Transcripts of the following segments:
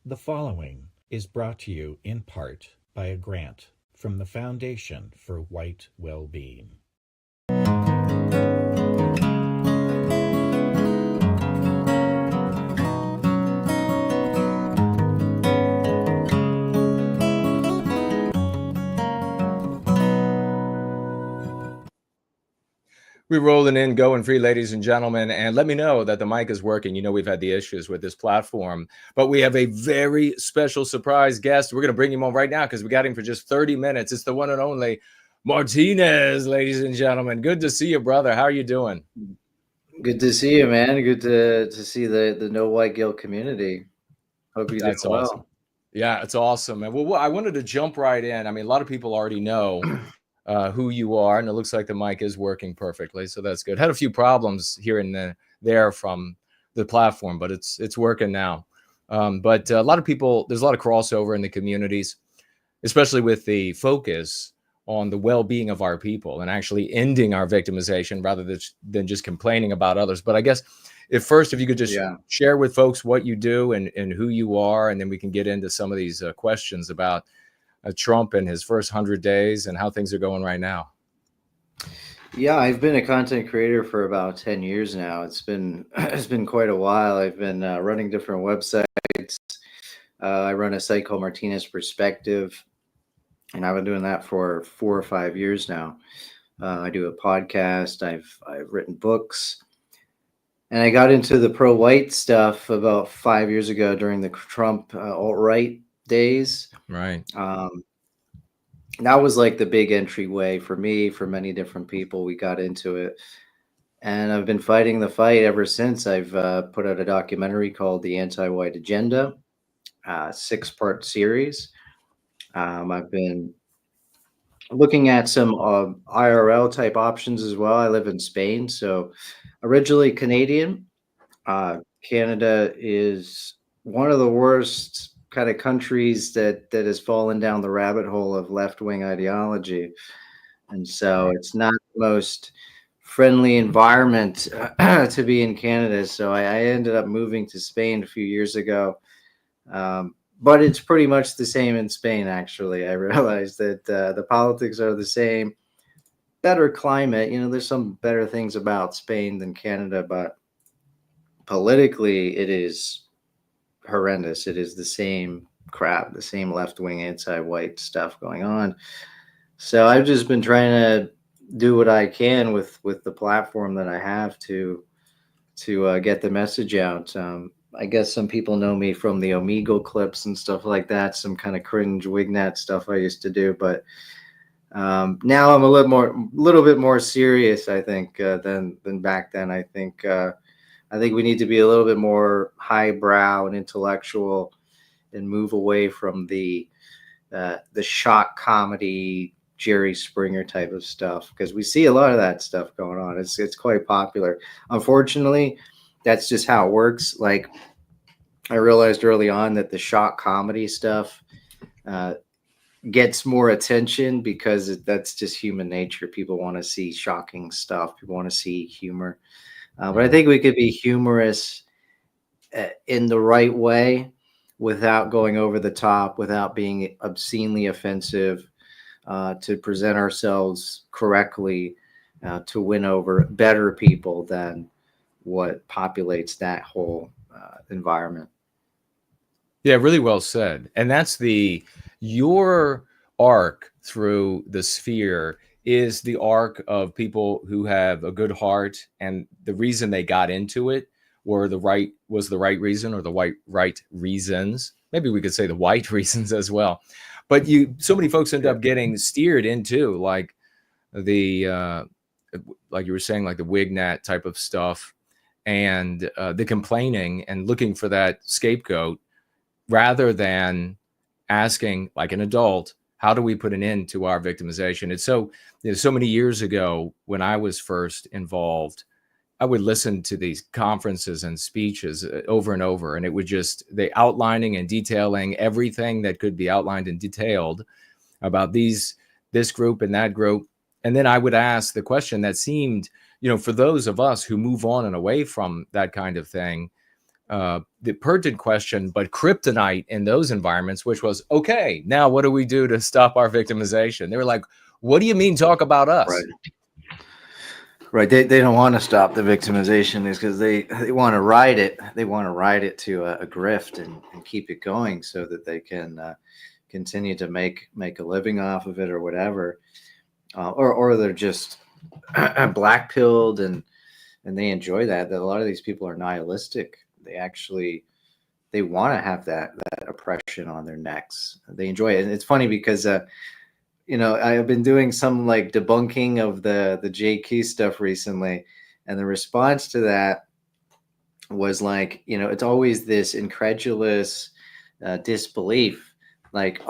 The following is brought to you in part by a grant from the Foundation for White Wellbeing. We're rolling in, going free, ladies and gentlemen, and let me know that the mic is working. You know, we've had the issues with this platform, but we have a very special surprise guest. We're going to bring him on right now because we got him for just 30 minutes. It's the one and only Martinez, ladies and gentlemen. Good to see you, brother. How are you doing? Good to see you, man. Good to see the no white guilt community. Hope you're doing well. Awesome. Yeah, it's awesome. And well, I wanted to jump right in. I mean, a lot of people already know who you are, and it looks like the mic is working perfectly, so that's good. Had a few problems here and there from the platform, but it's working now. But a lot of people, there's a lot of crossover in the communities, especially with the focus on the well-being of our people and actually ending our victimization rather than just complaining about others. But I guess if you could just share with folks what you do and who you are, and then we can get into some of these questions about Trump and his first 100 days and how things are going right now. Yeah, I've been a content creator for about 10 years now. It's been quite a while. I've been running different websites. I run a site called Martinez Perspective, and I've been doing that for 4 or 5 years now. I do a podcast. I've written books, and I got into the pro-white stuff about 5 years ago during the Trump alt-right days. Right. That was like the big entryway for me, for many different people. We got into it, and I've been fighting the fight ever since. I've put out a documentary called The Anti-White Agenda, 6-part series. I've been looking at some IRL type options as well. I live in Spain, so originally Canadian. Canada is one of the worst kind of countries that has fallen down the rabbit hole of left-wing ideology, and so it's not the most friendly environment to be in Canada. So I ended up moving to Spain a few years ago, but it's pretty much the same in Spain. Actually, I realized that the politics are the same. Better climate, there's some better things about Spain than Canada, but politically it is horrendous. It is the same crap, the same left-wing anti-white stuff going on. So I've just been trying to do what I can with the platform that I have to get the message out. I guess some people know me from the Omegle clips and stuff like that, some kind of cringe Wignat stuff I used to do, but now I'm a little bit more serious, I think, than back then. I think we need to be a little bit more highbrow and intellectual and move away from the shock comedy, Jerry Springer type of stuff, because we see a lot of that stuff going on. It's quite popular. Unfortunately, that's just how it works. Like, I realized early on that the shock comedy stuff gets more attention because that's just human nature. People want to see shocking stuff. People want to see humor. But I think we could be humorous in the right way without going over the top, without being obscenely offensive, to present ourselves correctly, to win over better people than what populates that whole environment. Yeah, really well said. And that's your arc through the sphere is the arc of people who have a good heart, and the reason they got into it was the right reason, or the right reasons. Maybe we could say the white reasons as well. But so many folks end up getting steered into like the like you were saying, like the Wignat type of stuff, and the complaining and looking for that scapegoat, rather than asking, like an adult, how do we put an end to our victimization? It's so many years ago when I was first involved, I would listen to these conferences and speeches over and over, and it would they outlining and detailing everything that could be outlined and detailed about this group and that group. And then I would ask the question that seemed, for those of us who move on and away from that kind of thing, the pertinent question, but kryptonite in those environments, which was, okay, now what do we do to stop our victimization? They were like, what do you mean talk about us? Right. Right. They don't want to stop the victimization is because they want to ride it. They want to ride it to a grift and keep it going so that they can continue to make a living off of it or whatever. Or they're just black pilled and they enjoy that. That a lot of these people are nihilistic. They want to have that oppression on their necks. They enjoy it. And it's funny because I've been doing some like debunking of the JQ stuff recently, and the response to that was like, it's always this incredulous disbelief, like,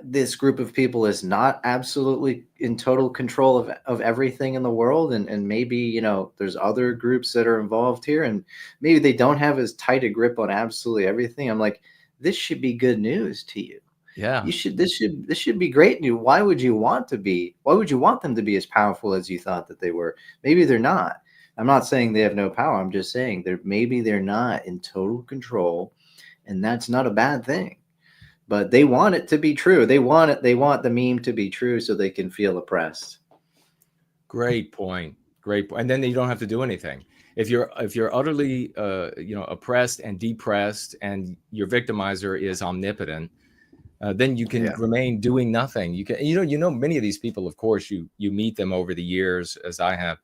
this group of people is not absolutely in total control of everything in the world, and maybe there's other groups that are involved here, and maybe they don't have as tight a grip on absolutely everything. I'm like, this should be good news to you. Yeah. This should be great news. Why would you want them to be as powerful as you thought that they were? Maybe they're not. I'm not saying they have no power. I'm just saying maybe they're not in total control, and that's not a bad thing. But they want it to be true. They want the meme to be true so they can feel oppressed. Great point. And then you don't have to do anything. If you're utterly oppressed and depressed, and your victimizer is omnipotent, then you can remain doing nothing. You can, many of these people, of course, you meet them over the years, as I have,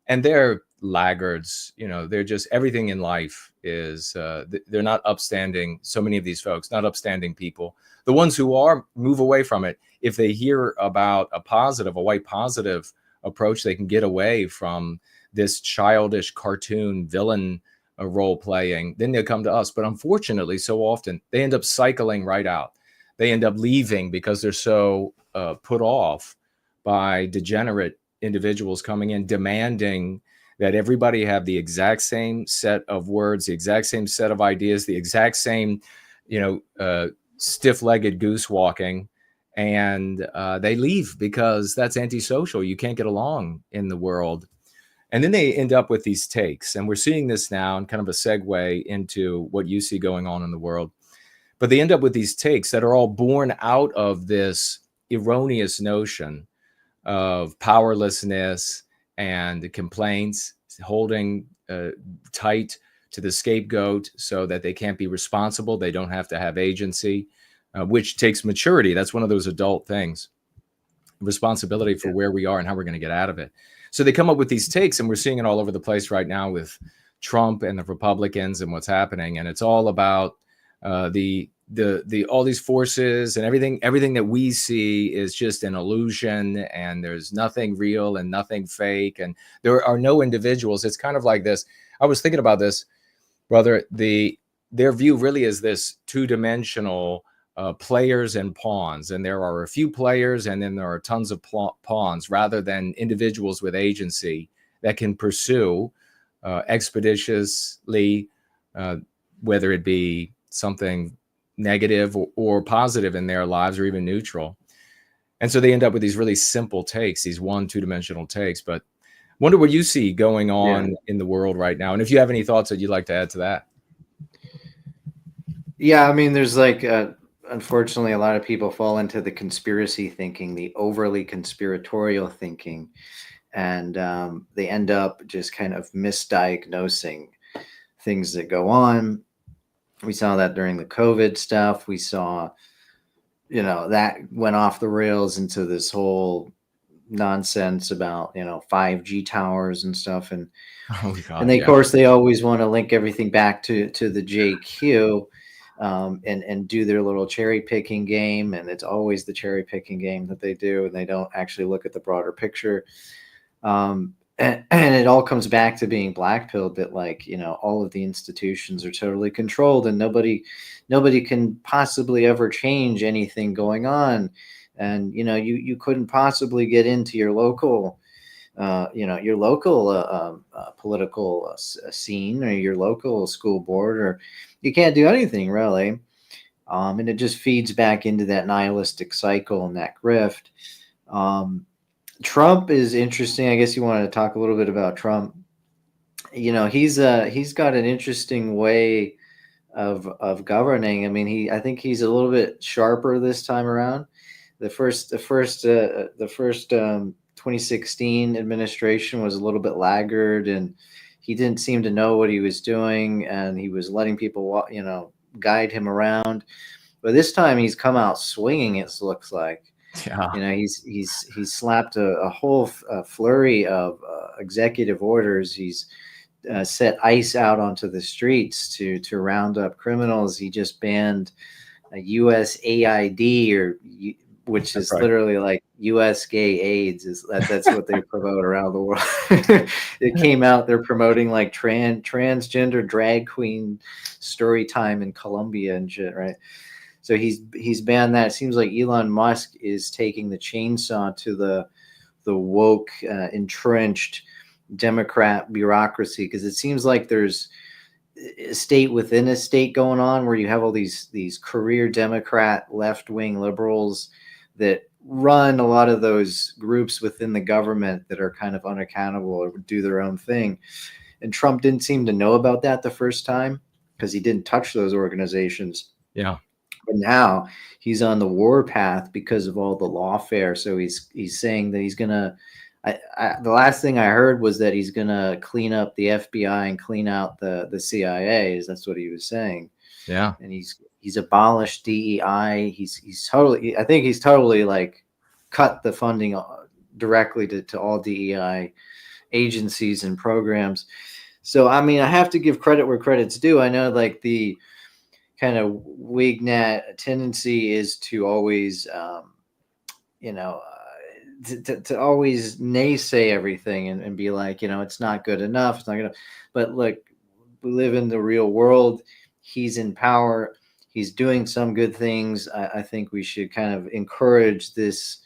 and they're laggards. They're just, everything in life is, they're not upstanding. So many of these folks, not upstanding people. The ones who are, move away from it. If they hear about a white positive approach, they can get away from this childish cartoon villain role playing. Then they'll come to us. But unfortunately, so often they end up cycling right out. They end up leaving because they're so put off by degenerate individuals coming in, demanding that everybody have the exact same set of words, the exact same set of ideas, the exact same, stiff-legged goose walking. And they leave because that's antisocial. You can't get along in the world. And then they end up with these takes. And we're seeing this now in kind of a segue into what you see going on in the world. But they end up with these takes that are all born out of this erroneous notion of powerlessness and complaints, holding tight to the scapegoat so that they can't be responsible. They don't have to have agency, which takes maturity. That's one of those adult things, responsibility for where we are and how we're going to get out of it. So they come up with these takes, and we're seeing it all over the place right now with Trump and the Republicans and what's happening. And it's all about all these forces, and everything that we see is just an illusion, and there's nothing real and nothing fake, and there are no individuals. It's kind of like this. I was thinking about this, brother. Their view really is this two-dimensional players and pawns, and there are a few players, and then there are tons of pawns, rather than individuals with agency that can pursue expeditiously, whether it be something negative or positive in their lives, or even neutral. And so they end up with these really simple takes, these 2-dimensional takes. But wonder what you see going on in the world right now, and if you have any thoughts that you'd like to add to that. Yeah, I mean, there's like unfortunately a lot of people fall into the conspiracy thinking, the overly conspiratorial thinking, and they end up just kind of misdiagnosing things that go on. We saw that during the COVID stuff. We saw, that went off the rails into this whole nonsense about, 5G towers and stuff. And, of course, they always want to link everything back to the JQ and do their little cherry picking game. And it's always the cherry picking game that they do. And they don't actually look at the broader picture. And it all comes back to being black-pilled, that all of the institutions are totally controlled, and nobody can possibly ever change anything going on. And you couldn't possibly get into your local political scene, or your local school board, or you can't do anything really. And it just feeds back into that nihilistic cycle and that grift. Trump is interesting. I guess you wanted to talk a little bit about Trump. he's got an interesting way of governing. I mean, I think he's a little bit sharper this time around. The first 2016 administration was a little bit laggard, and he didn't seem to know what he was doing, and he was letting people, guide him around. But this time he's come out swinging. It looks like, Yeah. he's slapped a whole flurry of executive orders. He's set ICE out onto the streets to round up criminals. He just banned a USAID, which is right. literally like US gay AIDS. That's what they promote around the world. It came out, they're promoting like transgender drag queen story time in Colombia and shit, right? So he's banned that. It seems like Elon Musk is taking the chainsaw to the woke, entrenched Democrat bureaucracy, because it seems like there's a state within a state going on where you have all these career Democrat left-wing liberals that run a lot of those groups within the government that are kind of unaccountable or do their own thing. And Trump didn't seem to know about that the first time because he didn't touch those organizations. Yeah. But now he's on the war path because of all the lawfare. So he's saying that he's gonna. The last thing I heard was that he's gonna clean up the FBI and clean out the CIA. That's what he was saying. Yeah. And he's abolished DEI. He's totally. I think he's totally like cut the funding directly to all DEI agencies and programs. So I mean, I have to give credit where credit's due. I know like the kind of Wignat tendency is to always, to always naysay everything and be like, it's not good enough. It's not good enough. But look, we live in the real world. He's in power. He's doing some good things. I think we should kind of encourage this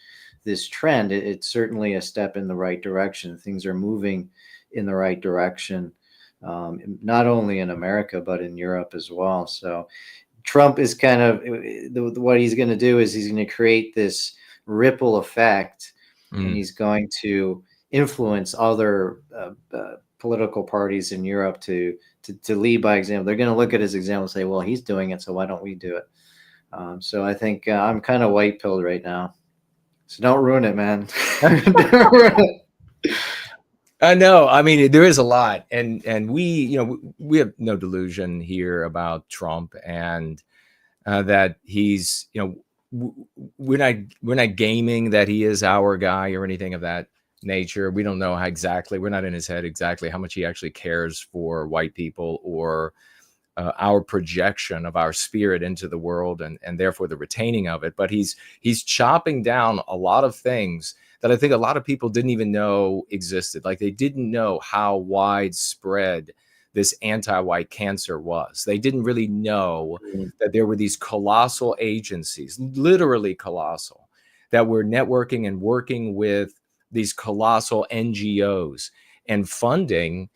trend. It's certainly a step in the right direction. Things are moving in the right direction. Not only in America, but in Europe as well. So Trump is kind of, what he's going to do is he's going to create this ripple effect, and he's going to influence other political parties in Europe to lead by example. They're going to look at his example and say, well, he's doing it, so why don't we do it? So I think I'm kind of white-pilled right now. So don't ruin it, man. I know. I mean, there is a lot, and we have no delusion here about Trump, and that he's, we're not gaming that he is our guy or anything of that nature. We don't know how exactly. We're not in his head exactly how much he actually cares for white people or our projection of our spirit into the world, and therefore the retaining of it. But he's chopping down a lot of things that I think a lot of people didn't even know existed. Like they didn't know how widespread this anti-white cancer was. They didn't really know that there were these colossal agencies, literally colossal, that were networking and working with these colossal NGOs and funding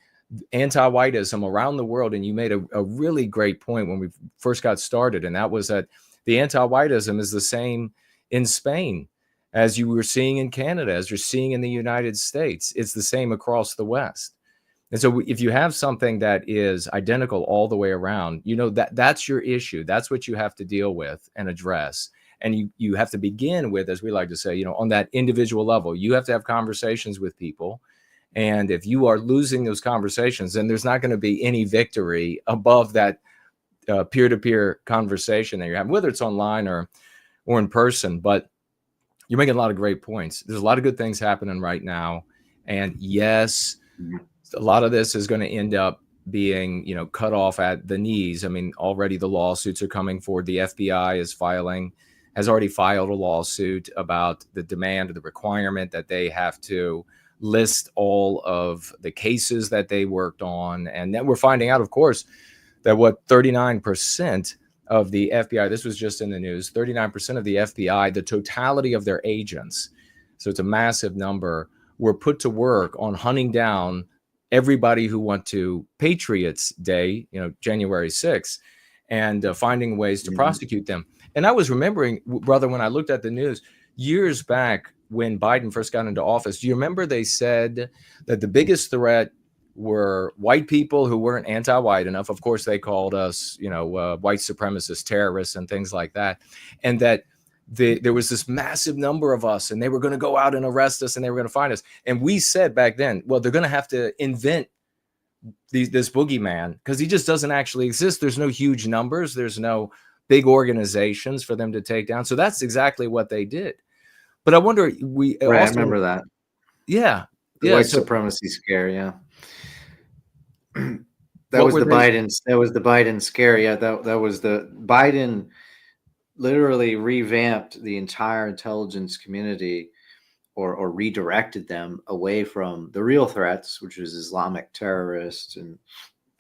anti-whiteism around the world. And you made a really great point when we first got started, and that was that the anti-whiteism is the same in Spain as you were seeing in Canada, as you're seeing in the United States. It's the same across the West. And so if you have something that is identical all the way around, that's your issue. That's what you have to deal with and address. And you have to begin with, as we like to say, on that individual level, you have to have conversations with people. And if you are losing those conversations, then there's not going to be any victory above that peer-to-peer conversation that you're having, whether it's online or in person. But you're making a lot of great points. There's a lot of good things happening right now. And yes, a lot of this is going to end up being, cut off at the knees. I mean, already the lawsuits are coming forward. The FBI has already filed a lawsuit about the demand or the requirement that they have to list all of the cases that they worked on. And then we're finding out, of course, that 39% of the FBI, this was just in the news, 39% of the FBI, the totality of their agents, so it's a massive number, were put to work on hunting down everybody who went to Patriots Day, January 6th, and finding ways to prosecute them. And I was remembering, brother, when I looked at the news years back when Biden first got into office, do you remember they said that the biggest threat were white people who weren't anti-white enough. Of course, they called us, white supremacist terrorists and things like that. And that there was this massive number of us, and they were going to go out and arrest us, and they were going to find us. And we said back then, well, they're going to have to invent this boogeyman, because he just doesn't actually exist. There's no huge numbers. There's no big organizations for them to take down. So that's exactly what they did. But I wonder, I remember that. Yeah. The white supremacy scare. Yeah. That was the Biden scare. Yeah. That was the Biden literally revamped the entire intelligence community, or redirected them away from the real threats, which was Islamic terrorists and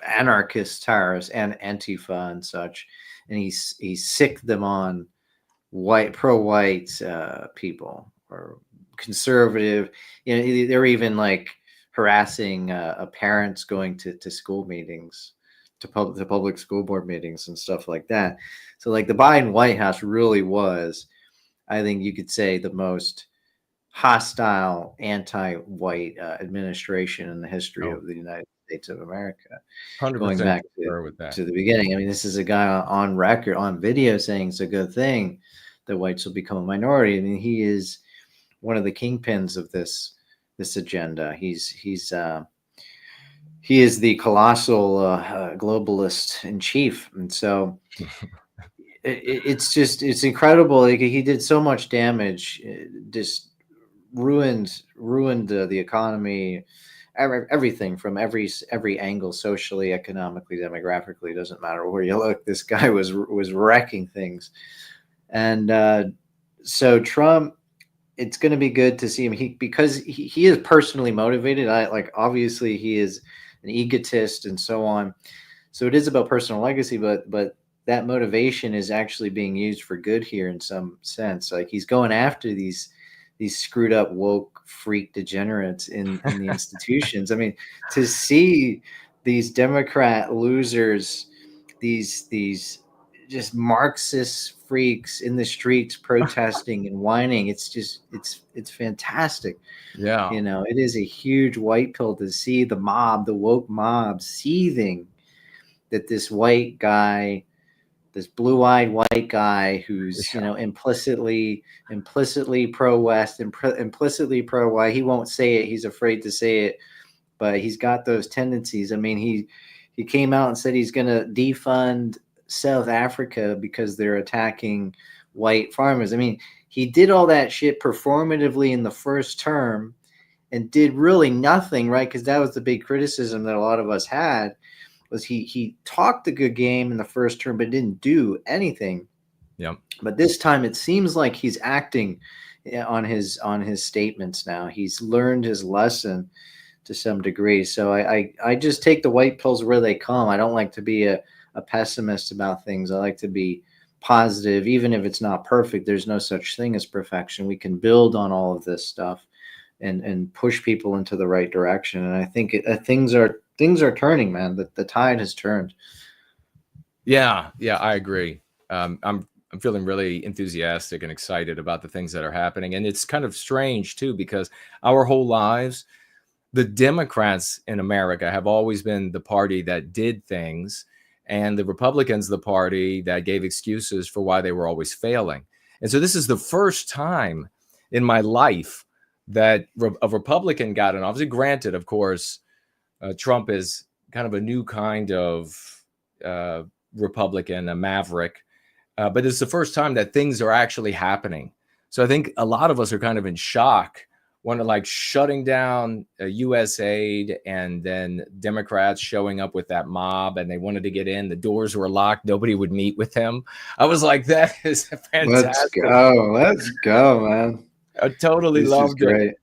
anarchist terrorists and Antifa and such. And he sicked them on pro-white people or conservative. They're even like harassing parents going to school meetings, to public school board meetings and stuff like that. So like the Biden White House really was, I think you could say, the most hostile anti-white administration in the history of the United States of America, 100% going back to the beginning. I mean, this is a guy on record, on video, saying it's a good thing that whites will become a minority. I mean, he is one of the kingpins of this agenda. He is the colossal globalist in chief, and so it's incredible. Like, he did so much damage, just ruined the economy, everything from every angle, socially, economically, demographically. Doesn't matter where you look. This guy was wrecking things, and so Trump. It's going to be good to see him, because he is personally motivated. Obviously he is an egotist and so on. So it is about personal legacy, but that motivation is actually being used for good here in some sense. Like, he's going after these screwed up woke freak degenerates in the institutions. I mean, to see these Democrat losers, these just Marxist freaks in the streets protesting and whining, it's fantastic. Yeah. It is a huge white pill to see the woke mob seething, that this white guy, this blue-eyed white guy who's implicitly pro-West and implicitly pro-white. He won't say it. He's afraid to say it, but he's got those tendencies. I mean, he came out and said he's going to defund South Africa because they're attacking white farmers. I mean, he did all that shit performatively in the first term and did really nothing, right? Because that was the big criticism that a lot of us had, was he talked a good game in the first term but didn't do anything. Yeah. But this time it seems like he's acting on his statements now. He's learned his lesson to some degree. So I just take the white pills where they come. I don't like to be a pessimist about things. I like to be positive, even if it's not perfect. There's no such thing as perfection. We can build on all of this stuff and push people into the right direction. And I think things are turning, man. The tide has turned. Yeah, I agree. I'm feeling really enthusiastic and excited about the things that are happening. And it's kind of strange too, because our whole lives, the Democrats in America have always been the party that did things, and the Republicans the party that gave excuses for why they were always failing. And so this is the first time in my life that a Republican got in office. Granted, of course, Trump is kind of a new kind of Republican, a maverick, but it's the first time that things are actually happening. So I think a lot of us are kind of in shock, like shutting down U.S. aid, and then Democrats showing up with that mob, and they wanted to get in. The doors were locked. Nobody would meet with him. I was like, that is fantastic. Let's go, man. I totally loved it.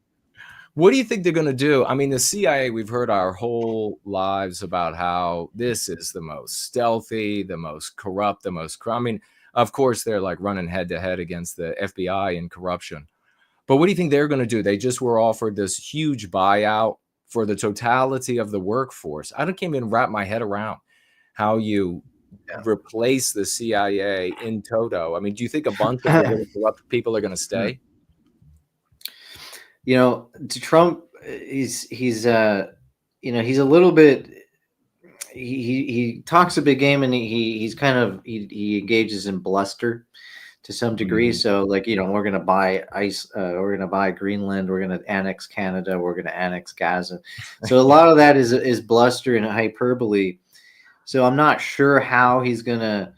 What do you think they're going to do? I mean, the CIA, we've heard our whole lives about how this is the most stealthy, the most corrupt, the most I mean, of course, they're like running head to head against the FBI in corruption. But what do you think they're going to do? They just were offered this huge buyout for the totality of the workforce. I can't even wrap my head around how you replace the CIA in toto. I mean, do you think a bunch of really corrupt people are going to stay? To Trump, he's he's a little bit. He talks a big game, and he's kind of he engages in bluster to some degree. So like, we're going to buy we're going to buy Greenland, we're going to annex Canada, we're going to annex Gaza. So a lot of that is bluster and hyperbole. So I'm not sure how he's going to,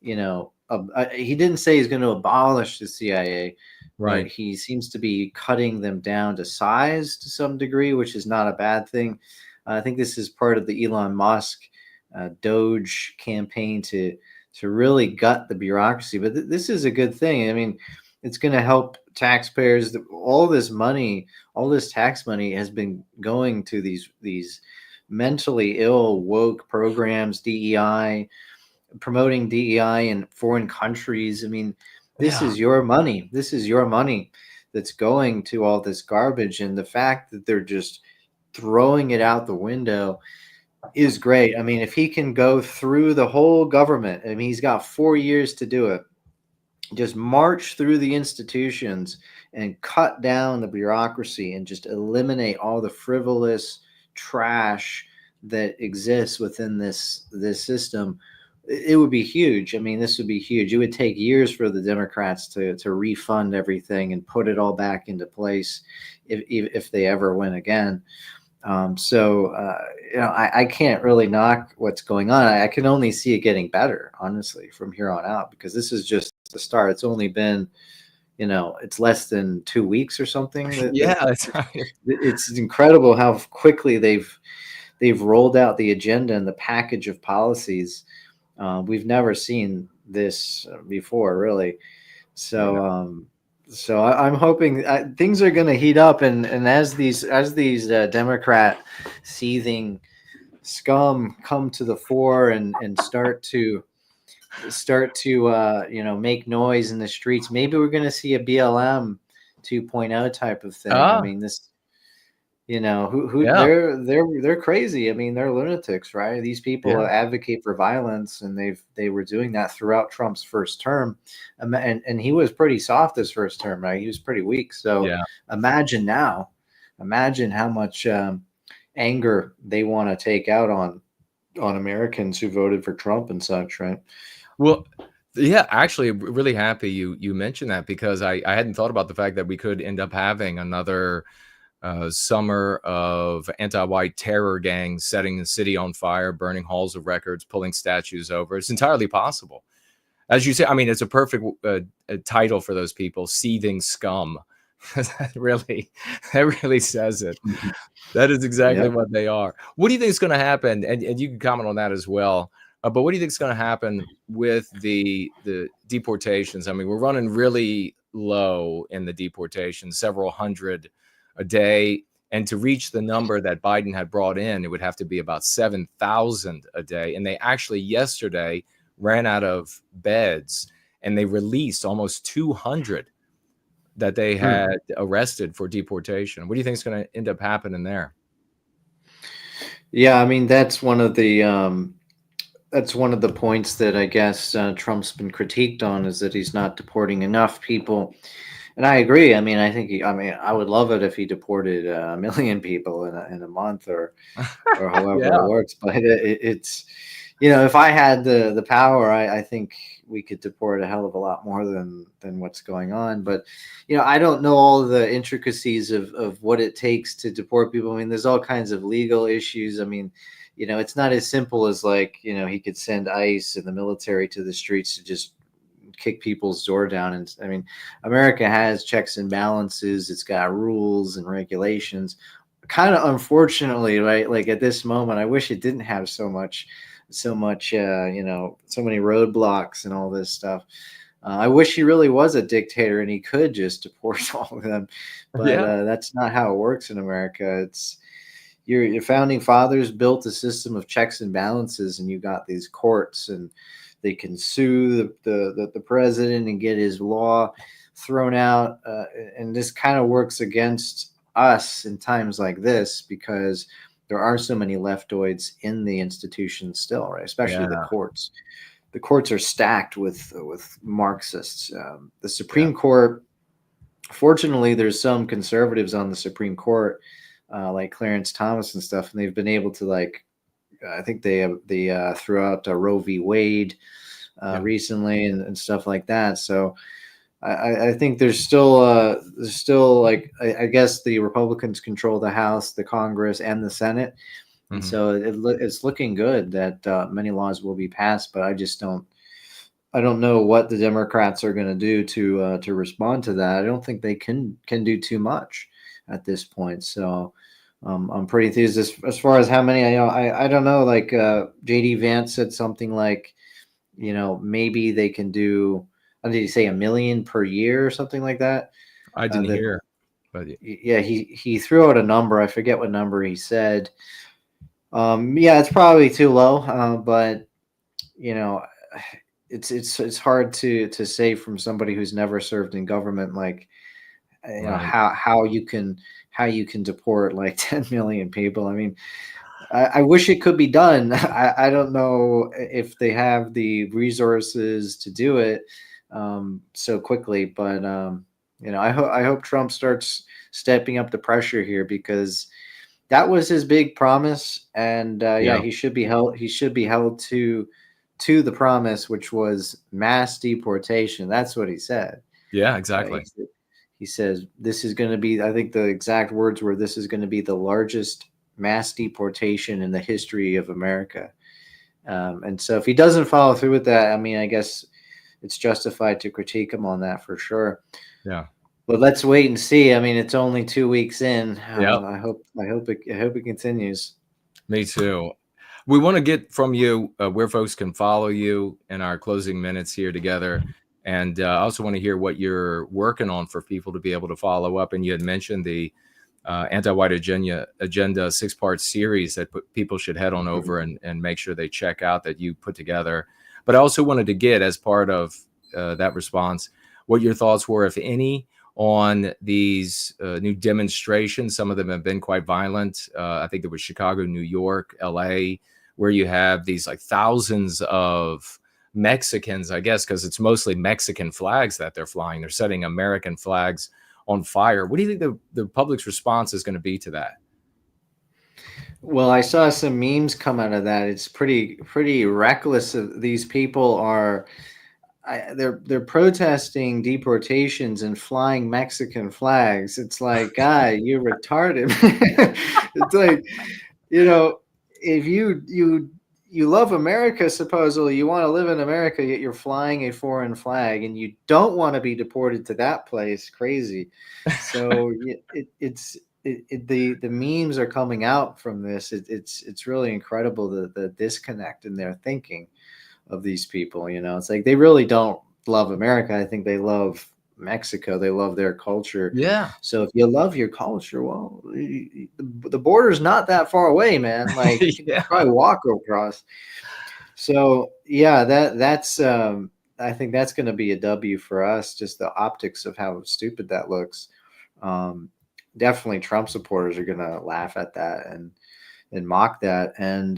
he didn't say he's going to abolish the CIA, Right. but he seems to be cutting them down to size to some degree, which is not a bad thing. I think this is part of the Elon Musk Doge campaign to really gut the bureaucracy. But this is a good thing. I mean, it's going to help taxpayers. All this money, all this tax money has been going to these mentally ill woke programs, DEI, promoting DEI in foreign countries. I mean, this is your money. This is your money that's going to all this garbage. And the fact that they're just throwing it out the window is great. I mean, if he can go through the whole government, I mean, he's got 4 years to do it. Just march through the institutions and cut down the bureaucracy and just eliminate all the frivolous trash that exists within this system. It would be huge. I mean, this would be huge. It would take years for the Democrats to refund everything and put it all back into place if they ever win again. I can't really knock what's going on. I can only see it getting better, honestly, from here on out, because this is just the start. It's only been, it's less than 2 weeks or something. That's right. It's incredible how quickly they've rolled out the agenda and the package of policies. We've never seen this before, really. So I'm hoping things are going to heat up, and as these Democrat seething scum come to the fore and start to make noise in the streets, maybe we're going to see a BLM 2.0 type of thing. I mean, this. They're crazy. I mean, they're lunatics, right? These people advocate for violence, and they were doing that throughout Trump's first term, and he was pretty soft his first term, right? He was pretty weak. So imagine how much anger they want to take out on Americans who voted for Trump and such, right? Well, yeah, actually, really happy you mentioned that, because I hadn't thought about the fact that we could end up having another summer of anti-white terror gangs setting the city on fire, burning halls of records, pulling statues over. It's entirely possible. As you say, I mean, it's a perfect title for those people, seething scum. that really says it. That is exactly what they are. What do you think is going to happen? And you can comment on that as well. But what do you think is going to happen with the deportations? I mean, we're running really low in the deportations, several hundred a day, and to reach the number that Biden had brought in, it would have to be about 7,000 a day. And they actually yesterday ran out of beds, and they released almost 200 that they had arrested for deportation. What do you think is going to end up happening there? Yeah, I mean, that's one of the points that I guess Trump's been critiqued on, is that he's not deporting enough people. And I agree. I mean, I would love it if he deported 1 million people in a month or however it works. But it's, if I had the power, I think we could deport a hell of a lot more than what's going on. But, I don't know all of the intricacies of what it takes to deport people. I mean, there's all kinds of legal issues. I mean, it's not as simple as like, he could send ICE and the military to the streets to just kick people's door down. And I mean, America has checks and balances. It's got rules and regulations. Kind of unfortunately, right? Like at this moment, I wish it didn't have so much, so many roadblocks and all this stuff. I wish he really was a dictator and he could just deport all of them. But that's not how it works in America. It's your founding fathers built a system of checks and balances, and you got these courts, and they can sue the president and get his law thrown out. And this kind of works against us in times like this, because there are so many leftoids in the institutions still, right? Especially the courts. The courts are stacked with Marxists. The Supreme Court, fortunately, there's some conservatives on the Supreme Court. like Clarence Thomas and stuff, and they've been able to, like, I think they threw out Roe v. Wade recently and stuff like that. So I think there's still like, I guess the Republicans control the House, the Congress, and the Senate, and so it's looking good that many laws will be passed. But I don't know what the Democrats are going to do to respond to that. I don't think they can do too much at this point. So I'm pretty enthused as far as how many. I don't know. Like JD Vance said something like, maybe they can do. Did he say 1 million per year or something like that? I didn't hear, but yeah, he threw out a number. I forget what number he said. Yeah, it's probably too low, but it's hard to say from somebody who's never served in government, like how you can deport like 10 million people. I mean, I wish it could be done. I don't know if they have the resources to do it so quickly, but I hope Trump starts stepping up the pressure here, because that was his big promise, and he should be held to the promise, which was mass deportation. That's what he said. Yeah, exactly. He says this is going to be, I think the exact words were, this is going to be the largest mass deportation in the history of America. And so if he doesn't follow through with that, I mean, I guess it's justified to critique him on that for sure. Yeah. But let's wait and see. I mean, it's only 2 weeks in. Yeah. I hope it continues. Me too. We want to get from you where folks can follow you in our closing minutes here together. And I also want to hear what you're working on for people to be able to follow up. And you had mentioned the Anti-White Agenda 6-part series that people should head on over and make sure they check out, that you put together. But I also wanted to get, as part of that response, what your thoughts were, if any, on these new demonstrations. Some of them have been quite violent. I think there was Chicago, New York, LA, where you have these like thousands of Mexicans, I guess, because it's mostly Mexican flags that they're flying. They're setting American flags on fire. What do you think the public's response is going to be to that? Well, I saw some memes come out of that. It's pretty reckless. These people are they're protesting deportations and flying Mexican flags. It's like, guy, you're retarded. It's like, if you love America, supposedly you want to live in America, yet you're flying a foreign flag, and you don't want to be deported to that place. Crazy. So the memes are coming out from this. It's really incredible, the disconnect in their thinking of these people. It's like they really don't love America. I think they love Mexico. They love their culture. Yeah. So if you love your culture, well, the border's not that far away, man. Like you can probably walk across. So yeah, that's I think that's going to be a W for us. Just the optics of how stupid that looks. Definitely Trump supporters are going to laugh at that and mock that. And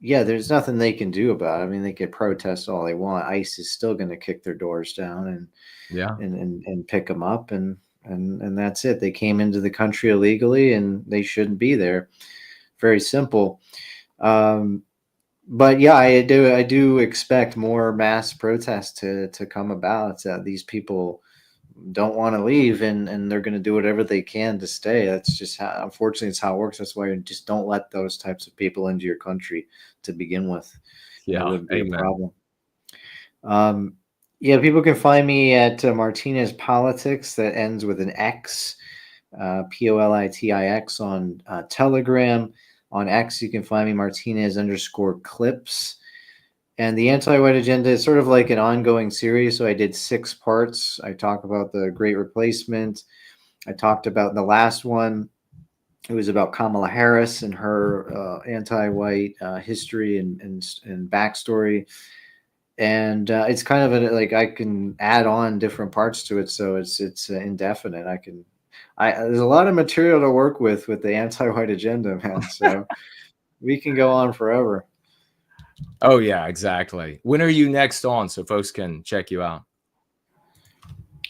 yeah, there's nothing they can do about it. I mean, they could protest all they want. ICE is still going to kick their doors down and pick them up, and that's it. They came into the country illegally, and they shouldn't be there. Very simple. But yeah, I do expect more mass protests to come about. These people don't want to leave, and they're going to do whatever they can to stay. That's just how, unfortunately, it's how it works. That's why you just don't let those types of people into your country to begin with. Yeah, that would be a problem. Yeah, people can find me at Martinez Politics. That ends with an X, POLITIX on Telegram. On X, you can find me Martinez_clips. And the Anti-White Agenda is sort of like an ongoing series. So I did 6 parts. I talk about the Great Replacement. I talked about the last one. It was about Kamala Harris and her anti-white history and backstory. And it's kind of like I can add on different parts to it. So it's indefinite. There's a lot of material to work with the Anti-White Agenda, man. So we can go on forever. Oh, yeah, exactly. When are you next on so folks can check you out?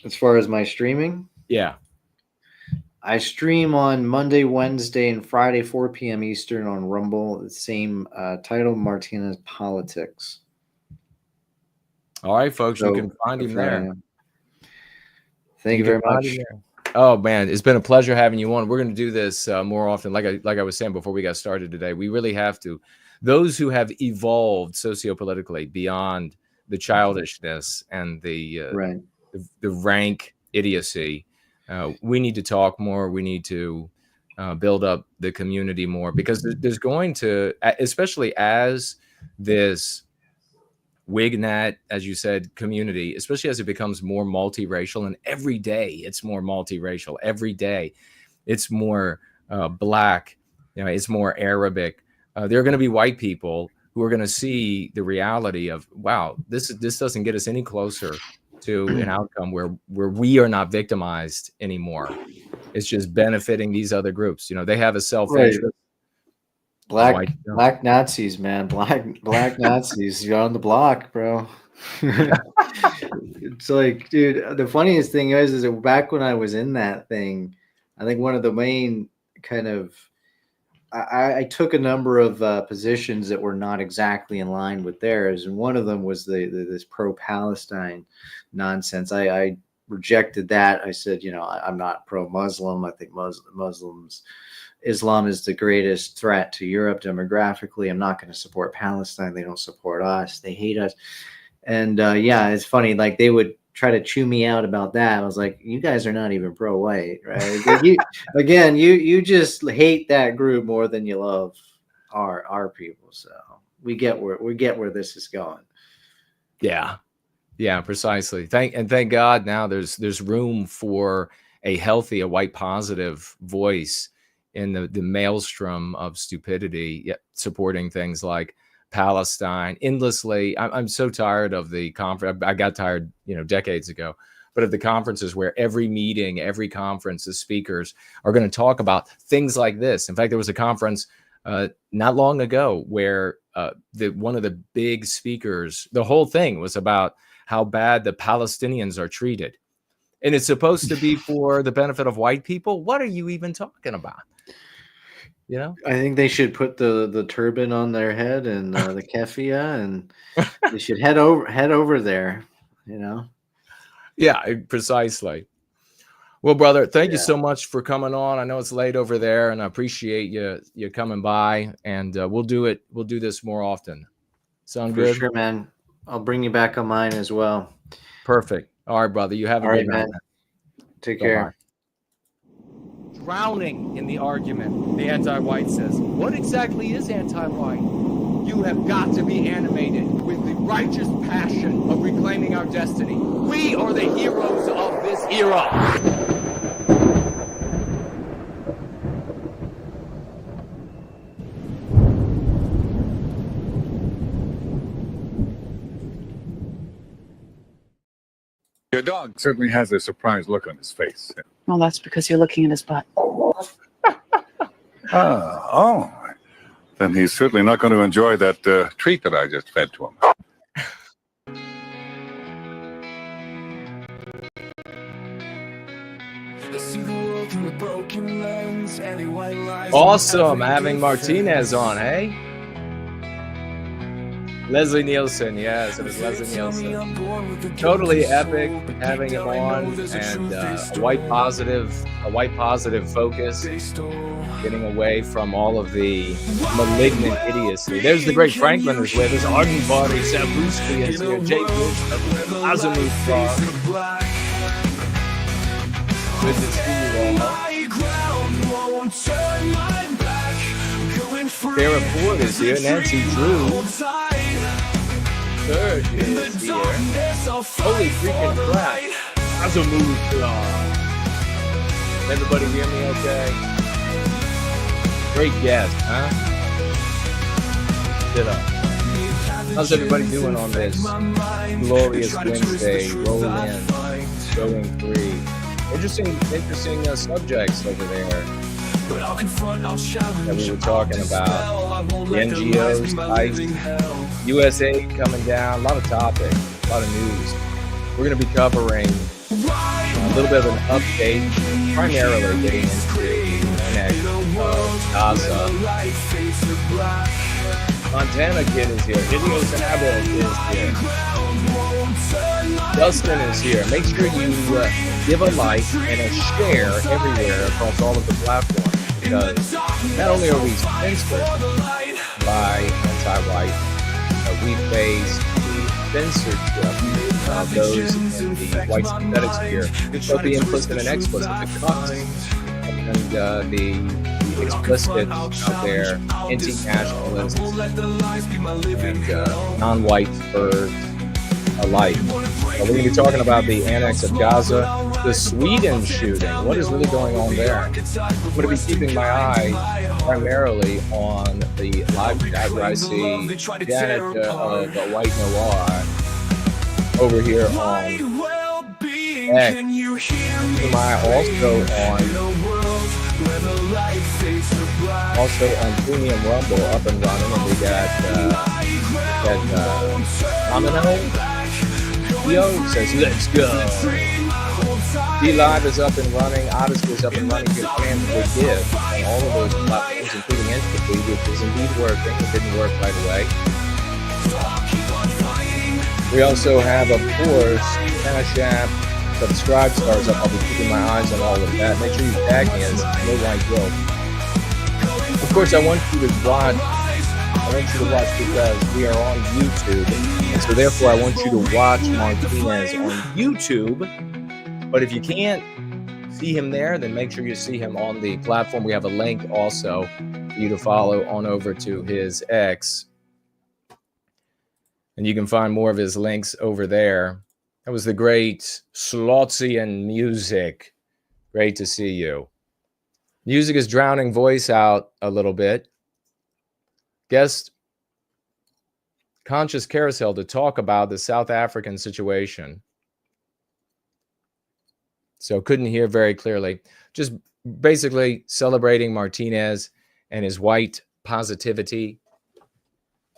As far as my streaming? Yeah. I stream on Monday, Wednesday, and Friday, 4 p.m. Eastern on Rumble. The same title, Martinez Politics. All right, folks, you So, can find him there. Thank you very much. Oh man, it's been a pleasure having you on. We're going to do this more often. Like I was saying before we got started today, we really have to. Those who have evolved sociopolitically beyond the childishness and the rank idiocy, we need to talk more. We need to build up the community more, because there's going to, especially as this Wignat, as you said, community, especially as it becomes more multiracial, and every day it's more multiracial. Every day it's more Black, it's more Arabic. There are going to be white people who are going to see the reality of, wow, this doesn't get us any closer to an outcome where we are not victimized anymore. It's just benefiting these other groups. They have a self-interest. Black Nazis, man. Black Nazis. You're on the block, bro. It's like, dude, the funniest thing is that back when I was in that thing, I think one of the main kind of, I took a number of positions that were not exactly in line with theirs, and one of them was this pro-Palestine nonsense. I rejected that. I said, I'm not pro-Muslim. I think Islam is the greatest threat to Europe demographically. I'm not going to support Palestine. They don't support us. They hate us. And it's funny. Like, they would try to chew me out about that. I was like, you guys are not even pro-white, right? you just hate that group more than you love our people. So we get where this is going. Yeah, precisely. Thank God now there's room for a white positive voice in the maelstrom of stupidity, supporting things like Palestine endlessly. I'm so tired of the conference. I got tired, decades ago, but of the conferences where every meeting, every conference, the speakers are going to talk about things like this. In fact, there was a conference not long ago where one of the big speakers, the whole thing was about how bad the Palestinians are treated. And it's supposed to be for the benefit of white people. What are you even talking about? I think they should put the turban on their head and the keffiyeh, and they should head over there. Yeah, precisely. Well, brother, thank you so much for coming on. I know it's late over there, and I appreciate you coming by. And we'll do this more often. Sound good? For sure, man. I'll bring you back on mine as well. Perfect. All right, brother. You have a good night. Take care. Drowning in the argument, the anti-white says, what exactly is anti-white? You have got to be animated with the righteous passion of reclaiming our destiny. We are the heroes of this era. Your dog certainly has a surprised look on his face. Well, that's because you're looking at his butt. Then he's certainly not going to enjoy that treat that I just fed to him. Awesome having Martinez on, hey? Leslie Nielsen, yes, it was Leslie Nielsen. Totally epic having him on, and a white positive focus, getting away from all of the malignant idiocy. There's the great Franklin is with us, Arden Body, Sam Brewski is here, Jay Bush, Azimuth Clark. Good to see you all. Sarah Ford is here, Nancy Drew. Third is here. Holy freaking crap. Azimuth Clark. Everybody hear me okay? Great guest, huh? Sit up. How's everybody doing on this glorious Wednesday? Roll in, going free. Interesting subjects over there that we were talking about. The NGOs, ICE, USA coming down, a lot of topics, a lot of news. We're going to be covering A little bit of an update, primarily getting into the Annex of Gaza. Montana Kid is here. Idios Abbott is here. Dustin is here. Make sure you give a like and a share everywhere across all of the platforms, because not only are we censored by anti-white, we face the censorship of those in the white synthetic sphere, both the implicit and explicit, the Cucks and the explicit out there, anti-nationalists and non-white birds alike. We're going to be talking about the Annex of Gaza, the Sweden shooting. What is really going on there? I'm going to be keeping my eye primarily on the live chat where I see Janet of White Noir over here on X. Keeping my eye also on Premium Rumble up and running, and we got Domino. Yo says, let's go. D-Live is up and running. Odyssey is up and running. Good fans will give on all of those platforms, including Instantly, which is indeed working. It didn't work right away. We also have, of course, Cash App, Subscribe Stars up. I'll be keeping my eyes on all of that. Make sure you tag me as No White Guilt. Of course, I want you to watch because we are on YouTube, and so therefore I want you to watch Martinez on YouTube. But if you can't see him there, then make sure you see him on the platform. We have a link also for you to follow on over to his X, and you can find more of his links over there. That was the great Slotzian music. Great to see you. Music is drowning voice out a little bit. Guest Conscious Carousel to talk about the South African situation. So couldn't hear very clearly. Just basically celebrating Martinez and his white positivity,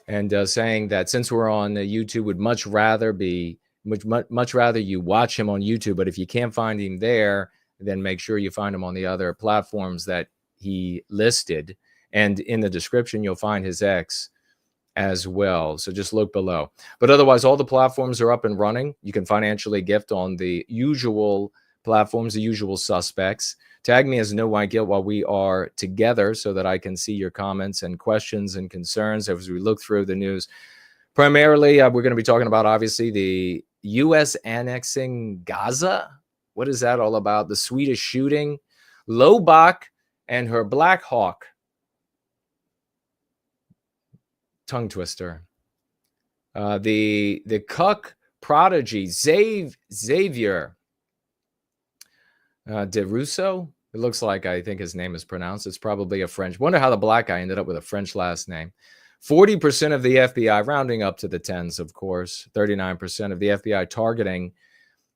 and saying that since we're on YouTube, would much rather you watch him on YouTube. But if you can't find him there, then make sure you find him on the other platforms that he listed. And in the description, you'll find his X as well. So just look below. But otherwise, all the platforms are up and running. You can financially gift on the usual platforms, the usual suspects. Tag me as No White Guilt while we are together so that I can see your comments and questions and concerns as we look through the news. Primarily, we're going to be talking about, obviously, the U.S. annexing Gaza. What is that all about? The Swedish shooting, Lobach and her Black Hawk. Tongue twister. The Cuck Prodigy, Xaviaer DuRousseau. It looks like, I think his name is pronounced. It's probably a French. Wonder how the black guy ended up with a French last name. 40% of the FBI, rounding up to the tens, of course, 39% of the FBI targeting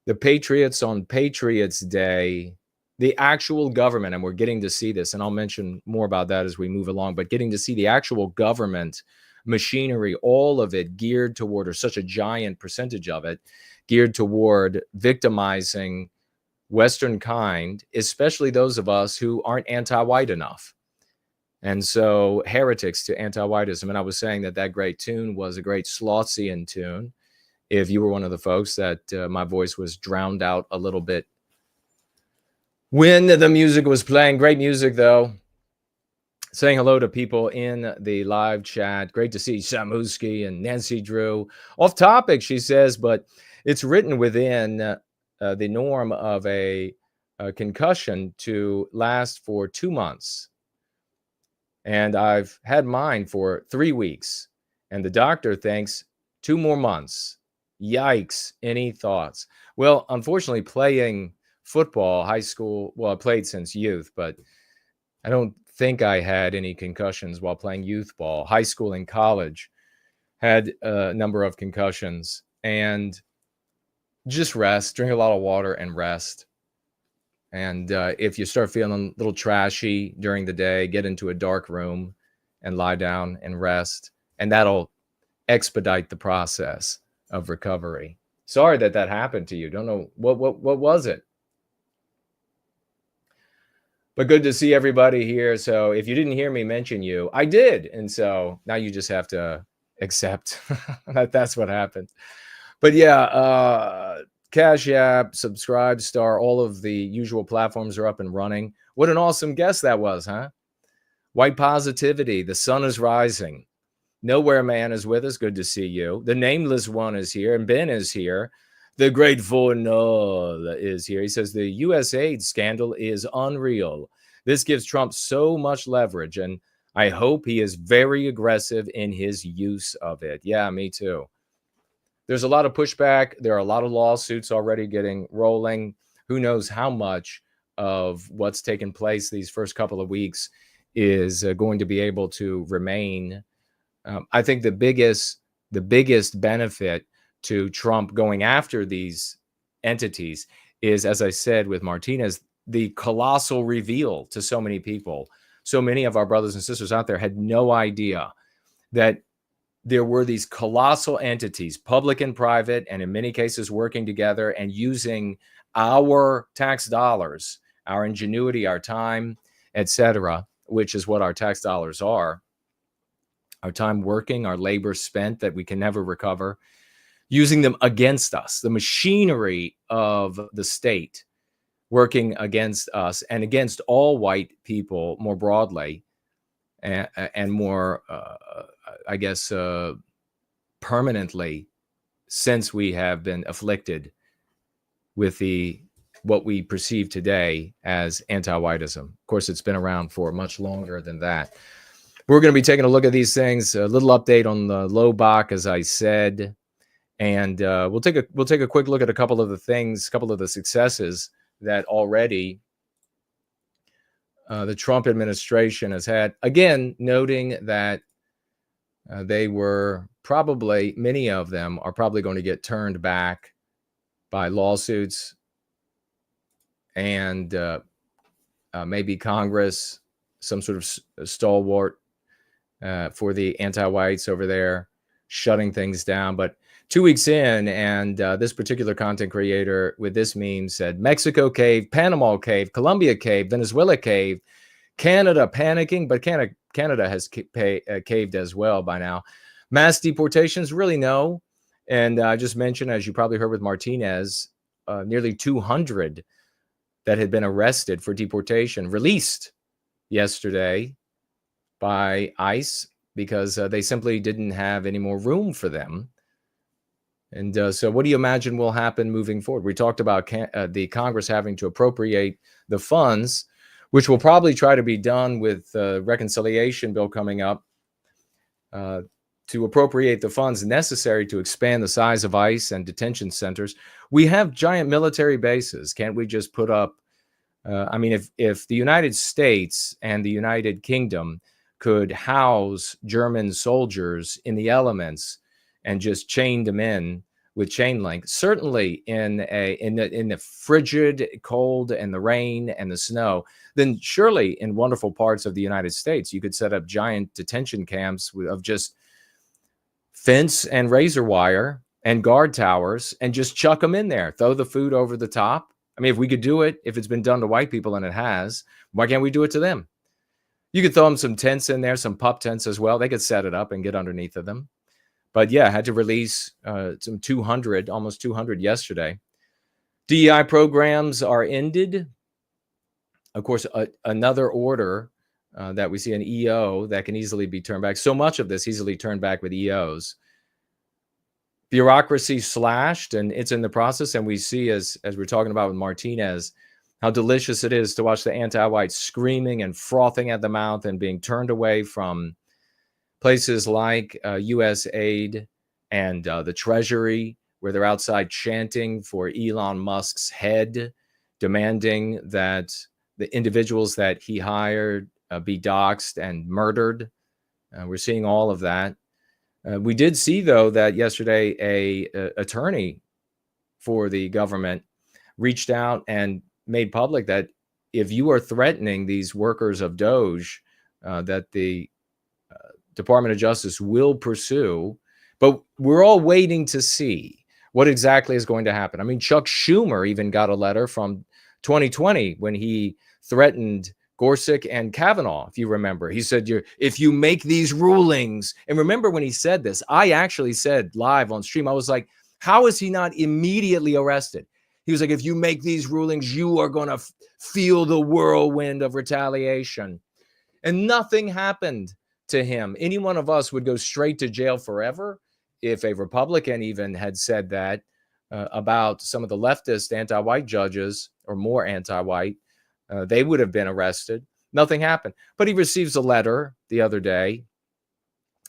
the Patriots on Patriots Day, the actual government. And we're getting to see this, and I'll mention more about that as we move along, but getting to see the actual government machinery, all of it geared toward, or such a giant percentage of it, geared toward victimizing Western kind, especially those of us who aren't anti-white enough. And so heretics to anti-whiteism. And I was saying that great tune was a great Slotzian tune. If you were one of the folks that my voice was drowned out a little bit when the music was playing. Great music, though. Saying hello to people in the live chat. Great to see Samuski and Nancy Drew. Off topic, she says, but it's written within the norm of a concussion to last for 2 months. And I've had mine for 3 weeks. And the doctor thinks 2 more months. Yikes. Any thoughts? Well, unfortunately, playing football, high school, well, I played since youth, but I don't think I had any concussions while playing youth ball. High school and college had a number of concussions. And just rest, drink a lot of water and rest. And if you start feeling a little trashy during the day, get into a dark room and lie down and rest. And that'll expedite the process of recovery. Sorry that happened to you. Don't know what was it. But good to see everybody here. So if you didn't hear me mention you, I did. And so now you just have to accept that that's what happened. But yeah, Cash App, Subscribe, Star, all of the usual platforms are up and running. What an awesome guest that was, huh? White Positivity, the sun is rising. Nowhere Man is with us. Good to see you. The Nameless One is here, and Ben is here. The Grateful Null is here. He says the U.S. AIDS scandal is unreal. This gives Trump so much leverage, and I hope he is very aggressive in his use of it. Yeah, me too. There's a lot of pushback. There are a lot of lawsuits already getting rolling. Who knows how much of what's taken place these first couple of weeks is going to be able to remain. I think the biggest benefit to Trump going after these entities is, as I said with Martinez, the colossal reveal to so many people. So many of our brothers and sisters out there had no idea that there were these colossal entities, public and private, and in many cases working together and using our tax dollars, our ingenuity, our time, etc., which is what our tax dollars are. Our time working, our labor spent that we can never recover, using them against us, the machinery of the state working against us and against all white people more broadly and more, I guess, permanently, since we have been afflicted with what we perceive today as anti-whiteism. Of course, it's been around for much longer than that. We're going to be taking a look at these things, a little update on the Lobach, as I said, and we'll take a quick look at a couple of the things, a couple of the successes that already the Trump administration has had. Again, noting that they were probably, many of them are probably going to get turned back by lawsuits and maybe Congress, some sort of stalwart for the anti-whites over there, shutting things down. But 2 weeks in, and this particular content creator with this meme said, Mexico cave, Panama cave, Colombia cave, Venezuela cave, Canada panicking, but Canada has caved as well by now. Mass deportations, really no. And I just mentioned, as you probably heard with Martinez, nearly 200 that had been arrested for deportation, released yesterday by ICE because they simply didn't have any more room for them. And so what do you imagine will happen moving forward? We talked about the Congress having to appropriate the funds, which will probably try to be done with the reconciliation bill coming up, to appropriate the funds necessary to expand the size of ICE and detention centers. We have giant military bases. Can't we just put up, I mean, if the United States and the United Kingdom could house German soldiers in the elements and just chain them in with chain link, certainly in the frigid cold and the rain and the snow, then surely in wonderful parts of the United States, you could set up giant detention camps of just fence and razor wire and guard towers and just chuck them in there, throw the food over the top. I mean, if we could do it, if it's been done to white people, and it has, why can't we do it to them? You could throw them some tents in there, some pup tents as well. They could set it up and get underneath of them. But yeah, had to release some 200, almost 200 yesterday. DEI programs are ended. Of course, another order that we see, an EO that can easily be turned back. So much of this easily turned back with EOs. Bureaucracy slashed, and it's in the process. And we see, as we're talking about with Martinez, how delicious it is to watch the anti-whites screaming and frothing at the mouth and being turned away from places like U.S. aid and the Treasury, where they're outside chanting for Elon Musk's head, demanding that the individuals that he hired be doxxed and murdered. We're seeing all of that. We did see, though, that yesterday a attorney for the government reached out and made public that if you are threatening these workers of Doge, that the Department of Justice will pursue. But we're all waiting to see. what exactly is going to happen. I mean, Chuck Schumer even got a letter from 2020 when he threatened Gorsuch and Kavanaugh, if you remember. He said, if you make these rulings, and remember when he said this, I actually said live on stream, I was like, how is he not immediately arrested? He was like, if you make these rulings, you are going to feel the whirlwind of retaliation. And nothing happened to him. Any one of us would go straight to jail forever if a Republican even had said that about some of the leftist anti-white judges, or more anti-white. They would have been arrested. Nothing happened. But he receives a letter the other day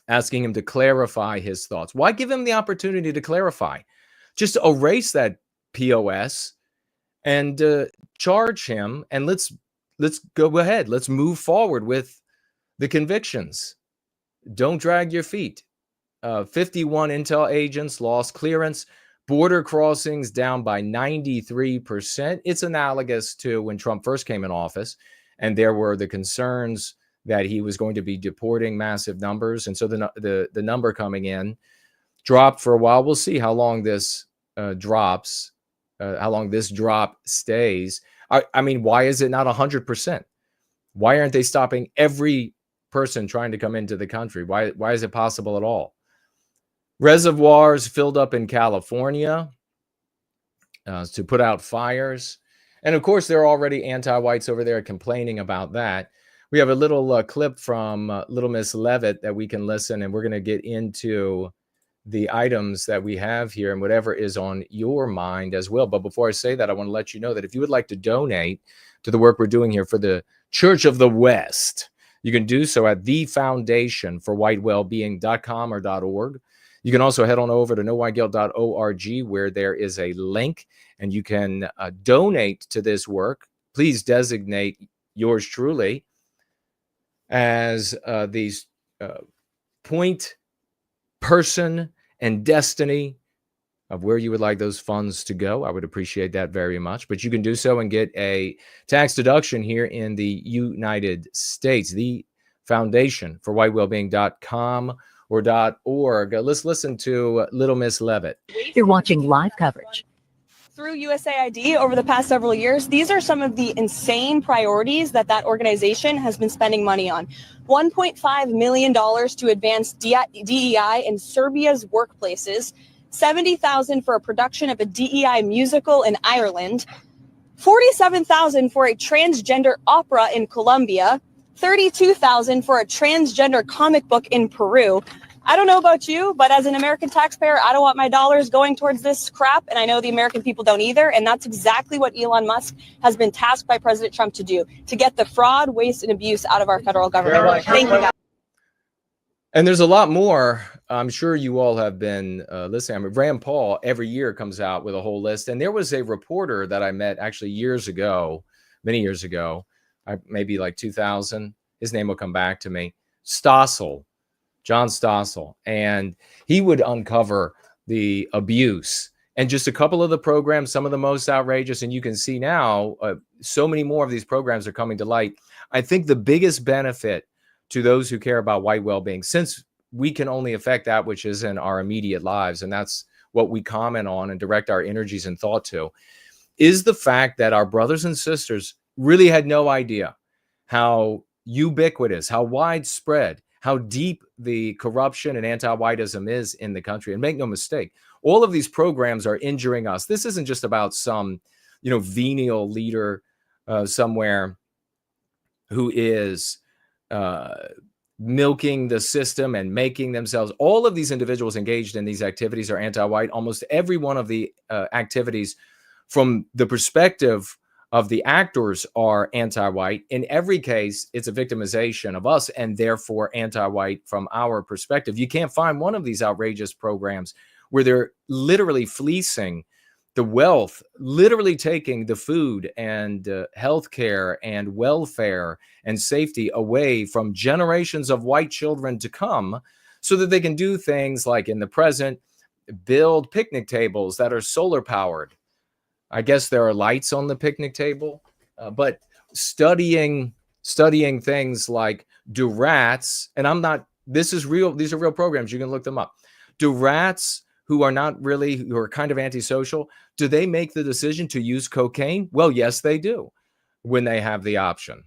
asking him to clarify his thoughts. Why give him the opportunity to clarify? Just erase that POS and charge him, and let's go ahead. Let's move forward with the convictions. Don't drag your feet. 51 intel agents lost clearance. Border crossings down by 93%. It's analogous to when Trump first came in office, and there were the concerns that he was going to be deporting massive numbers. And so the number coming in dropped for a while. We'll see how long this drops, how long this drop stays. I mean, why is it not 100%? Why aren't they stopping every person trying to come into the country? Why is it possible at all? Reservoirs filled up in California to put out fires. And of course, there are already anti-whites over there complaining about that. We have a little clip from Little Miss Levitt that we can listen, and we're going to get into the items that we have here and whatever is on your mind as well. But before I say that, I want to let you know that if you would like to donate to the work we're doing here for the Church of the West, you can do so at thefoundationforwhitewellbeing.com or .org. You can also head on over to knowwhyguilt.org, where there is a link, and you can donate to this work. Please designate yours truly as the point person and destiny of where you would like those funds to go. I would appreciate that very much. But you can do so and get a tax deduction here in the United States. The Foundation for whitewellbeing.com or .org. Let's listen to Little Miss Levitt. You're watching live coverage. Through USAID over the past several years, these are some of the insane priorities that organization has been spending money on. $1.5 million to advance DEI in Serbia's workplaces, $70,000 for a production of a DEI musical in Ireland, $47,000 for a transgender opera in Colombia, $32,000 for a transgender comic book in Peru. I don't know about you, but as an American taxpayer, I don't want my dollars going towards this crap, and I know the American people don't either, and that's exactly what Elon Musk has been tasked by President Trump to do, to get the fraud, waste, and abuse out of our federal government. Thank you, guys. And there's a lot more. I'm sure you all have been listening. I mean, Rand Paul every year comes out with a whole list, and there was a reporter that I met actually years ago, many years ago, maybe like 2000. His name will come back to me. Stossel. John Stossel, and he would uncover the abuse and just a couple of the programs, some of the most outrageous. And you can see now so many more of these programs are coming to light. I think the biggest benefit to those who care about white well-being, since we can only affect that which is in our immediate lives, and that's what we comment on and direct our energies and thought to, is the fact that our brothers and sisters really had no idea how ubiquitous, how widespread, how deep the corruption and anti-whiteism is in the country. And make no mistake, all of these programs are injuring us. This isn't just about some, venial leader somewhere who is milking the system and making themselves. All of these individuals engaged in these activities are anti-white. Almost every one of the activities from the perspective of the actors are anti-white. In every case, it's a victimization of us and therefore anti-white from our perspective. You can't find one of these outrageous programs where they're literally fleecing the wealth, literally taking the food and healthcare and welfare and safety away from generations of white children to come so that they can do things like in the present, build picnic tables that are solar powered. I guess there are lights on the picnic table, but studying things like DuRousseau, and this is real. These are real programs. You can look them up. DuRousseau, who are kind of antisocial, do they make the decision to use cocaine? Well, yes, they do when they have the option.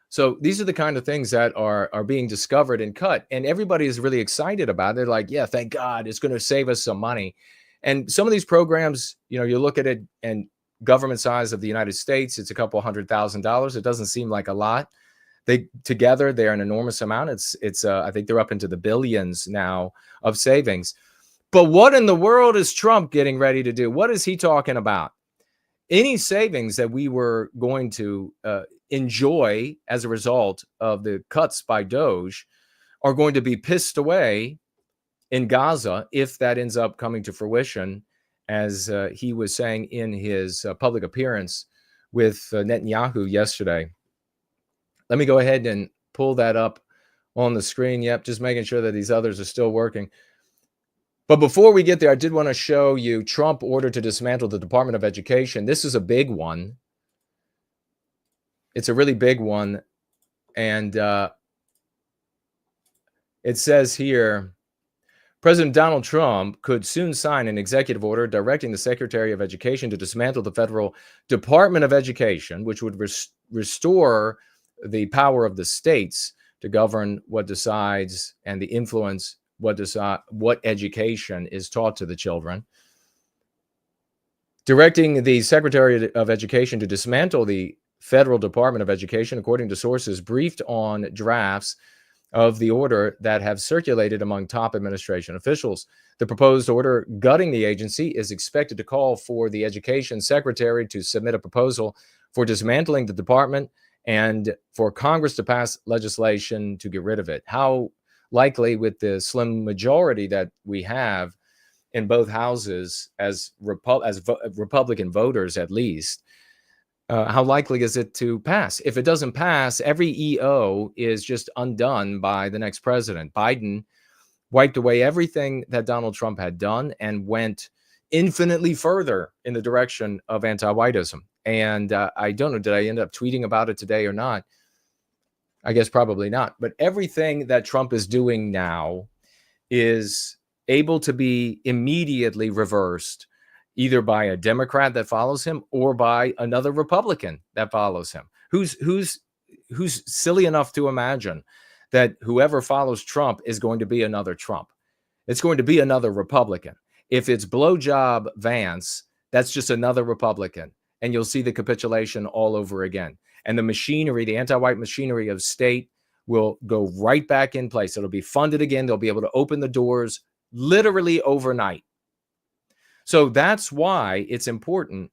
So these are the kind of things that are being discovered and cut, and everybody is really excited about it. They're like, yeah, thank God, it's going to save us some money. And some of these programs, you look at it, and government size of the United States, it's a couple $100,000. It doesn't seem like a lot. Together, they're an enormous amount. It's I think they're up into the billions now of savings. But what in the world is Trump getting ready to do? What is he talking about? Any savings that we were going to enjoy as a result of the cuts by Doge are going to be pissed away in Gaza if that ends up coming to fruition, as he was saying in his public appearance with Netanyahu yesterday. Let me go ahead and pull that up on the screen. Yep, just making sure that these others are still working. But before we get there, I did want to show you Trump ordered to dismantle the Department of Education. This is a big one. It's a really big one. And it says here, President Donald Trump could soon sign an executive order directing the Secretary of Education to dismantle the federal Department of Education, which would restore the power of the states to govern what decides and the influence what education is taught to the children. Directing the Secretary of Education to dismantle the federal Department of Education, according to sources briefed on drafts of the order that have circulated among top administration officials. The proposed order gutting the agency is expected to call for the Education Secretary to submit a proposal for dismantling the department and for Congress to pass legislation to get rid of it. How likely, with the slim majority that we have in both houses as Republican voters, at least, how likely is it to pass? If it doesn't pass, every EO is just undone by the next president. Biden wiped away everything that Donald Trump had done and went infinitely further in the direction of anti-whiteism. And I don't know, did I end up tweeting about it today or not? I guess probably not. But everything that Trump is doing now is able to be immediately reversed, either by a Democrat that follows him or by another Republican that follows him. Who's silly enough to imagine that whoever follows Trump is going to be another Trump? It's going to be another Republican. If it's blowjob Vance, that's just another Republican. And you'll see the capitulation all over again. And the machinery, the anti-white machinery of state, will go right back in place. It'll be funded again. They'll be able to open the doors literally overnight. So that's why it's important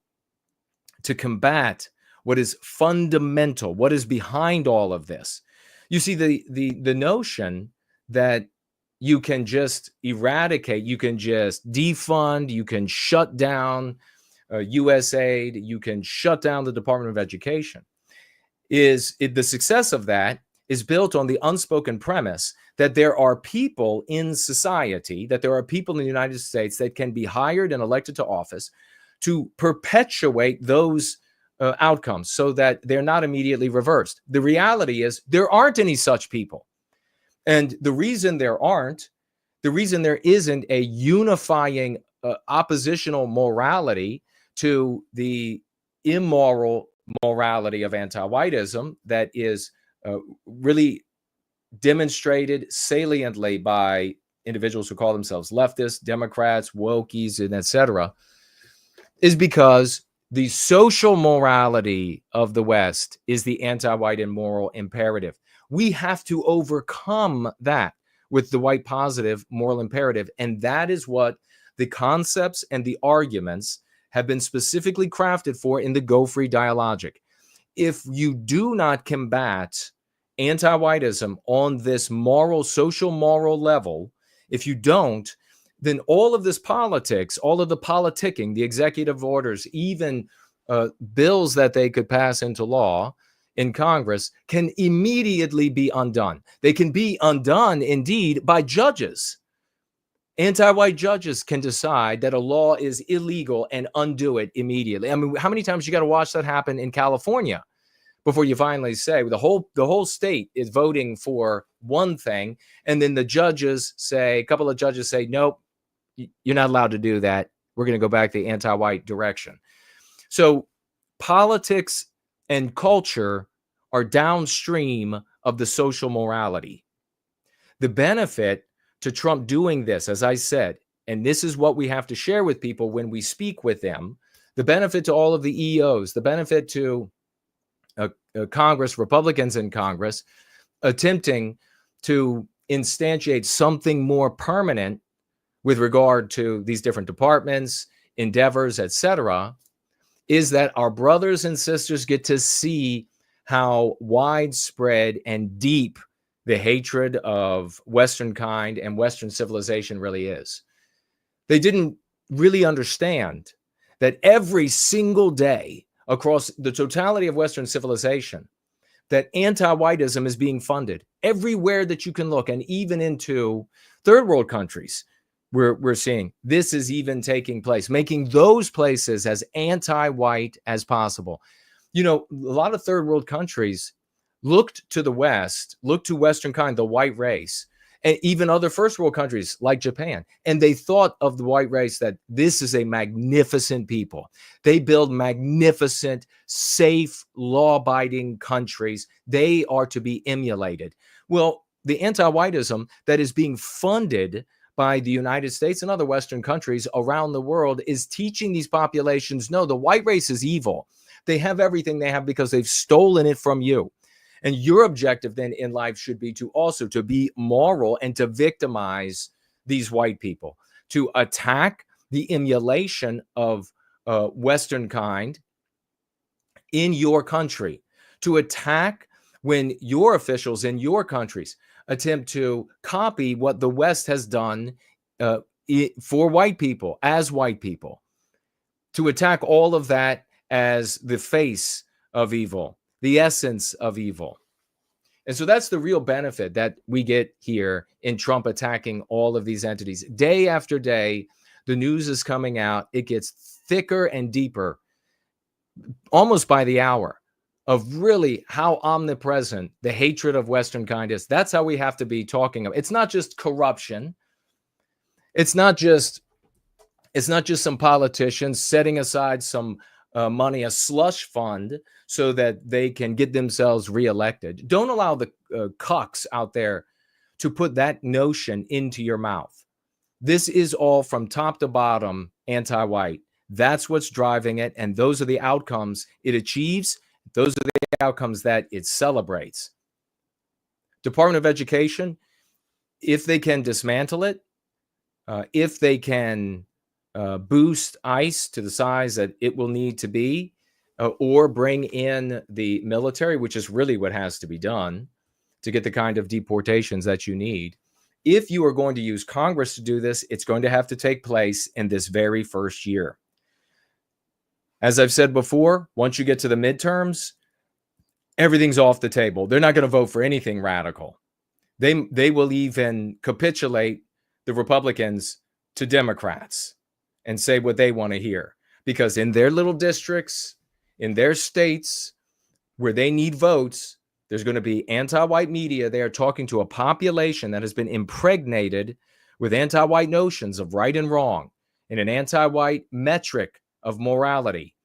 to combat what is fundamental, what is behind all of this. You see, the notion that you can just eradicate, you can just defund, you can shut down USAID, you can shut down the Department of Education, the success of that is built on the unspoken premise that there are people in society, that there are people in the United States that can be hired and elected to office to perpetuate those outcomes so that they're not immediately reversed. The reality is there aren't any such people. And the reason there isn't a unifying oppositional morality to the immoral morality of anti-whiteism that is really demonstrated saliently by individuals who call themselves leftists, Democrats, wokies, and etc., is because the social morality of the West is the anti-white and moral imperative. We have to overcome that with the white positive moral imperative. And that is what the concepts and the arguments have been specifically crafted for in the Go Free dialogic. If you do not combat anti-whiteism on this moral, social moral level, if you don't, then all of this politics, all of the politicking, the executive orders, even bills that they could pass into law in Congress can immediately be undone. They can be undone, indeed, by judges. Anti-white judges can decide that a law is illegal and undo it immediately. I mean, how many times you got to watch that happen in California before you finally say the whole state is voting for one thing, and then the judges say, a couple of judges say, nope, you're not allowed to do that. We're going to go back the anti-white direction. So politics and culture are downstream of the social morality. The benefit to Trump doing this, as I said, and this is what we have to share with people when we speak with them, the benefit to all of the EOs, the benefit to Congress, Republicans in Congress, attempting to instantiate something more permanent with regard to these different departments, endeavors, etc., is that our brothers and sisters get to see how widespread and deep the hatred of Western kind and Western civilization really is. They didn't really understand that every single day across the totality of Western civilization, that anti-whiteism is being funded everywhere that you can look, and even into third world countries. We're seeing this is even taking place, making those places as anti-white as possible. You know, a lot of third world countries looked to the West, looked to Western kind, the white race, and even other first world countries like Japan. And they thought of the white race that this is a magnificent people. They build magnificent, safe, law-abiding countries. They are to be emulated. Well, the anti-whiteism that is being funded by the United States and other Western countries around the world is teaching these populations, no, the white race is evil. They have everything they have because they've stolen it from you. And your objective then in life should be to also to be moral and to victimize these white people, to attack the emulation of Western kind in your country, to attack when your officials in your countries attempt to copy what the West has done for white people, as white people, to attack all of that as the face of evil, the essence of evil. And so that's the real benefit that we get here in Trump attacking all of these entities. Day after day, the news is coming out. It gets thicker and deeper, almost by the hour, of really how omnipresent the hatred of Western kind is. That's how we have to be talking about. It's not just corruption. It's not just some politicians setting aside some money, a slush fund, so that they can get themselves reelected. Don't allow the cucks out there to put that notion into your mouth. This is all from top to bottom anti-white. That's what's driving it, and those are the outcomes it achieves. Those are the outcomes that it celebrates. Department of Education, if they can dismantle it, if they can boost ICE to the size that it will need to be, or bring in the military, which is really what has to be done to get the kind of deportations that you need. If you are going to use Congress to do this, it's going to have to take place in this very first year. As I've said before, once you get to the midterms, everything's off the table. They're not going to vote for anything radical. They will even capitulate the Republicans to Democrats and say what they want to hear. Because in their little districts, in their states, where they need votes, there's going to be anti-white media. They are talking to a population that has been impregnated with anti-white notions of right and wrong in an anti-white metric of morality.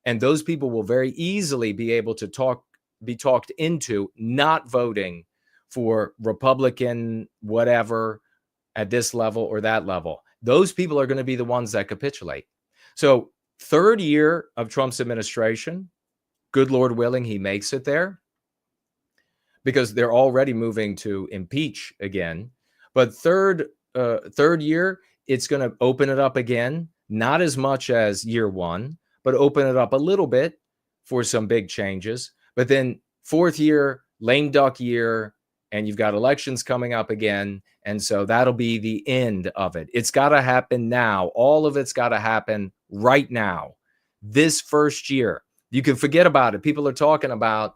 And those people will very easily be able to be talked into not voting for Republican whatever at this level or that level. Those people are going to be the ones that capitulate. So third year of Trump's administration, good Lord willing, he makes it there, because they're already moving to impeach again. But third year, it's going to open it up again, not as much as year one, but open it up a little bit for some big changes. But then fourth year, lame duck year, and you've got elections coming up again. And so that'll be the end of it. It's got to happen now. All of it's got to happen right now. This first year, you can forget about it. People are talking about,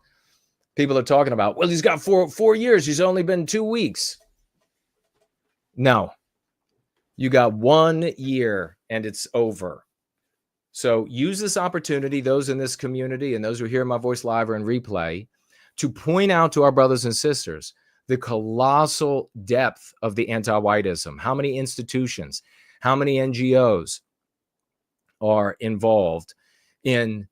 well, he's got four years. He's only been 2 weeks. No, you got 1 year and it's over. So use this opportunity, those in this community and those who hear my voice live or in replay, to point out to our brothers and sisters the colossal depth of the anti-whiteism. How many institutions, how many NGOs are involved in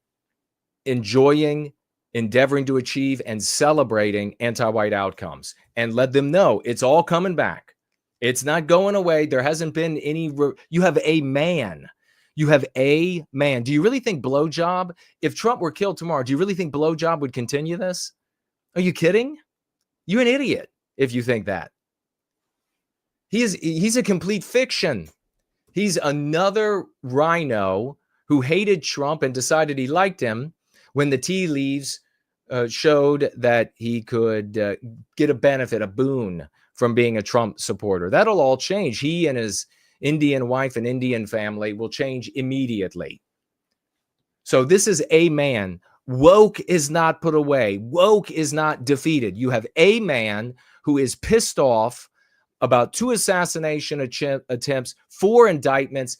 enjoying, endeavoring to achieve, and celebrating anti-white outcomes, and let them know it's all coming back. It's not going away. There hasn't been any. You have a man. You have a man. Do you really think blowjob, if Trump were killed tomorrow, do you really think blowjob would continue this? Are you kidding? You're an idiot if you think that. He's a complete fiction. He's another rhino who hated Trump and decided he liked him when the tea leaves showed that he could get a benefit, a boon from being a Trump supporter. That'll all change. He and his Indian wife and Indian family will change immediately. So this is a man. Woke is not put away. Woke is not defeated. You have a man who is pissed off about 2 assassination attempts, 4 indictments,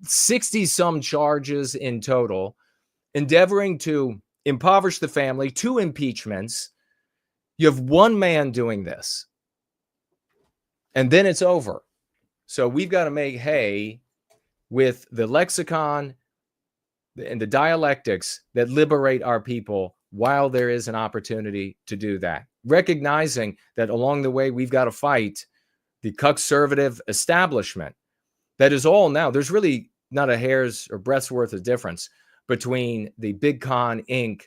60-some charges in total, endeavoring to impoverish the family, 2 impeachments. You have one man doing this, and then it's over. So we've got to make hay with the lexicon and the dialectics that liberate our people while there is an opportunity to do that. Recognizing that along the way, we've got to fight the conservative establishment. That is all now. There's really not a hair's or breadth's worth of difference between the Big Con Inc.,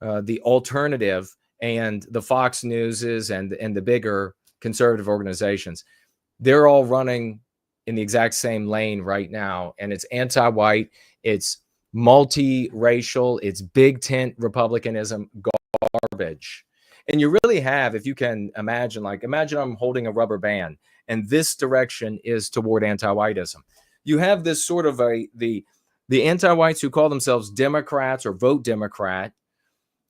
the alternative, and the Fox Newses and the bigger conservative organizations. They're all running in the exact same lane right now, and it's anti-white, it's multi-racial, it's big tent republicanism garbage. And you really have, if you can imagine, imagine I'm holding a rubber band and this direction is toward anti-whiteism. You have this sort of the anti-whites who call themselves Democrats or vote Democrat,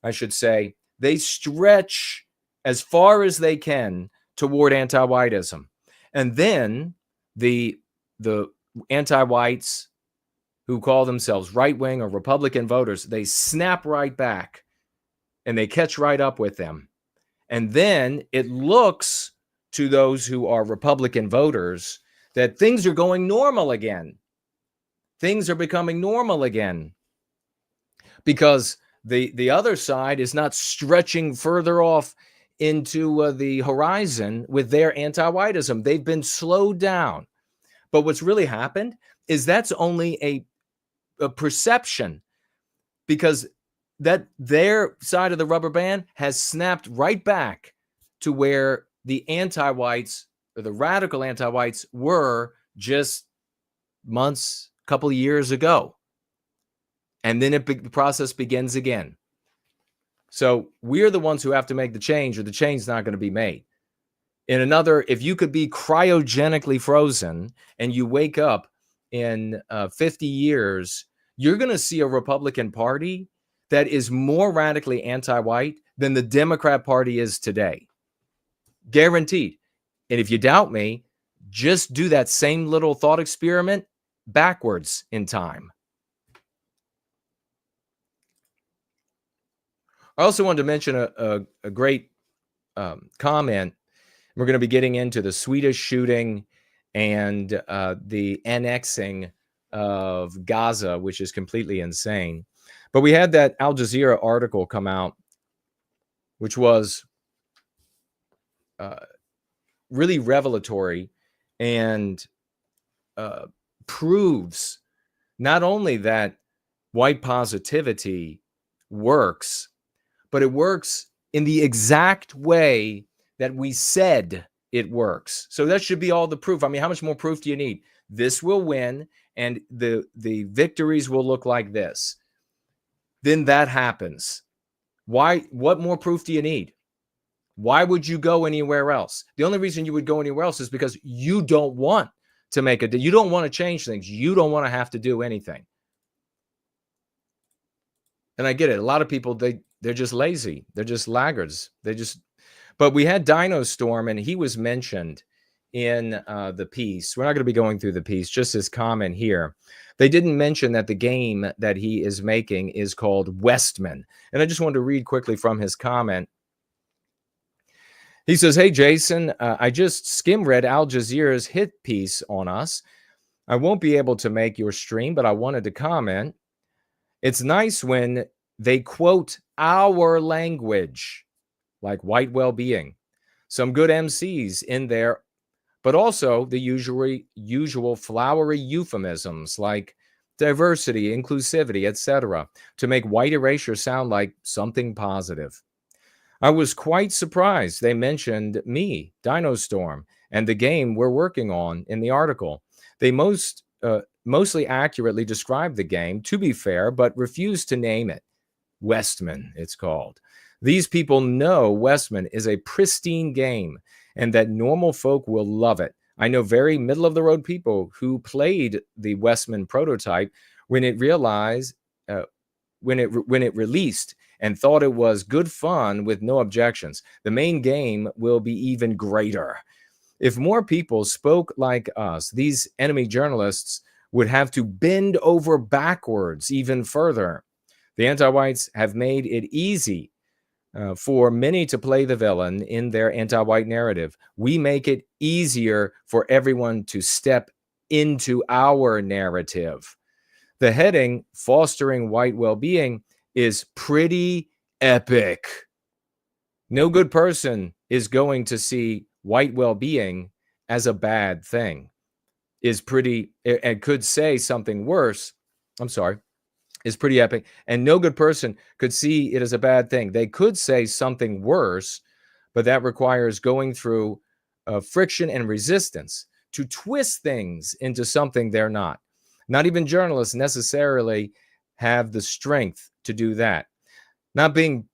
I should say, they stretch as far as they can toward anti-whiteism. And then the anti-whites who call themselves right-wing or Republican voters, they snap right back and they catch right up with them. And then it looks to those who are Republican voters that things are going normal again. Things are becoming normal again because the other side is not stretching further off into the horizon with their anti-whiteism. They've been slowed down. But what's really happened is that's only a perception, because that their side of the rubber band has snapped right back to where the anti-whites or the radical anti-whites were just months, couple of years ago. And then the process begins again. So we're the ones who have to make the change, or the change is not going to be made. In another, if you could be cryogenically frozen and you wake up in 50 years, you're going to see a Republican Party that is more radically anti-white than the Democrat Party is today. Guaranteed. And if you doubt me, just do that same little thought experiment backwards in time. I also wanted to mention a great comment. We're going to be getting into the Swedish shooting and the annexing of Gaza, which is completely insane. But we had that Al Jazeera article come out, which was really revelatory and proves not only that white positivity works, but it works in the exact way that we said it works. So that should be all the proof. I mean, how much more proof do you need? This will win, and the victories will look like this. Then that happens. Why? What more proof do you need? Why would you go anywhere else? The only reason you would go anywhere else is because you don't want to you don't want to change things. You don't want to have to do anything. And I get it. A lot of people, they're just lazy. They're just laggards. But we had Dino Storm, and he was mentioned in the piece. We're not going to be going through the piece, just his comment here. They didn't mention that the game that he is making is called Westman. And I just wanted to read quickly from his comment. He says, "Hey, Jason, I just skim read Al Jazeera's hit piece on us. I won't be able to make your stream, but I wanted to comment. It's nice when they quote our language, like white well-being. Some good MCs in there, but also the usual flowery euphemisms like diversity, inclusivity, etc., to make white erasure sound like something positive. I was quite surprised they mentioned me, Dino Storm, and the game we're working on in the article. They mostly accurately described the game, to be fair, but refused to name it. Westman, it's called. These people know Westman is a pristine game and that normal folk will love it. I know very middle-of-the-road people who played the Westman prototype when it released and thought it was good fun with no objections. The main game will be even greater. If more people spoke like us, these enemy journalists would have to bend over backwards even further. The anti-whites have made it easy for many to play the villain in their anti-white narrative. We make it easier for everyone to step into our narrative. The heading, Fostering White Well-Being, is pretty epic. No good person is going to see white well-being as a bad thing. Is pretty, and could say something worse. Is pretty epic. And no good person could see it as a bad thing. They could say something worse, but that requires going through friction and resistance to twist things into something they're not. Not even journalists necessarily have the strength to do that. Not being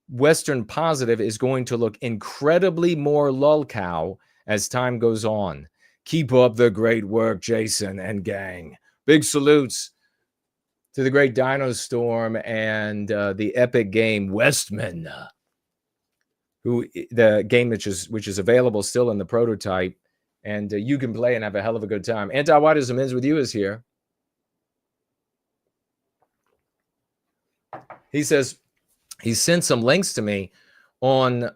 Western positive is going to look incredibly more lolcow as time goes on. Keep up the great work, Jason and gang. Big salutes to the great Dino Storm and the epic game Westman, the game which is available still in the prototype, and you can play and have a hell of a good time. Anti-Whiteism Ends With You is here. He says he sent some links to me on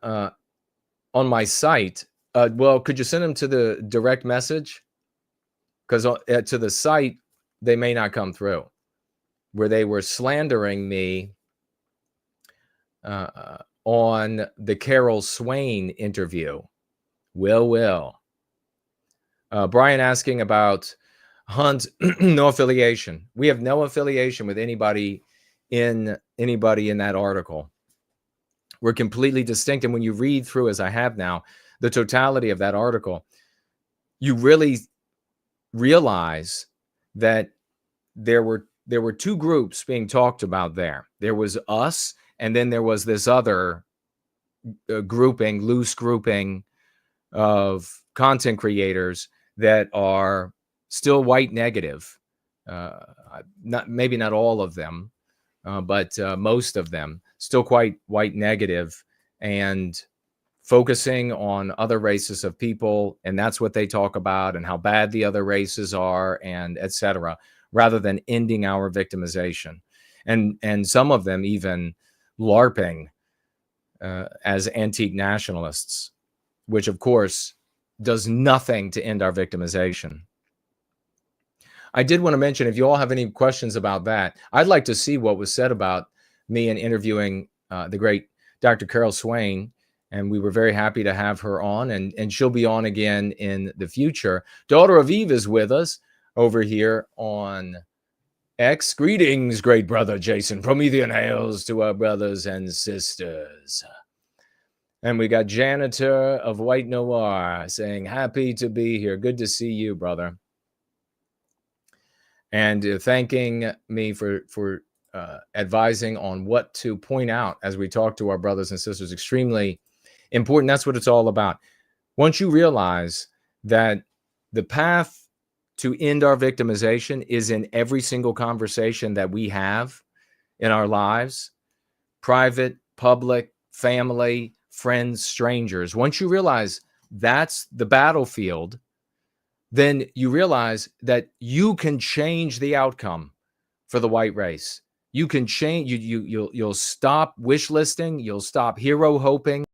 my site. Well, could you send them to the direct message? Because to the site, they may not come through. Where they were slandering me on the Carol Swain interview. Brian asking about Hunt, no affiliation. We have no affiliation with anybody in that article. We're completely distinct. And when you read through, as I have now, the totality of that article, you really realize that there were two groups being talked about there. There was us, and then there was this other loose grouping of content creators that are still white negative. Maybe not all of them, but most of them still quite white negative and focusing on other races of people. And that's what they talk about, and how bad the other races are, and etc., rather than ending our victimization. And some of them even LARPing as antique nationalists, which of course does nothing to end our victimization. I did want to mention, if you all have any questions about that, I'd like to see what was said about me in interviewing the great Dr. Carol Swain. And we were very happy to have her on, and she'll be on again in the future. Daughter of Eve is with us over here on X. Greetings, great brother Jason. Promethean hails to our brothers and sisters. And we got Janitor of White Noir saying, happy to be here. Good to see you, brother. And thanking me for advising on what to point out as we talk to our brothers and sisters. Extremely important. That's what it's all about. Once you realize that the path to end our victimization is in every single conversation that we have in our lives, private, public, family, friends, strangers. Once you realize that's the battlefield, then you realize that you can change the outcome for the white race. You can change. You'll stop wish listing. You'll stop hero hoping.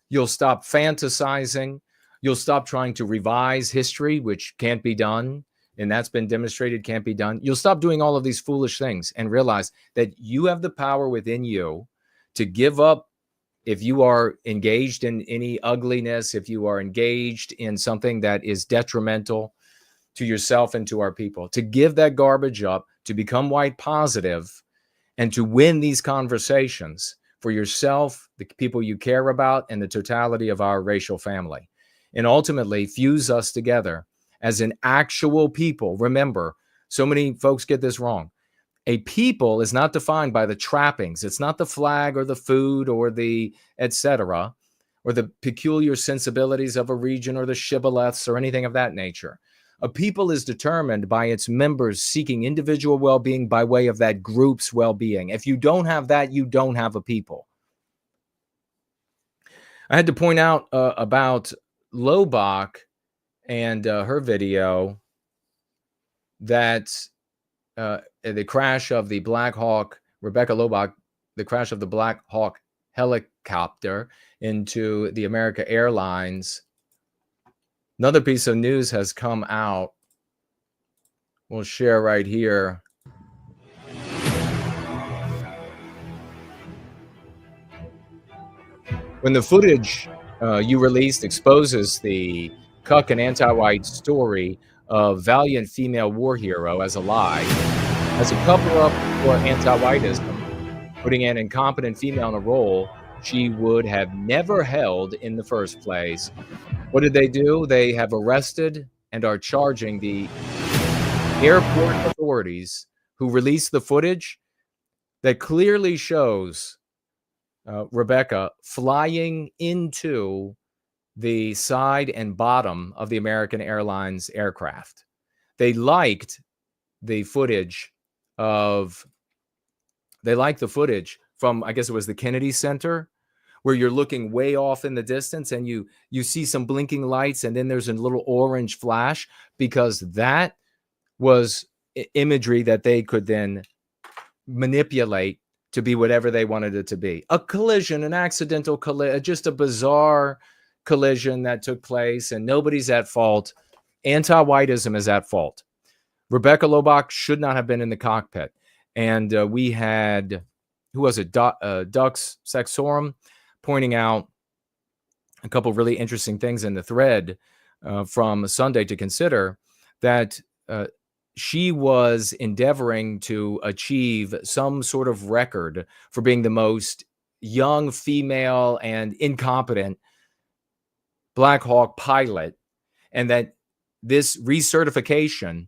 You'll stop fantasizing. You'll stop trying to revise history, which can't be done and that's been demonstrated can't be done, you'll stop doing all of these foolish things and realize that you have the power within you to give up. If you are engaged in any ugliness, if you are engaged in something that is detrimental to yourself and to our people, to give that garbage up, to become white positive, and to win these conversations for yourself, the people you care about, and the totality of our racial family. And ultimately fuse us together as an actual people. Remember, so many folks get this wrong. A people is not defined by the trappings. It's not the flag or the food or the etc. or the peculiar sensibilities of a region or the shibboleths or anything of that nature. A people is determined by its members seeking individual well-being by way of that group's well-being. If you don't have that, you don't have a people. I had to point out about Lobach and her video that the crash of the Black Hawk, Rebecca Lobach, the crash of the Black Hawk helicopter into the American Airlines. Another piece of news has come out. We'll share right here. When the footage you released exposes the cuck and anti-white story of valiant female war hero as a lie, as a cover-up for anti-whiteism, putting an incompetent female in a role she would have never held in the first place. What did they do? They have arrested and are charging the airport authorities who released the footage that clearly shows Rebecca flying into the side and bottom of the American Airlines aircraft. They liked the footage from, I guess it was the Kennedy Center, where you're looking way off in the distance and you see some blinking lights and then there's a little orange flash, because that was imagery that they could then manipulate to be whatever they wanted it to be. A collision, an accidental collision, just a bizarre collision that took place, and nobody's at fault. Anti-whiteism is at fault. Rebecca Lobach should not have been in the cockpit. And we had, who was it? Dux Sexorum pointing out a couple of really interesting things in the thread from Sunday to consider, that she was endeavoring to achieve some sort of record for being the most young female and incompetent Black Hawk pilot, and that this recertification,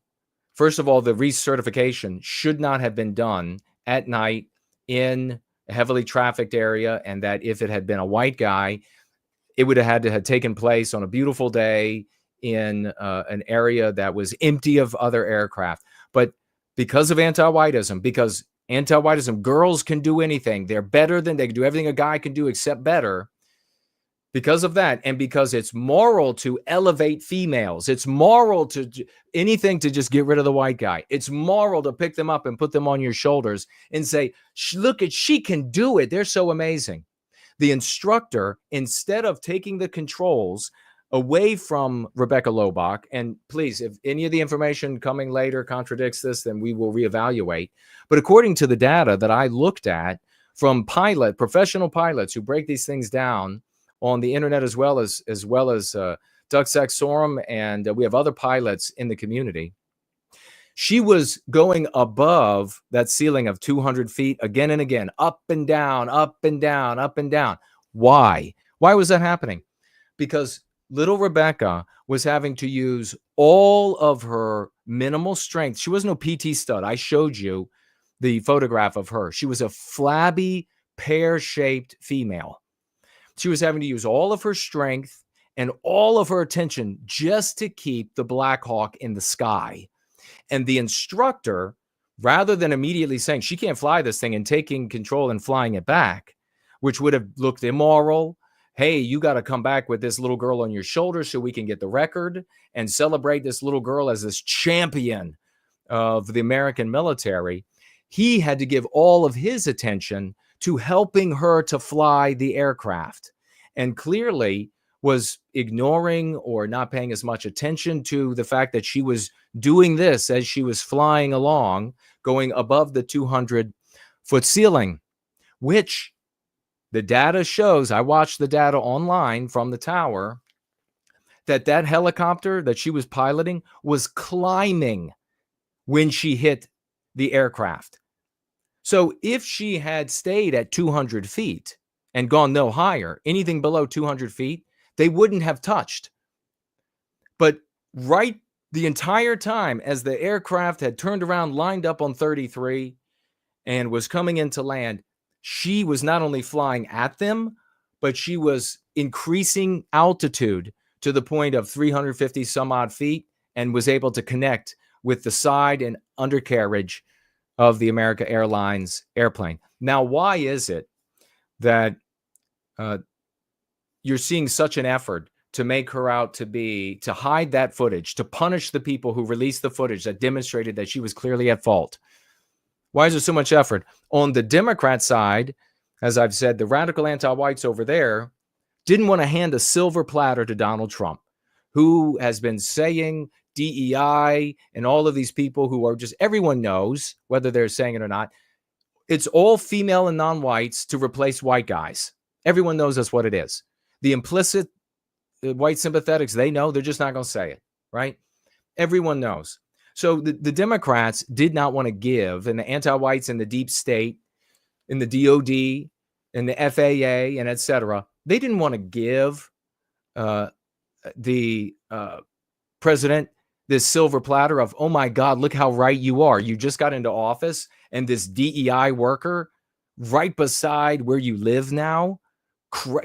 first of all, the recertification should not have been done at night in a heavily trafficked area, and that if it had been a white guy, it would have had to have taken place on a beautiful day in an area that was empty of other aircraft. But because of anti-whiteism, girls can do anything. They're better than, they can do everything a guy can do except better. Because of that, and because it's moral to elevate females, it's moral to anything to just get rid of the white guy. It's moral to pick them up and put them on your shoulders and say, look, she can do it. They're so amazing. The instructor, instead of taking the controls away from Rebecca Lobach, and please, if any of the information coming later contradicts this, then we will reevaluate. But according to the data that I looked at from professional pilots who break these things down on the internet, as well as Dux Sexorum, and we have other pilots in the community, she was going above that ceiling of 200 feet again and again, up and down, up and down, up and down. Why? Why was that happening? Because little Rebecca was having to use all of her minimal strength. She was no PT stud. I showed you the photograph of her. She was a flabby, pear-shaped female. She was having to use all of her strength and all of her attention just to keep the Black Hawk in the sky. And the instructor, rather than immediately saying she can't fly this thing and taking control and flying it back, which would have looked immoral. Hey, you got to come back with this little girl on your shoulder so we can get the record and celebrate this little girl as this champion of the American military. He had to give all of his attention to helping her to fly the aircraft. And clearly, was ignoring or not paying as much attention to the fact that she was doing this as she was flying along, going above the 200-foot ceiling, which the data shows, I watched the data online from the tower, that helicopter that she was piloting was climbing when she hit the aircraft. So if she had stayed at 200 feet and gone no higher, anything below 200 feet, they wouldn't have touched. But right the entire time as the aircraft had turned around, lined up on 33 and was coming into land, she was not only flying at them, but she was increasing altitude to the point of 350 some odd feet and was able to connect with the side and undercarriage of the American Airlines airplane. Now, why is it that you're seeing such an effort to make her out to hide that footage, to punish the people who released the footage that demonstrated that she was clearly at fault? Why is there so much effort? On the Democrat side, as I've said, the radical anti-whites over there didn't want to hand a silver platter to Donald Trump, who has been saying DEI and all of these people who are just, everyone knows, whether they're saying it or not, it's all female and non-whites to replace white guys. Everyone knows that's what it is. The implicit white sympathetics, they know, they're just not going to say it, right? Everyone knows. So the Democrats did not want to give, and the anti-whites in the deep state, in the DOD, in the FAA, and et cetera, they didn't want to give the president this silver platter of, oh my God, look how right you are. You just got into office, and this DEI worker right beside where you live now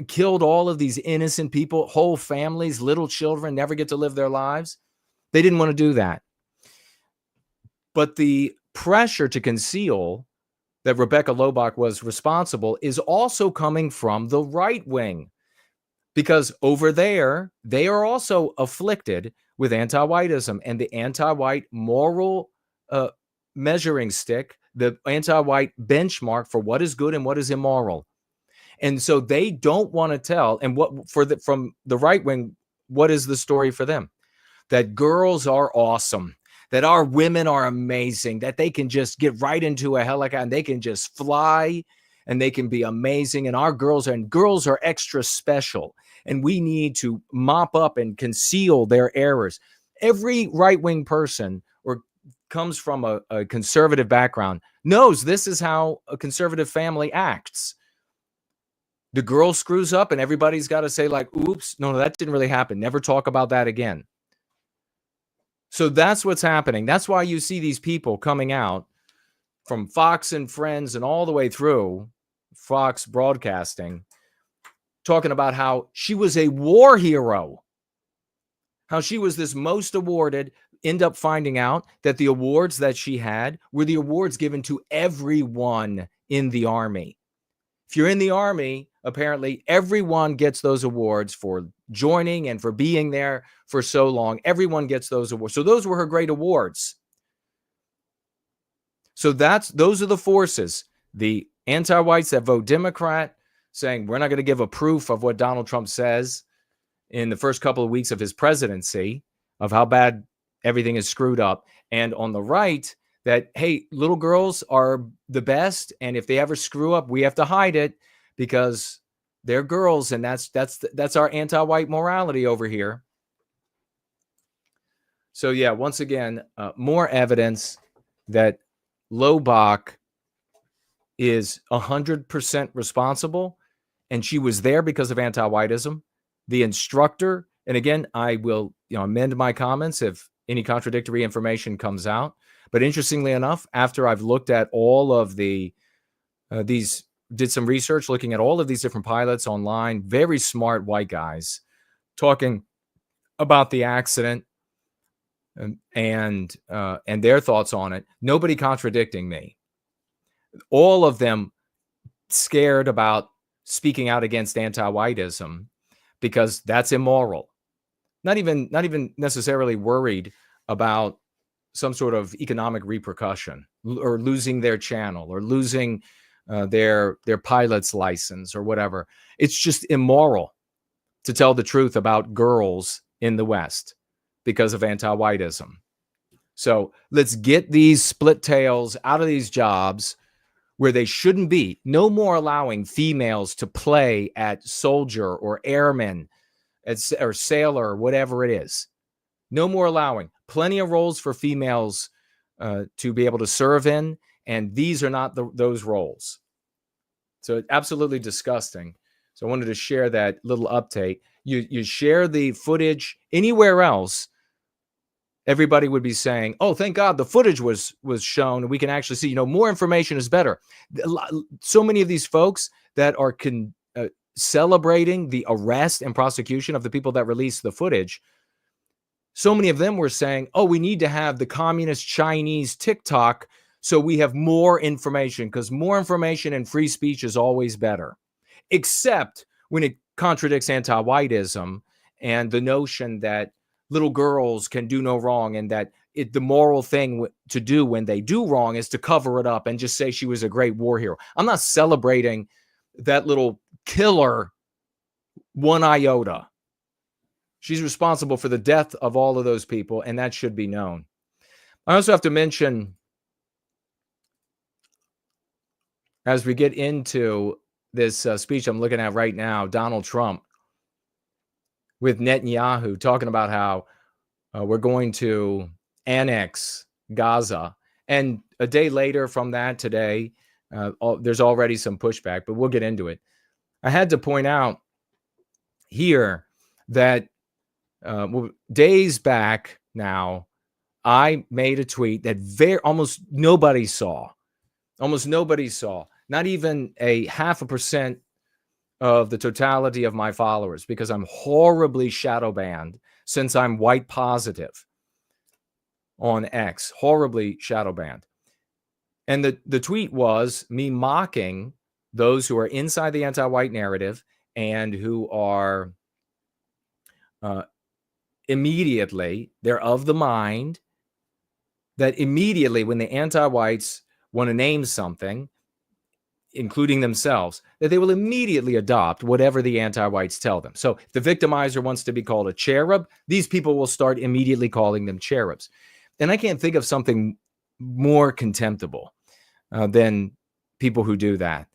killed all of these innocent people, whole families, little children never get to live their lives. They didn't want to do that. But the pressure to conceal that Rebecca Lobach was responsible is also coming from the right wing, because over there, they are also afflicted with anti-whiteism and the anti-white moral measuring stick, the anti-white benchmark for what is good and what is immoral. And so they don't want to tell. And from the right wing, what is the story for them? That girls are awesome, that our women are amazing, that they can just get right into a helicopter and they can just fly and they can be amazing. And our girls are extra special. And we need to mop up and conceal their errors. Every right-wing person or comes from a conservative background knows this is how a conservative family acts. The girl screws up and everybody's got to say like, oops, no, that didn't really happen. Never talk about that again. So that's what's happening. That's why you see these people coming out from Fox and Friends and all the way through Fox Broadcasting, talking about how she was a war hero, how she was this most awarded, end up finding out that the awards that she had were the awards given to everyone in the Army. If you're in the Army, apparently everyone gets those awards for joining and for being there for so long. Everyone gets those awards. So those were her great awards. So those are the forces. The anti-whites that vote Democrat, saying we're not going to give a proof of what Donald Trump says in the first couple of weeks of his presidency, of how bad everything is screwed up. And on the right, that, hey, little girls are the best, and if they ever screw up, we have to hide it because they're girls, and that's our anti-white morality over here. So yeah, once again, more evidence that Lobach is 100% responsible, and she was there because of anti-whiteism. The instructor, and again, I will amend my comments if any contradictory information comes out. But interestingly enough, after I've looked at all of did some research looking at all of these different pilots online, very smart white guys talking about the accident and their thoughts on it. Nobody contradicting me. All of them scared about speaking out against anti-whiteism because that's immoral. Not even necessarily worried about some sort of economic repercussion or losing their channel or losing their pilot's license or whatever. It's just immoral. to tell the truth about girls in the West because of anti-whiteism. So let's get these split tails out of these jobs where they shouldn't be. No more allowing females to play at soldier or airman or sailor or whatever it is. No more allowing. Plenty of roles for females to be able to serve in, and these are not those roles. So absolutely disgusting. So I wanted to share that little update. You share the footage anywhere else, everybody would be saying, oh, thank God the footage was shown and we can actually see, more information is better. So many of these folks that are celebrating the arrest and prosecution of the people that released the footage, so many of them were saying, oh, we need to have the communist Chinese TikTok so we have more information, because more information and free speech is always better, except when it contradicts anti-whiteism and the notion that little girls can do no wrong, and that the moral thing to do when they do wrong is to cover it up and just say she was a great war hero. I'm not celebrating that little killer one iota. She's responsible for the death of all of those people, and that should be known. I also have to mention, as we get into this speech I'm looking at right now, Donald Trump with Netanyahu talking about how we're going to annex Gaza. And a day later from that, today, there's already some pushback, but we'll get into it. I had to point out here that days back now, I made a tweet that almost nobody saw. Almost nobody saw. Not even a 0.5% of the totality of my followers, because I'm horribly shadow banned since I'm white positive on X. Horribly shadow banned. And the tweet was me mocking those who are inside the anti-white narrative and who are immediately, they're of the mind that immediately when the anti-whites want to name something, including themselves, that they will immediately adopt whatever the anti-whites tell them. So if the victimizer wants to be called a cherub, these people will start immediately calling them cherubs. And I can't think of something more contemptible than people who do that.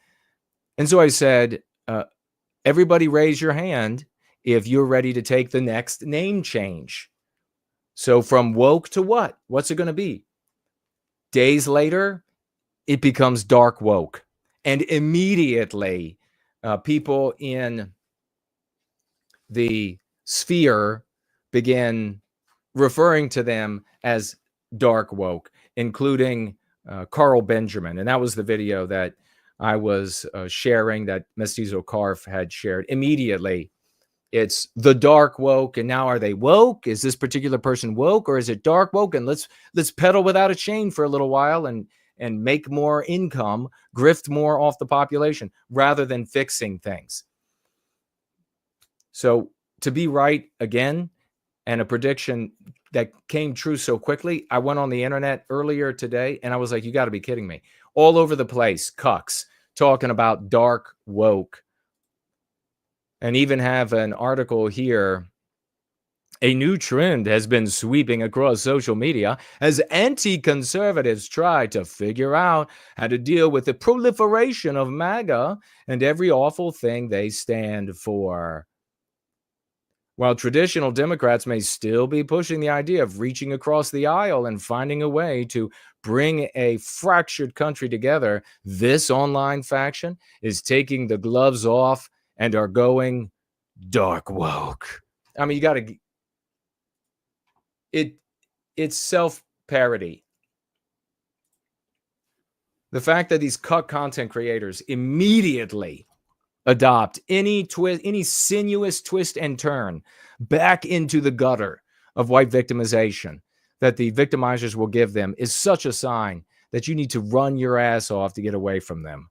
And so I said, everybody raise your hand if you're ready to take the next name change. So from woke to what? What's it going to be? Days later, it becomes dark woke. And immediately, people in the sphere begin referring to them as dark woke, including Carl Benjamin. And that was the video that I was sharing, that Mestizo Carf had shared. Immediately, it's the dark woke. And now, are they woke? Is this particular person woke, or is it dark woke? And let's pedal without a chain for a little while and make more income, grift more off the population, rather than fixing things. So to be right again, and a prediction that came true so quickly, I went on the internet earlier today and I was like, you got to be kidding me. All over the place, cucks talking about dark woke. And even have an article here. A new trend has been sweeping across social media as anti-conservatives try to figure out how to deal with the proliferation of MAGA and every awful thing they stand for. While traditional Democrats may still be pushing the idea of reaching across the aisle and finding a way to bring a fractured country together, this online faction is taking the gloves off and are going dark woke. I mean, you got to... It's self-parody. The fact that these cuck content creators immediately adopt any sinuous twist and turn back into the gutter of white victimization that the victimizers will give them is such a sign that you need to run your ass off to get away from them.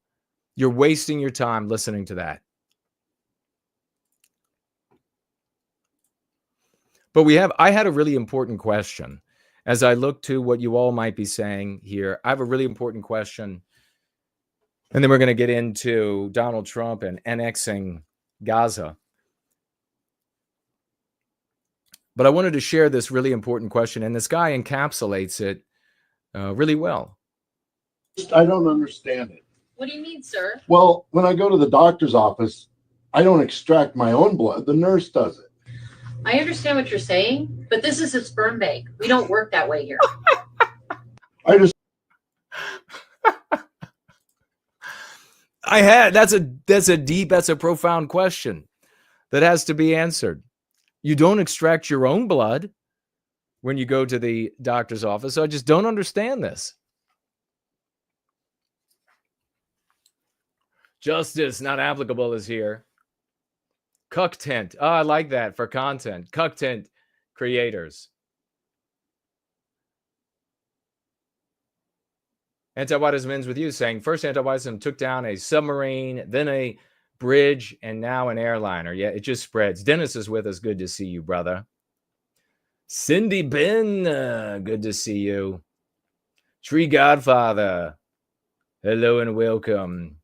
You're wasting your time listening to that. But I had a really important question. As I look to what you all might be saying here, I have a really important question. And then we're going to get into Donald Trump and annexing Gaza. But I wanted to share this really important question, and this guy encapsulates it really well. I don't understand it. What do you mean, sir? Well, when I go to the doctor's office, I don't extract my own blood. The nurse does it. I understand what you're saying, but this is a sperm bank. We don't work that way here. I just that's a profound question that has to be answered. You don't extract your own blood when you go to the doctor's office. So I just don't understand this. Justice not applicable is here. Cuck tent. Oh, I like that for content. Cuck tent creators. Anti-whiteism ends with you saying, first anti-whiteism took down a submarine, then a bridge, and now an airliner. Yeah, it just spreads. Dennis is with us. Good to see you, brother. Cindy Ben, good to see you. Tree Godfather, hello and welcome.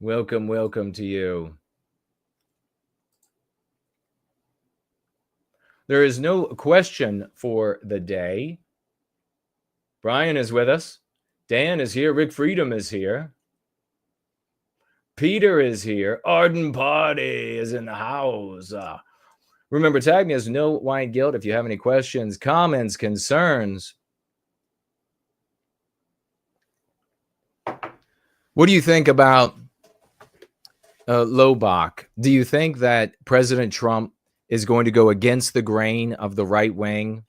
Welcome to you. There is no question for the day. Brian is with us. Dan is here. Rick Freedom is here. Peter is here. Arden Party is in the house. Remember, tag me as No White Guilt if you have any questions, comments, concerns. What do you think about Lobach? Do you think that President Trump is going to go against the grain of the right wing?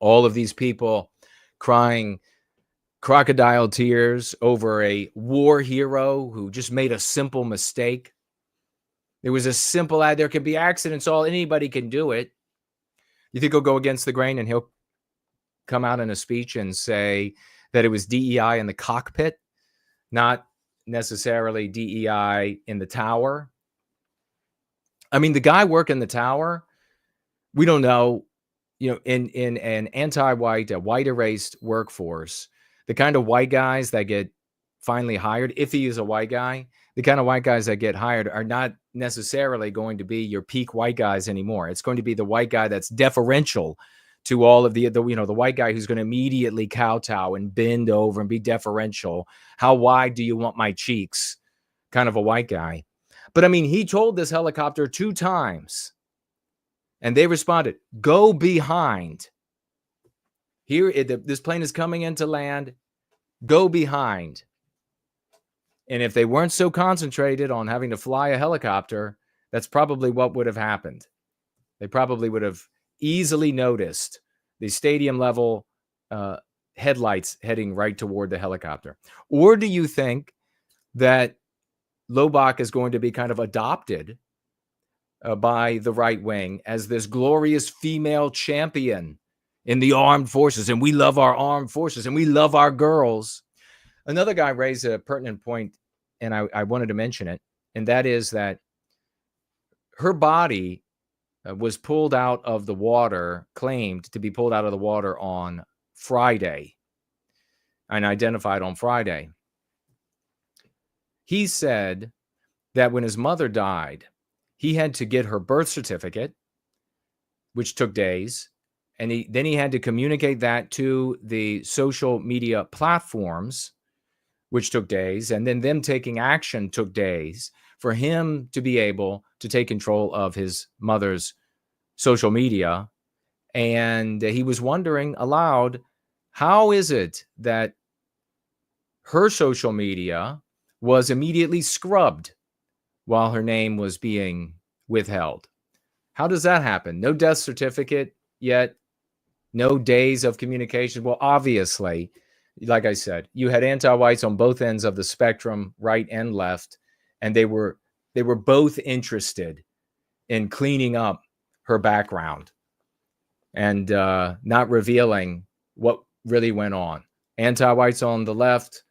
All of these people crying crocodile tears over a war hero who just made a simple mistake. It was a simple ad. There can be accidents. Anybody can do it. You think he'll go against the grain and he'll come out in a speech and say that it was DEI in the cockpit, not necessarily DEI in the tower? I mean, the guy working the tower, we don't know, in an anti-white, white erased workforce, the kind of white guys that get finally hired, if he is a white guy, the kind of white guys that get hired are not necessarily going to be your peak white guys anymore. It's going to be the white guy that's deferential to all of the white guy who's going to immediately kowtow and bend over and be deferential. How wide do you want my cheeks? Kind of a white guy. But I mean, he told this helicopter 2 times and they responded, go behind. Here, this plane is coming into land. Go behind. And if they weren't so concentrated on having to fly a helicopter, that's probably what would have happened. They probably would have easily noticed the stadium level headlights heading right toward the helicopter. Or do you think that Lobach is going to be kind of adopted by the right wing as this glorious female champion in the armed forces? And we love our armed forces and we love our girls. Another guy raised a pertinent point, and I wanted to mention it, and that is that her body was pulled out of the water, claimed to be pulled out of the water on Friday, and identified on Friday. He said that when his mother died, he had to get her birth certificate, which took days, and then he had to communicate that to the social media platforms, which took days, and then them taking action took days for him to be able to take control of his mother's social media. And he was wondering aloud, how is it that her social media was immediately scrubbed while her name was being withheld? How does that happen? No death certificate yet, no days of communication. Well, obviously, like I said, you had anti-whites on both ends of the spectrum, right and left, and they were both interested in cleaning up her background and not revealing what really went on. Anti-whites on the left,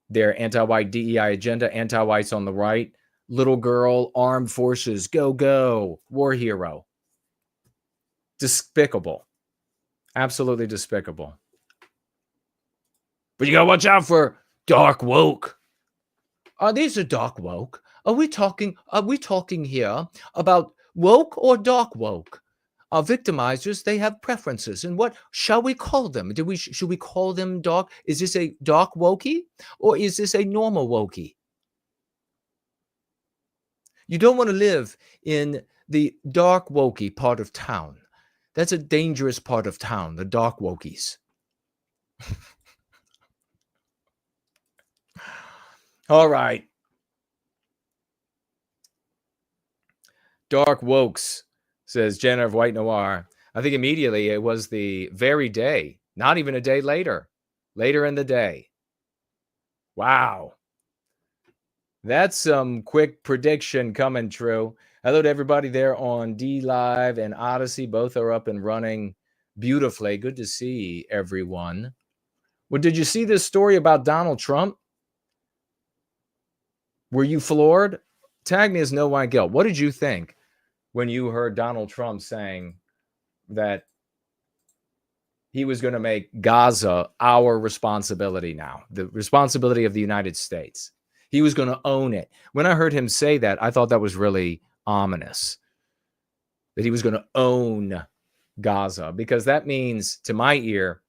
their anti-white DEI agenda, anti-whites on the right, little girl, armed forces, go, go, war hero. Despicable. Absolutely despicable. But you gotta watch out for dark woke. Oh, these are dark woke. Are we talking here about woke or dark woke? Our victimizers, they have preferences. And what shall we call them? Should we call them dark? Is this a dark wokey or is this a normal wokey? You don't want to live in the dark wokey part of town. That's a dangerous part of town, the dark wokies. All right. Dark wokes, says Jenna of White Noir. I think immediately it was the very day, not even a day later in the day. Wow. That's some quick prediction coming true. Hello to everybody there on D Live and Odyssey. Both are up and running beautifully. Good to see everyone. Well, did you see this story about Donald Trump? Were you floored? Tag me as No White Guilt. What did you think when you heard Donald Trump saying that he was going to make Gaza our responsibility now, the responsibility of the United States? He was going to own it. When I heard him say that, I thought that was really ominous, that he was going to own Gaza, because that means, to my ear,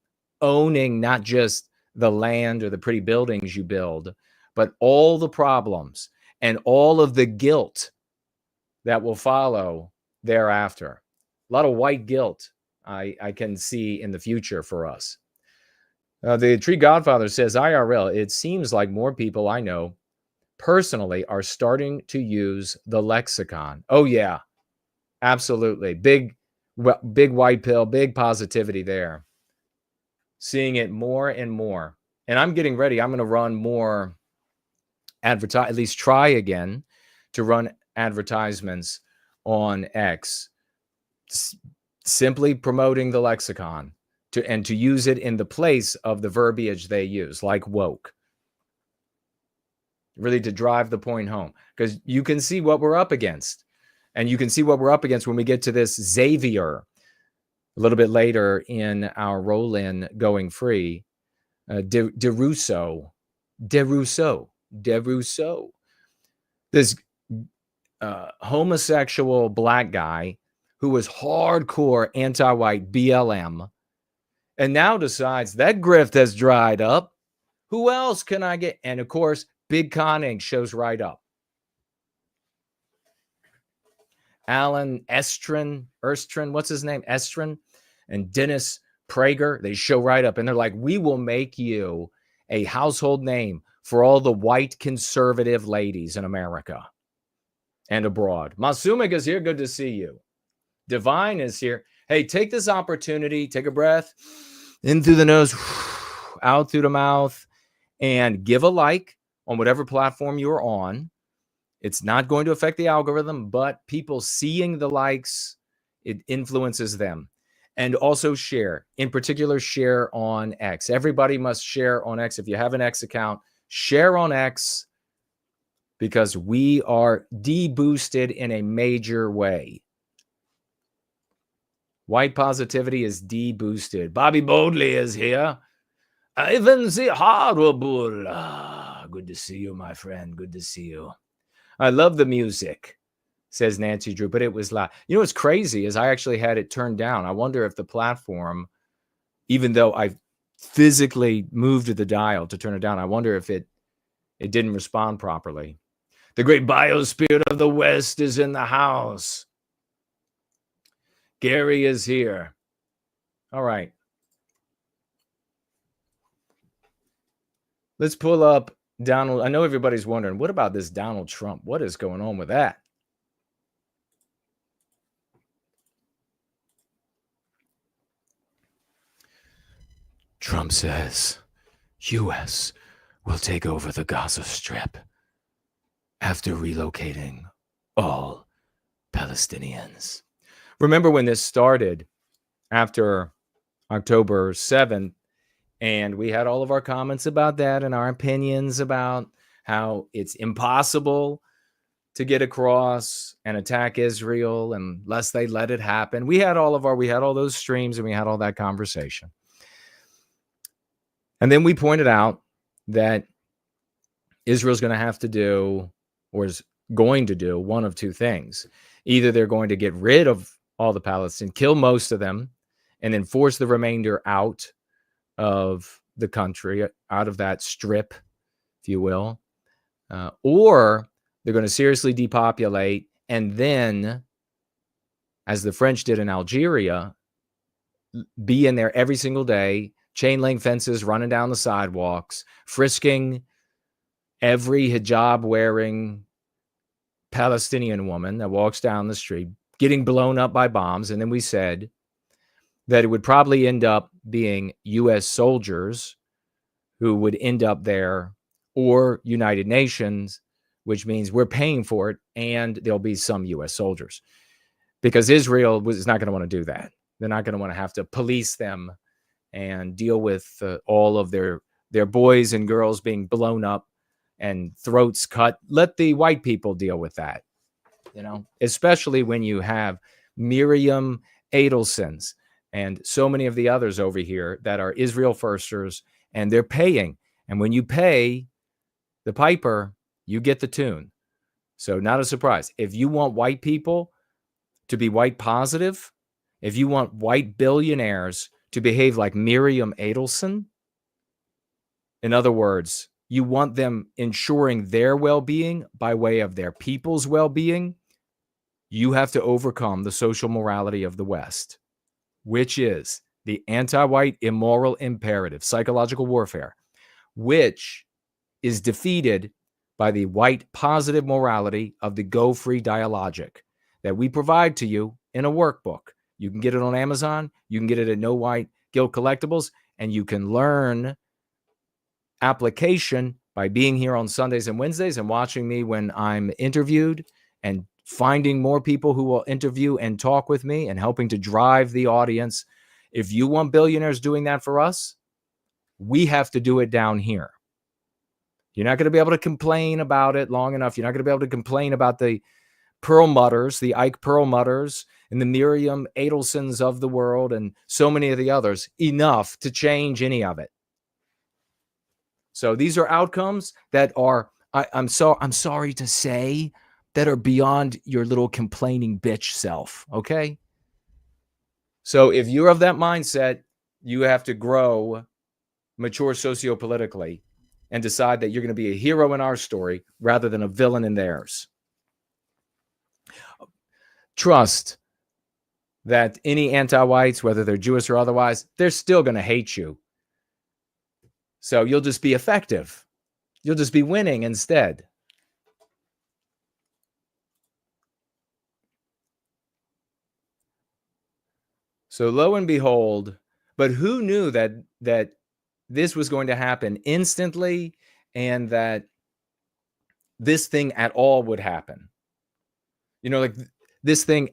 owning not just the land or the pretty buildings you build, but all the problems and all of the guilt that will follow thereafter. A lot of white guilt I can see in the future for us. The Tree Godfather says, IRL, it seems like more people I know personally are starting to use the lexicon. Oh, yeah, absolutely. Big white pill, big positivity there. Seeing it more and more. And I'm getting ready. I'm going to run more at least try again to run advertisements on X, simply promoting the lexicon and to use it in the place of the verbiage they use, like woke. Really to drive the point home, because you can see what we're up against. And you can see what we're up against when we get to this Xaviaer a little bit later in our roll-in Going Free. DuRousseau. This homosexual black guy who was hardcore anti-white BLM and now decides that grift has dried up. Who else can I get? And of course, Big Conning shows right up. Alan Erstrin, what's his name? Erstrin and Dennis Prager, they show right up and they're like, we will make you a household name for all the white conservative ladies in America and abroad. Masumik is here. Good to see you. Divine is here. Hey, take this opportunity. Take a breath in through the nose, out through the mouth, and give a like on whatever platform you're on. It's not going to affect the algorithm, but people seeing the likes, it influences them. And also share. In particular, share on X. Everybody must share on X. If you have an X account, share on X, because we are de-boosted in a major way. White positivity is de-boosted. Bobby Bodley is here. Ivan the Horrible. Good to see you, my friend. Good to see you. I love the music, says Nancy Drew, but it was loud. You know what's crazy is I actually had it turned down. I wonder if the platform, even though I physically moved the dial to turn it down, I wonder if it didn't respond properly. The great biosphere of the West is in the house. Gary is here. All right. Let's pull up Donald. I know everybody's wondering, what about this Donald Trump? What is going on with that? Trump says U.S. will take over the Gaza Strip after relocating all Palestinians. Remember when this started after October 7th, and we had all of our comments about that and our opinions about how it's impossible to get across and attack Israel unless they let it happen. We had all those streams and we had all that conversation. And then we pointed out that Israel's going to have to do, or is going to do one of two things. Either they're going to get rid of all the Palestinians, kill most of them, and then force the remainder out of the country, out of that strip, if you will, or they're going to seriously depopulate, and then, as the French did in Algeria, be in there every single day, chain link fences running down the sidewalks, frisking every hijab wearing Palestinian woman that walks down the street, getting blown up by bombs. And then we said that it would probably end up being U.S. soldiers who would end up there, or United Nations, which means we're paying for it, and there'll be some U.S. soldiers, because Israel is not going to want to do that. They're not going to want to have to police them and deal with all of their boys and girls being blown up and throats cut. Let the white people deal with that, especially when you have Miriam Adelsons and so many of the others over here that are Israel firsters, and they're paying. And when you pay the piper, you get the tune. So not a surprise. If you want white people to be white positive, if you want white billionaires to behave like Miriam Adelson, in other words, you want them ensuring their well-being by way of their people's well-being, you have to overcome the social morality of the West, which is the anti-white immoral imperative, psychological warfare, which is defeated by the white positive morality of the Go Free dialogic that we provide to you in a workbook. You can get it on Amazon. You can get it at No White Guilt Collectibles, and you can learn application by being here on Sundays and Wednesdays and watching me when I'm interviewed, and finding more people who will interview and talk with me and helping to drive the audience. If you want billionaires doing that for us, we have to do it down here. You're not going to be able to complain about it long enough. You're not going to be able to complain about the Perlmutters, the Ike Perlmutters, and the Miriam Adelsons of the world, and so many of the others, enough to change any of it. So these are outcomes that are, I'm sorry to say, that are beyond your little complaining bitch self, okay? So if you're of that mindset, you have to grow, mature sociopolitically, and decide that you're going to be a hero in our story rather than a villain in theirs. Trust that any anti-whites, whether they're Jewish or otherwise, they're still going to hate you. So you'll just be effective. You'll just be winning instead. So lo and behold, but who knew that this was going to happen instantly, and that this thing at all would happen? Like this thing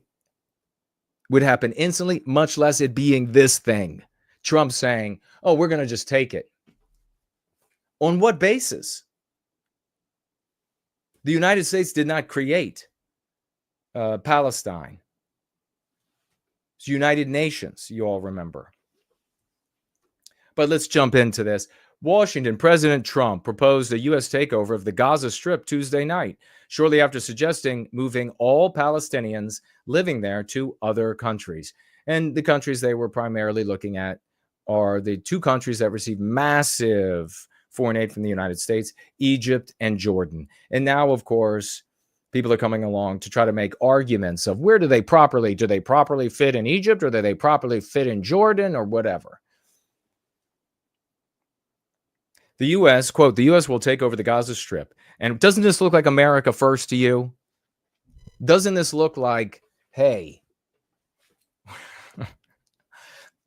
would happen instantly, much less it being this thing. Trump saying, oh, we're going to just take it. On what basis? The United States did not create Palestine. It's United Nations, you all remember. But let's jump into this. Washington, President Trump proposed a U.S. takeover of the Gaza Strip Tuesday night, shortly after suggesting moving all Palestinians living there to other countries. And the countries they were primarily looking at are the two countries that received massive foreign aid from the United States, Egypt and Jordan. And now, of course, people are coming along to try to make arguments of do they properly fit in Egypt, or do they properly fit in Jordan, or whatever. The U.S., quote, the U.S. will take over the Gaza Strip. And doesn't this look like America first to you? Doesn't this look like, hey,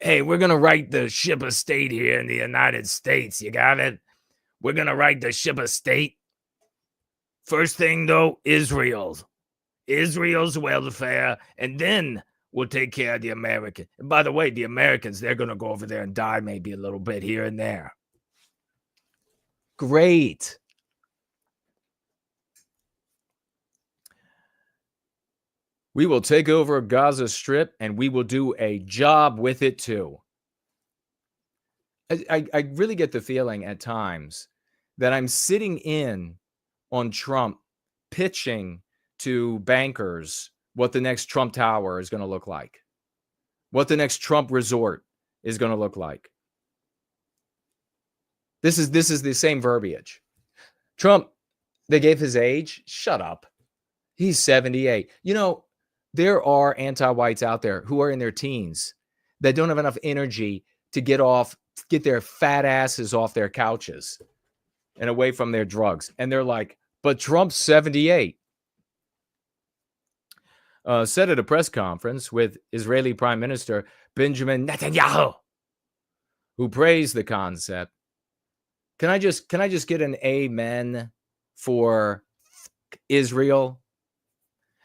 we're going to write the ship of state here in the United States. You got it? We're going to write the ship of state. First thing, though, Israel's welfare, and then we'll take care of the American. And by the way, the Americans, they're going to go over there and die maybe a little bit here and there. Great. We will take over Gaza Strip, and we will do a job with it too. I really get the feeling at times that I'm sitting in on Trump pitching to bankers what the next Trump Tower is going to look like, what the next Trump resort is going to look like. This is the same verbiage. Trump, they gave his age. Shut up. He's 78. You know, there are anti-whites out there who are in their teens that don't have enough energy to get their fat asses off their couches and away from their drugs. And they're like, but Trump's 78. Said at a press conference with Israeli Prime Minister Benjamin Netanyahu, who praised the concept. Can I just get an amen for Israel?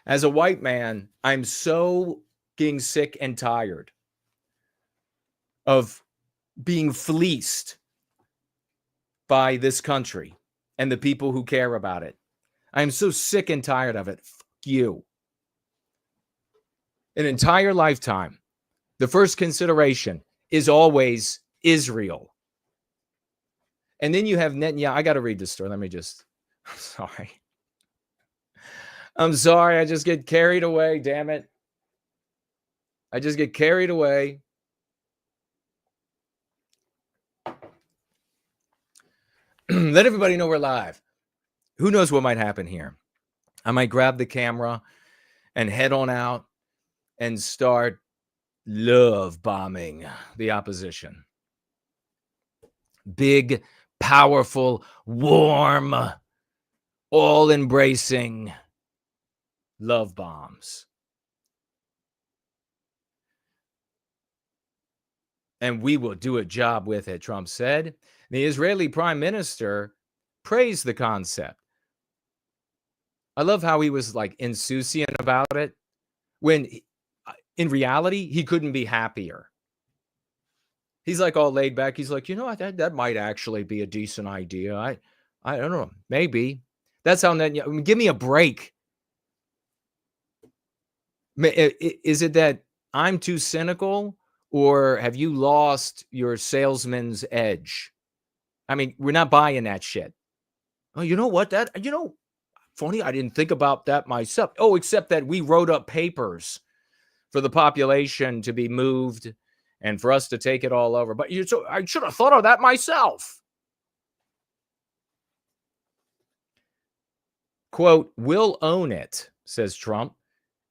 As a white man, I'm so getting sick and tired of being fleeced by this country and the people who care about it. I'm so sick and tired of it. Fuck you. An entire lifetime, the first consideration is always Israel. And then you have Netanyahu. I got to read this story. I'm sorry. I just get carried away. Damn it. I just get carried away. Let everybody know we're live. Who knows what might happen here? I might grab the camera and head on out and start love bombing the opposition. Big, powerful, warm, all-embracing love bombs. And we will do a job with it, Trump said. The Israeli Prime Minister praised the concept. I love how he was like insouciant about it, when in reality, he couldn't be happier. He's like all laid back. He's like, you know, that might actually be a decent idea. I don't know. Maybe. That's how Netanyahu, give me a break. Is it that I'm too cynical, or have you lost your salesman's edge? I mean, we're not buying that shit. Oh, you know what? Funny, I didn't think about that myself. Oh, except that we wrote up papers for the population to be moved and for us to take it all over. But I should have thought of that myself. Quote, we'll own it, says Trump,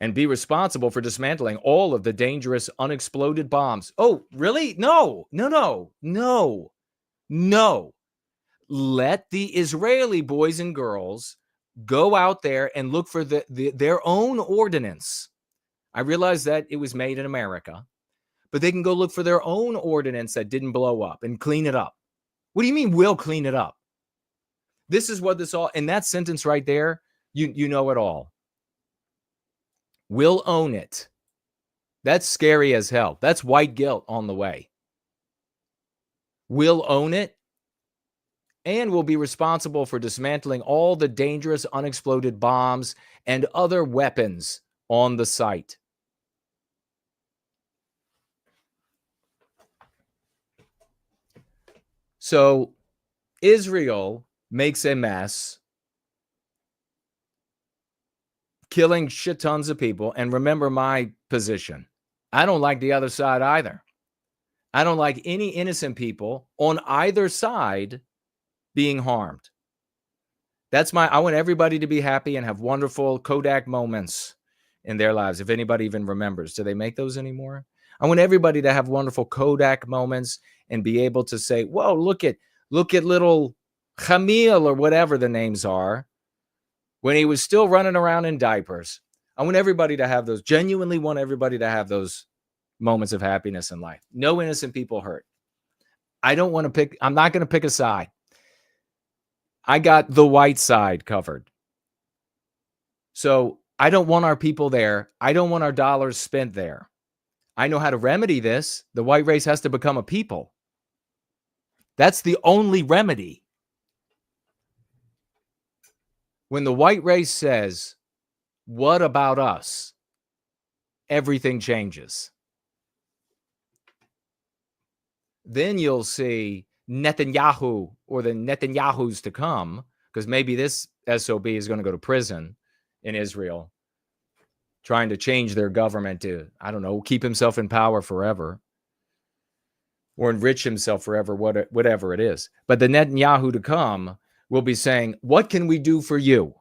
and be responsible for dismantling all of the dangerous unexploded bombs. Oh, really? No. Let the Israeli boys and girls go out there and look for their own ordinance. I realize that it was made in America, but they can go look for their own ordinance that didn't blow up and clean it up. What do you mean we'll clean it up? This is what this all, in that sentence right there, you know it all. We'll own it. That's scary as hell. That's white guilt on the way. We'll own it, and we'll be responsible for dismantling all the dangerous unexploded bombs and other weapons on the site. So Israel makes a mess, killing shit tons of people. And remember my position. I don't like the other side either. I don't like any innocent people on either side being harmed. I want everybody to be happy and have wonderful Kodak moments in their lives. If anybody even remembers, do they make those anymore? I want everybody to have wonderful Kodak moments and be able to say, whoa, look at little Jamil or whatever the names are, when he was still running around in diapers. I want everybody to have those, genuinely want everybody to have those moments of happiness in life. No innocent people hurt. I'm not going to pick a side. I got the white side covered. So I don't want our people there. I don't want our dollars spent there. I know how to remedy this. The white race has to become a people. That's the only remedy. When the white race says, what about us? Everything changes. Then you'll see Netanyahu or the Netanyahus to come, because maybe this SOB is going to go to prison in Israel, trying to change their government to, I don't know, keep himself in power forever or enrich himself forever, whatever it is. But the Netanyahu to come will be saying, what can we do for you?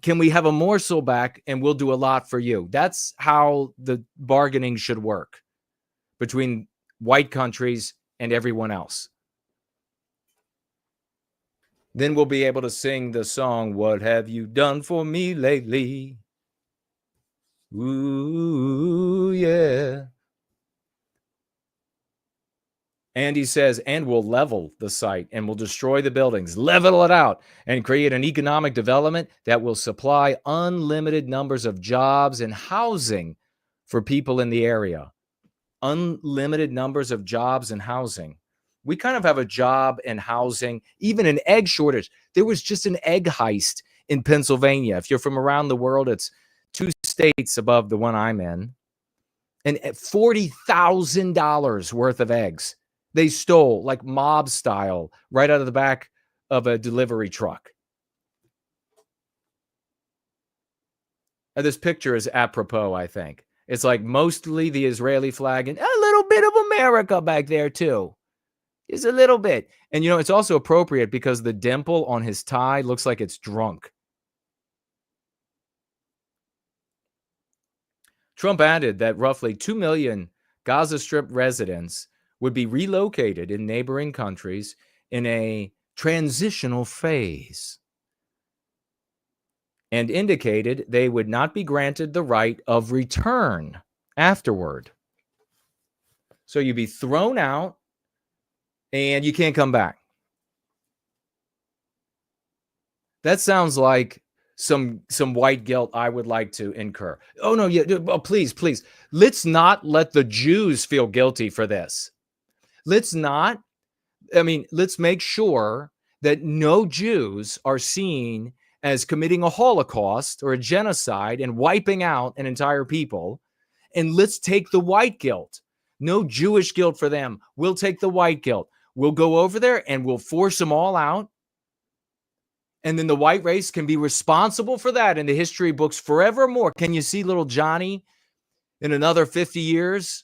Can we have a morsel back and we'll do a lot for you? That's how the bargaining should work between white countries and everyone else. Then we'll be able to sing the song, What Have You Done For Me Lately? Ooh, yeah. And he says, and we'll level the site and we'll destroy the buildings, level it out, and create an economic development that will supply unlimited numbers of jobs and housing for people in the area. Unlimited numbers of jobs and housing. We kind of have a job and housing, even an egg shortage. There was just an egg heist in Pennsylvania. If you're from around the world, it's 2 states above the one I'm in. And $40,000 worth of eggs. They stole, like mob style, right out of the back of a delivery truck. And this picture is apropos, I think. It's like mostly the Israeli flag and a little bit of America back there, too. Just a little bit. And, you know, it's also appropriate because the dimple on his tie looks like it's drunk. Trump added that roughly 2 million Gaza Strip residents would be relocated in neighboring countries in a transitional phase, and indicated they would not be granted the right of return afterward. So you'd be thrown out and you can't come back. That sounds like some white guilt I would like to incur. Oh, no, yeah, oh, please. Let's not let the Jews feel guilty for this. Let's make sure that no Jews are seen as committing a Holocaust or a genocide and wiping out an entire people. And let's take the white guilt. No Jewish guilt for them. We'll take the white guilt. We'll go over there and we'll force them all out. And then the white race can be responsible for that in the history books forevermore. Can you see little Johnny in another 50 years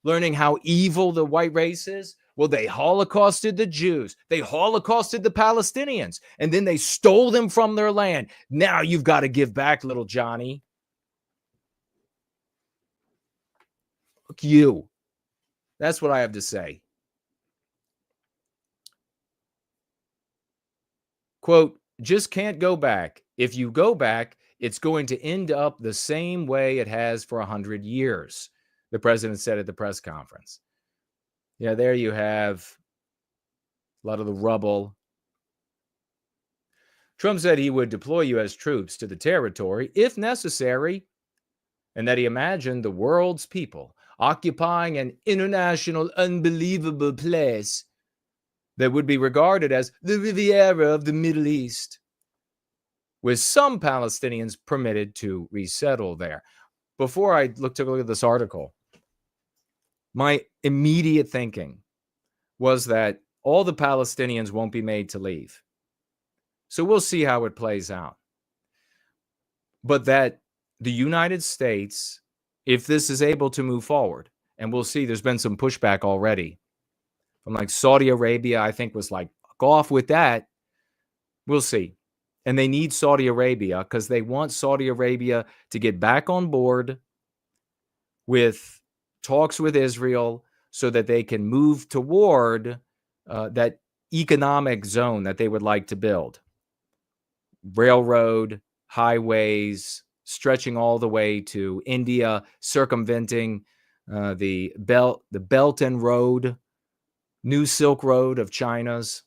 learning how evil the white race is? Well, they holocausted the Jews. They holocausted the Palestinians. And then they stole them from their land. Now you've got to give back, little Johnny. Look, you. That's what I have to say. Quote, just can't go back. If you go back, it's going to end up the same way it has for 100 years, the president said at the press conference. Yeah, there you have a lot of the rubble. Trump said he would deploy U.S. troops to the territory if necessary, and that he imagined the world's people occupying an international, unbelievable place that would be regarded as the Riviera of the Middle East, with some Palestinians permitted to resettle there. Before I took a look at this article, my immediate thinking was that all the Palestinians won't be made to leave. So we'll see how it plays out. But that the United States, if this is able to move forward, and we'll see, there's been some pushback already from like Saudi Arabia, I think was like, go off with that. We'll see. And they need Saudi Arabia because they want Saudi Arabia to get back on board with talks with Israel so that they can move toward that economic zone that they would like to build. Railroad, highways, stretching all the way to India, circumventing the Belt and Road, New Silk Road of China's.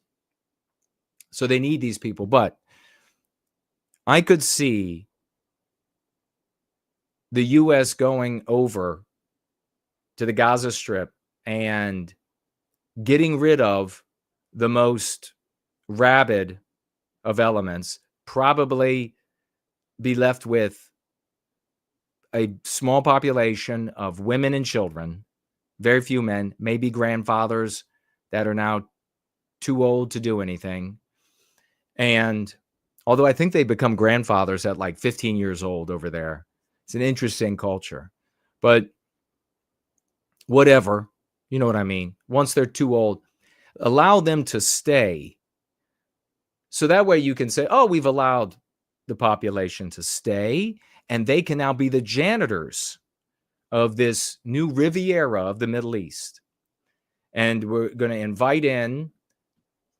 So they need these people. But I could see the U.S. going over to the Gaza Strip and getting rid of the most rabid of elements, probably be left with a small population of women and children, very few men, maybe grandfathers that are now too old to do anything. And although I think they become grandfathers at like 15 years old over there, it's an interesting culture. But whatever, you know what I mean? Once they're too old, allow them to stay. So that way you can say, oh, we've allowed the population to stay, and they can now be the janitors of this new Riviera of the Middle East. And we're going to invite in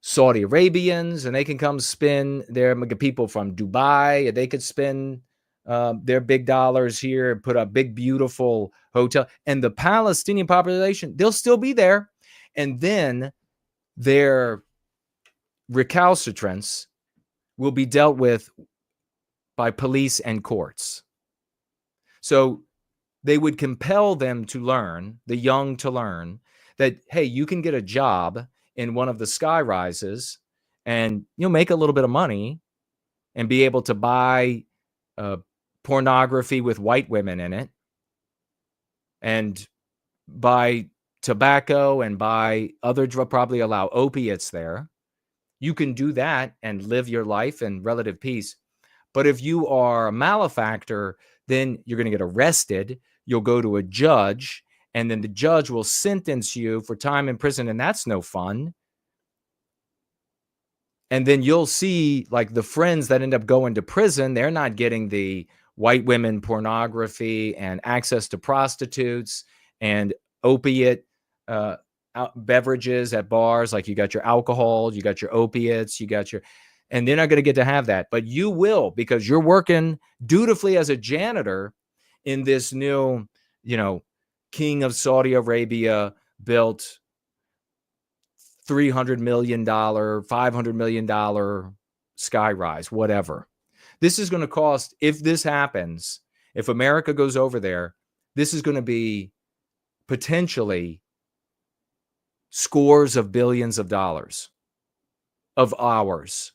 Saudi Arabians, and they can come spend their people from Dubai, and they could spend their big dollars here and put a big, beautiful hotel. And the Palestinian population, they'll still be there. And then their recalcitrants will be dealt with by police and courts. So they would compel them to learn, the young to learn, that, hey, you can get a job in one of the sky rises and you'll make a little bit of money and be able to buy pornography with white women in it and buy tobacco and buy other drugs, probably allow opiates there. You can do that and live your life in relative peace. But if you are a malefactor, then you're going to get arrested. You'll go to a judge, and then the judge will sentence you for time in prison, and that's no fun. And then you'll see, like, the friends that end up going to prison, they're not getting the white women pornography and access to prostitutes and opiate beverages at bars. Like, you got your alcohol, you got your opiates, you got your... And they're not going to get to have that. But you will, because you're working dutifully as a janitor in this new, King of Saudi Arabia built $300 million, $500 million skyrise, whatever. This is going to cost, if this happens, if America goes over there, this is going to be potentially scores of billions of dollars of hours.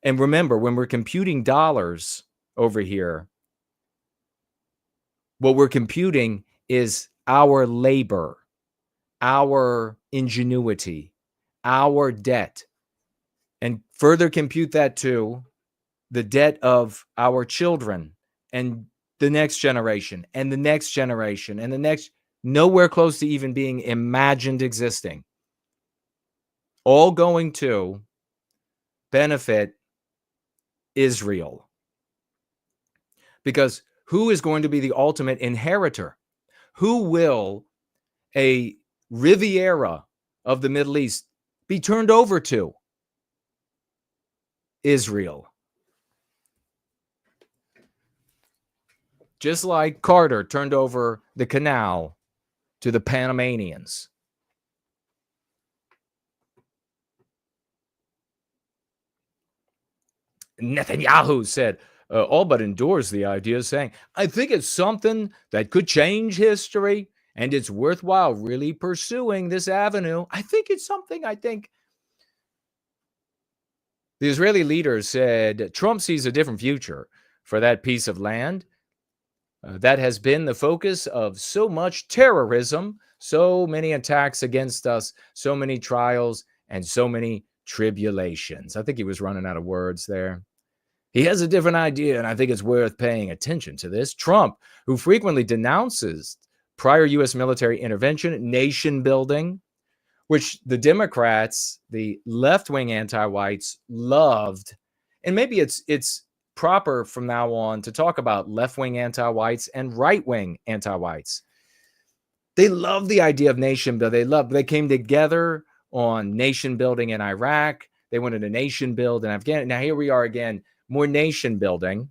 And remember, when we're computing dollars over here, what we're computing is our labor, our ingenuity, our debt. And further compute that to the debt of our children and the next generation and the next generation and the next, nowhere close to even being imagined existing. All going to benefit Israel. Because who is going to be the ultimate inheritor? Who will a Riviera of the Middle East be turned over to? Israel. Just like Carter turned over the canal to the Panamanians. Netanyahu said, all but endorse the idea, saying, I think it's something that could change history, and it's worthwhile really pursuing this avenue. I think it's something, The Israeli leader said Trump sees a different future for that piece of land that has been the focus of so much terrorism, so many attacks against us, so many trials, and so many tribulations. I think he was running out of words there. He has a different idea, and I think it's worth paying attention to this. Trump, who frequently denounces prior U.S. military intervention, nation building, which the Democrats, the left-wing anti-whites, loved. And maybe it's proper from now on to talk about left-wing anti-whites and right-wing anti-whites. They love the idea of nation building. They came together on nation building in Iraq. They wanted a nation build in Afghanistan. Now here we are again. More nation building.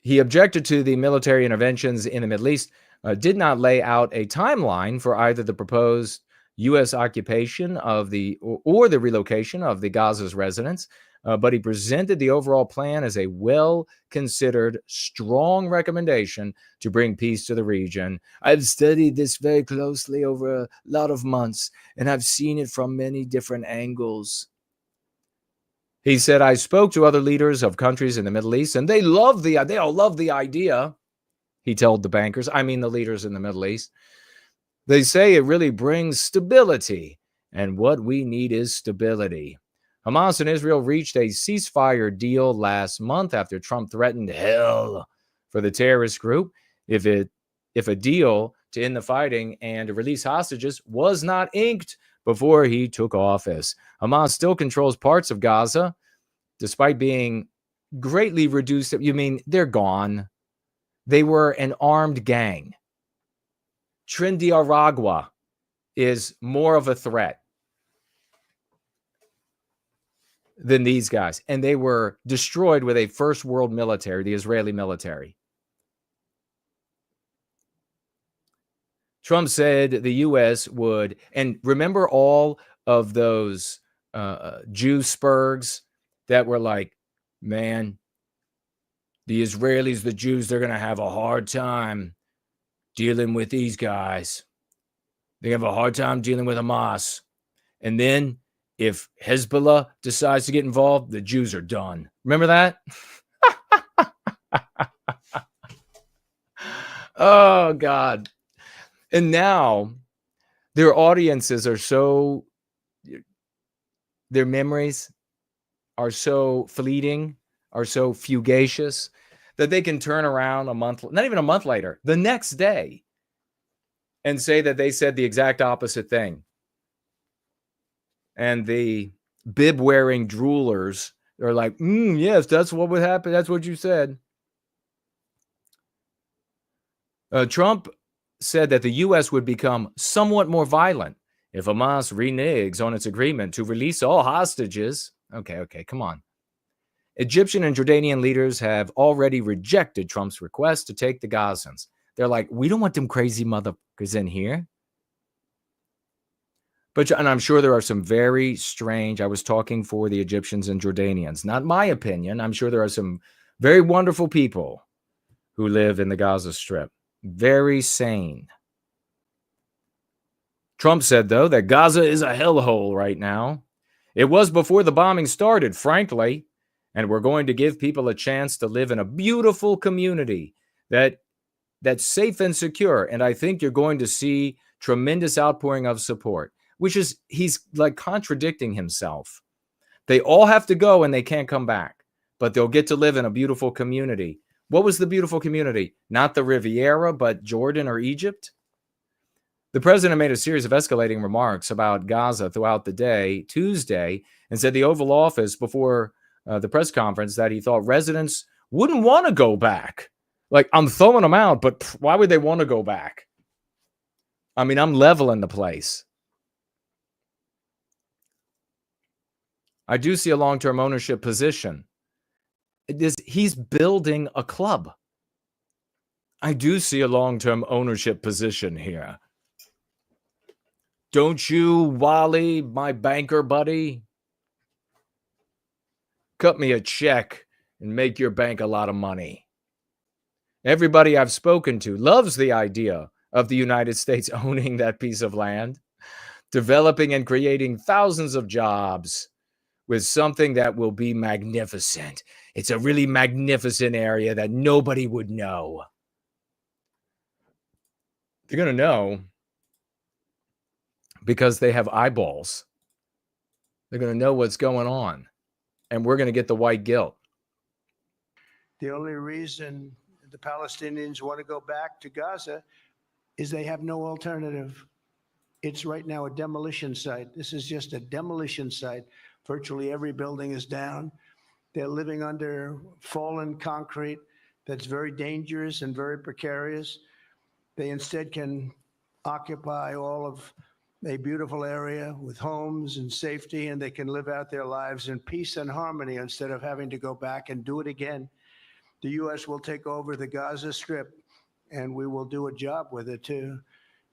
He objected to the military interventions in the Middle East, did not lay out a timeline for either the proposed U.S. occupation of or the relocation of the Gaza's residents, but he presented the overall plan as a well-considered, strong recommendation to bring peace to the region. I've studied this very closely over a lot of months, and I've seen it from many different angles. He said, I spoke to other leaders of countries in the Middle East, and they all love the idea, he told the bankers. I mean, the leaders in the Middle East. They say it really brings stability and what we need is stability. Hamas and Israel reached a ceasefire deal last month after Trump threatened hell for the terrorist group if a deal to end the fighting and to release hostages was not inked before he took office. Hamas still controls parts of Gaza, despite being greatly reduced. You mean they're gone? They were an armed gang. Trinidad is more of a threat than these guys. And they were destroyed with a first world military, the Israeli military. Trump said the U.S. would, and remember all of those Jew spurgs that were like, man, the Israelis, the Jews, they're going to have a hard time dealing with these guys. They have a hard time dealing with Hamas. And then if Hezbollah decides to get involved, the Jews are done. Remember that? Oh, God. And now their audiences are so, their memories are so fleeting, are so fugacious, that they can turn around a month, not even a month later, the next day, and say that they said the exact opposite thing. And the bib-wearing droolers are like, yes, that's what would happen. That's what you said. Trump said that the U.S. would become somewhat more violent if Hamas reneges on its agreement to release all hostages. Okay, come on. Egyptian and Jordanian leaders have already rejected Trump's request to take the Gazans. They're like, we don't want them crazy motherfuckers in here. And I'm sure there are some very strange, I was talking for the Egyptians and Jordanians, not my opinion. I'm sure there are some very wonderful people who live in the Gaza Strip. Very sane. Trump said, though, that Gaza is a hellhole right now. It was before the bombing started, frankly, and we're going to give people a chance to live in a beautiful community that's safe and secure. And I think you're going to see tremendous outpouring of support, which is, he's like contradicting himself. They all have to go and they can't come back, but they'll get to live in a beautiful community. What was the beautiful community? Not the Riviera, but Jordan or Egypt? The president made a series of escalating remarks about Gaza throughout the day, Tuesday, and said the Oval Office before the press conference that he thought residents wouldn't want to go back. Like, I'm throwing them out, but why would they want to go back? I mean, I'm leveling the place. I do see a long-term ownership position. He's building a club. I do see a long-term ownership position here. Don't you, Wally, my banker buddy? Cut me a check and make your bank a lot of money. Everybody I've spoken to loves the idea of the United States owning that piece of land, developing and creating thousands of jobs with something that will be magnificent. It's a really magnificent area that nobody would know. They're going to know because they have eyeballs. They're going to know what's going on. And we're going to get the white guilt. The only reason the Palestinians want to go back to Gaza is they have no alternative. It's right now a demolition site. This is just a demolition site. Virtually every building is down. They're living under fallen concrete that's very dangerous and very precarious. They instead can occupy all of a beautiful area with homes and safety, and they can live out their lives in peace and harmony instead of having to go back and do it again. The U.S. will take over the Gaza Strip, and we will do a job with it too.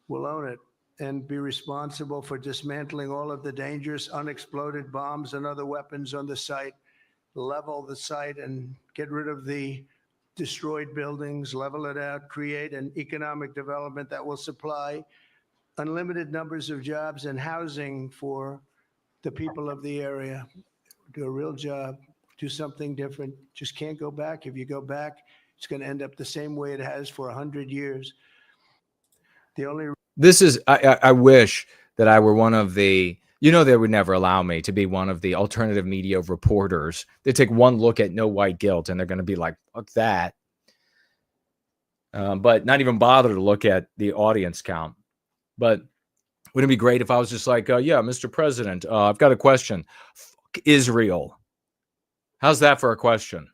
We'll own it and be responsible for dismantling all of the dangerous unexploded bombs and other weapons on the site, level the site and get rid of the destroyed buildings, level it out, create an economic development that will supply unlimited numbers of jobs and housing for the people of the area. Do a real job, do something different. Just can't go back. If you go back, it's going to end up the same way it has for 100 years. The only This is, I wish that I were one of the You know, they would never allow me to be one of the alternative media reporters. They take one look at no white guilt and they're going to be like, fuck that. But not even bother to look at the audience count. But wouldn't it be great if I was just like, yeah, Mr. President, I've got a question. Fuck Israel. How's that for a question?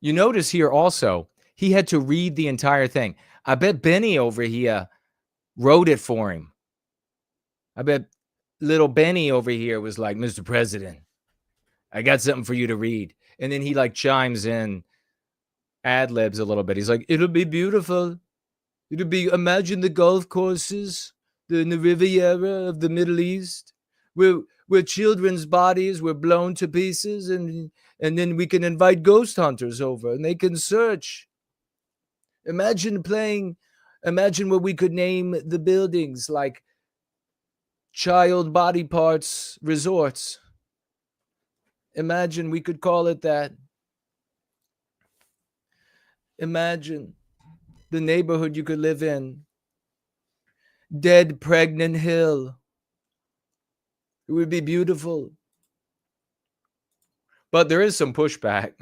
You notice here also, he had to read the entire thing. I bet Benny over here wrote it for him. I bet little Benny over here was like, Mr. President, I got something for you to read. And then he like chimes in, ad-libs a little bit. He's like, it'll be beautiful. It'll be, imagine the golf courses in the Riviera of the Middle East, where children's bodies were blown to pieces, and then we can invite ghost hunters over and they can search. Imagine what we could name the buildings, like child body parts resorts. Imagine we could call it that. Imagine the neighborhood you could live in. Dead Pregnant Hill. It would be beautiful. But there is some pushback.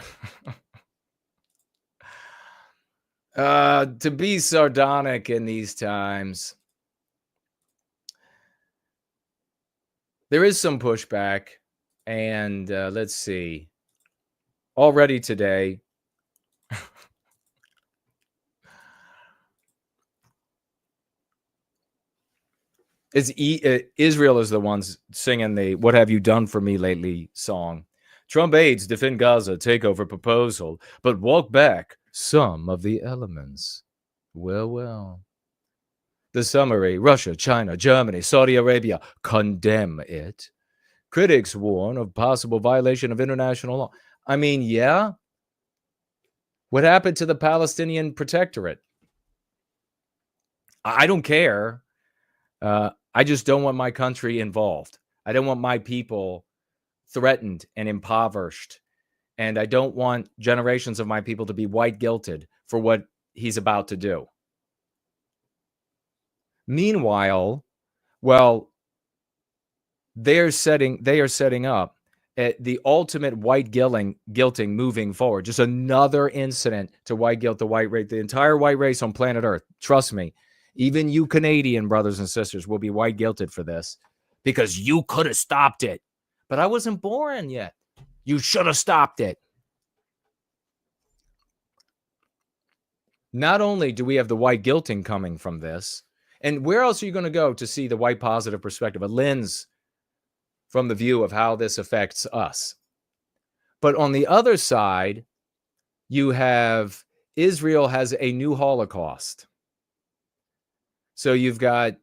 To be sardonic in these times. There is some pushback. And let's see. Already today, Israel is the ones singing the "What Have You Done For Me Lately" song. Trump aides defend Gaza takeover proposal, but walk back some of the elements. Well. The summary: Russia, China, Germany, Saudi Arabia condemn it. Critics warn of possible violation of international law. I mean, yeah. What happened to the Palestinian protectorate? I don't care. I just don't want my country involved. I don't want my people threatened and impoverished. And I don't want generations of my people to be white guilted for what he's about to do. Meanwhile, well, they are setting up the ultimate white guilting moving forward. Just another incident to white guilt the white race, the entire white race on planet Earth. Trust me. Even you Canadian brothers and sisters will be white guilted for this because you could have stopped it. But I wasn't born yet. You should have stopped it. Not only do we have the white guilting coming from this, and where else are you going to go to see the white positive perspective, a lens from the view of how this affects us? But on the other side, you have Israel has a new Holocaust. So you've got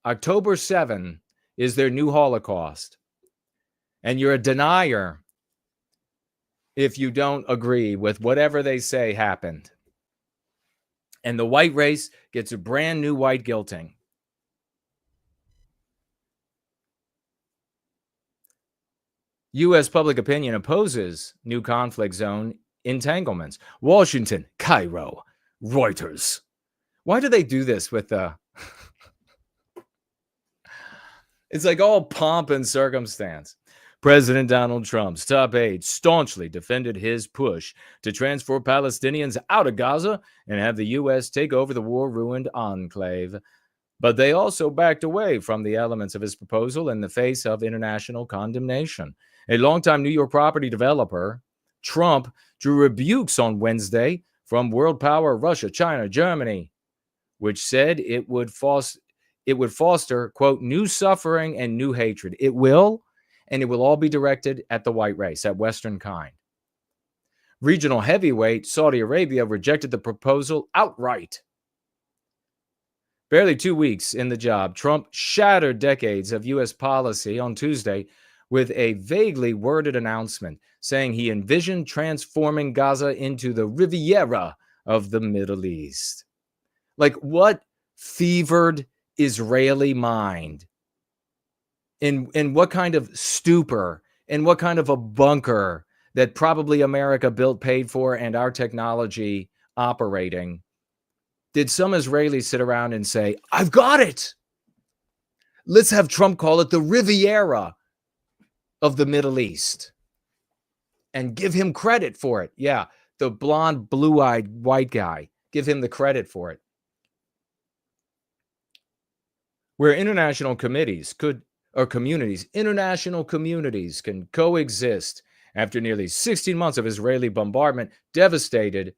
October 7 is their new Holocaust. And you're a denier if you don't agree with whatever they say happened. And the white race gets a brand new white guilting. U.S. public opinion opposes new conflict zone entanglements. Washington, Cairo, Reuters. Why do they do this with the... It's like all pomp and circumstance. President Donald Trump's top aide staunchly defended his push to transfer Palestinians out of Gaza and have the U.S. take over the war-ruined enclave. But they also backed away from the elements of his proposal in the face of international condemnation. A longtime New York property developer, Trump, drew rebukes on Wednesday from world power Russia, China, Germany, which said it would foster, quote, new suffering and new hatred. It will, and it will all be directed at the white race, at Western kind. Regional heavyweight Saudi Arabia rejected the proposal outright. Barely 2 weeks in the job, Trump shattered decades of U.S. policy on Tuesday with a vaguely worded announcement saying he envisioned transforming Gaza into the Riviera of the Middle East. Like, what fevered Israeli mind? In what kind of stupor, in what kind of a bunker that probably America built, paid for, and our technology operating, did some Israelis sit around and say, I've got it? Let's have Trump call it the Riviera of the Middle East and give him credit for it. Yeah, the blonde, blue-eyed white guy. Give him the credit for it. Where international communities can coexist after nearly 16 months of Israeli bombardment devastated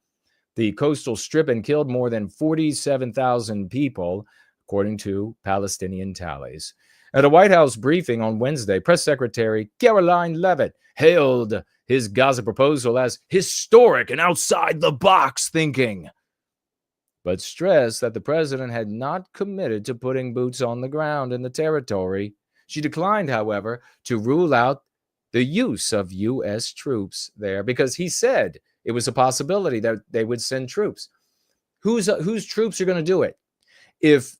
the coastal strip and killed more than 47,000 people, according to Palestinian tallies. At a White House briefing on Wednesday, Press Secretary Caroline Leavitt hailed his Gaza proposal as historic and outside the box thinking, but stressed that the president had not committed to putting boots on the ground in the territory. She declined, however, to rule out the use of U.S. troops there because he said it was a possibility that they would send troops. Whose troops are going to do it? If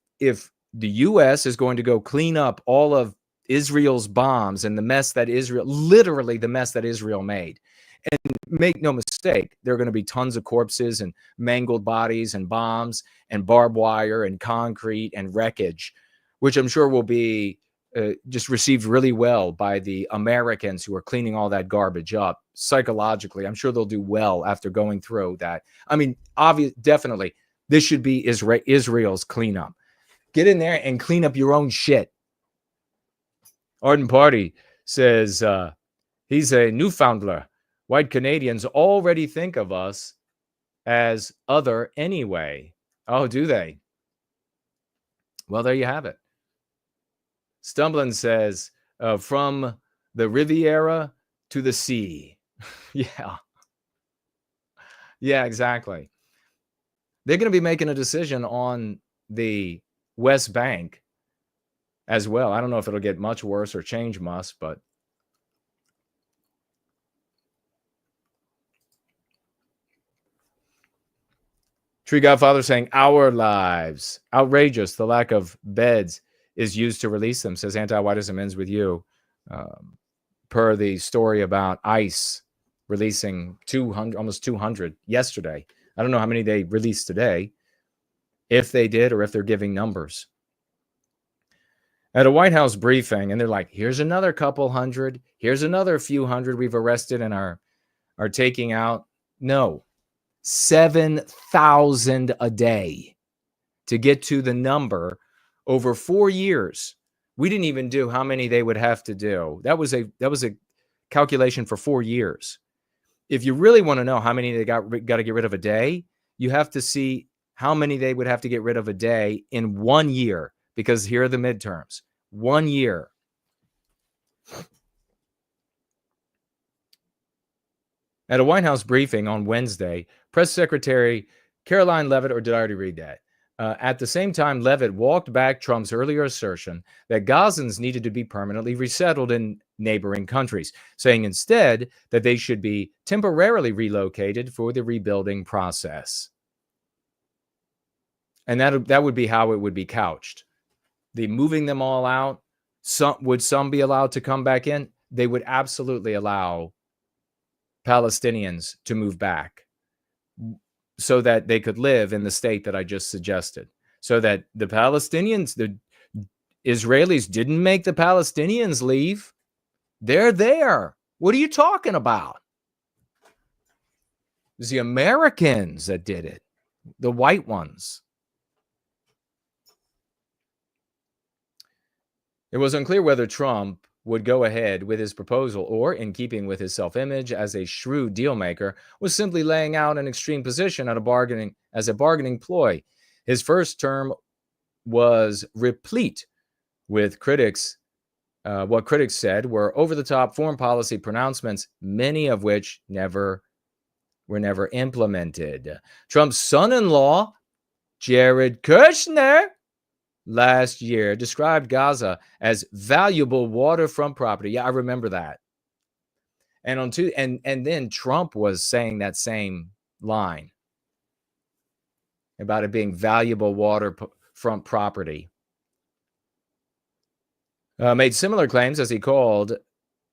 the U.S. is going to go clean up all of Israel's bombs and the mess that literally the mess that Israel made, and make no mistake, there are going to be tons of corpses and mangled bodies and bombs and barbed wire and concrete and wreckage, which I'm sure will be just received really well by the Americans who are cleaning all that garbage up psychologically. I'm sure they'll do well after going through that. I mean, definitely, this should be Israel's cleanup. Get in there and clean up your own shit. Ardent Party says he's a Newfoundlander. White Canadians already think of us as other anyway. Oh, do they? Well, there you have it. Stumbling says, from the Riviera to the sea. Yeah. Yeah, exactly. They're going to be making a decision on the West Bank as well. I don't know if it'll get much worse or change much, but Tree Godfather saying, our lives. Outrageous. The lack of beds is used to release them, says Anti-Whiteism ends with you. Per the story about ICE releasing 200, almost 200 yesterday. I don't know how many they released today, if they did or if they're giving numbers. At a White House briefing, and they're like, here's another couple hundred. Here's another few hundred we've arrested and are taking out. No. 7,000 a day to get to the number over 4 years. We didn't even do how many they would have to do. That was a calculation for 4 years. If you really want to know how many they got to get rid of a day, you have to see how many they would have to get rid of a day in 1 year, because here are the midterms. 1 year. At a White House briefing on Wednesday, Press Secretary Caroline Leavitt, or did I already read that? At the same time, Leavitt walked back Trump's earlier assertion that Gazans needed to be permanently resettled in neighboring countries, saying instead that they should be temporarily relocated for the rebuilding process. And that would be how it would be couched. The moving them all out, would some be allowed to come back in? They would absolutely allow Palestinians to move back so that they could live in the state that I just suggested. So that the Palestinians, the Israelis didn't make the Palestinians leave. They're there. What are you talking about? It was the Americans that did it, the white ones. It was unclear whether Trump would go ahead with his proposal or, in keeping with his self-image as a shrewd dealmaker, was simply laying out an extreme position as a bargaining ploy. His first term was replete with what critics said were over-the-top foreign policy pronouncements, many of which were never implemented. Trump's son-in-law, Jared Kushner, last year described Gaza as valuable waterfront property. Yeah, I remember that. And then Trump was saying that same line about it being valuable waterfront property. Made similar claims as he called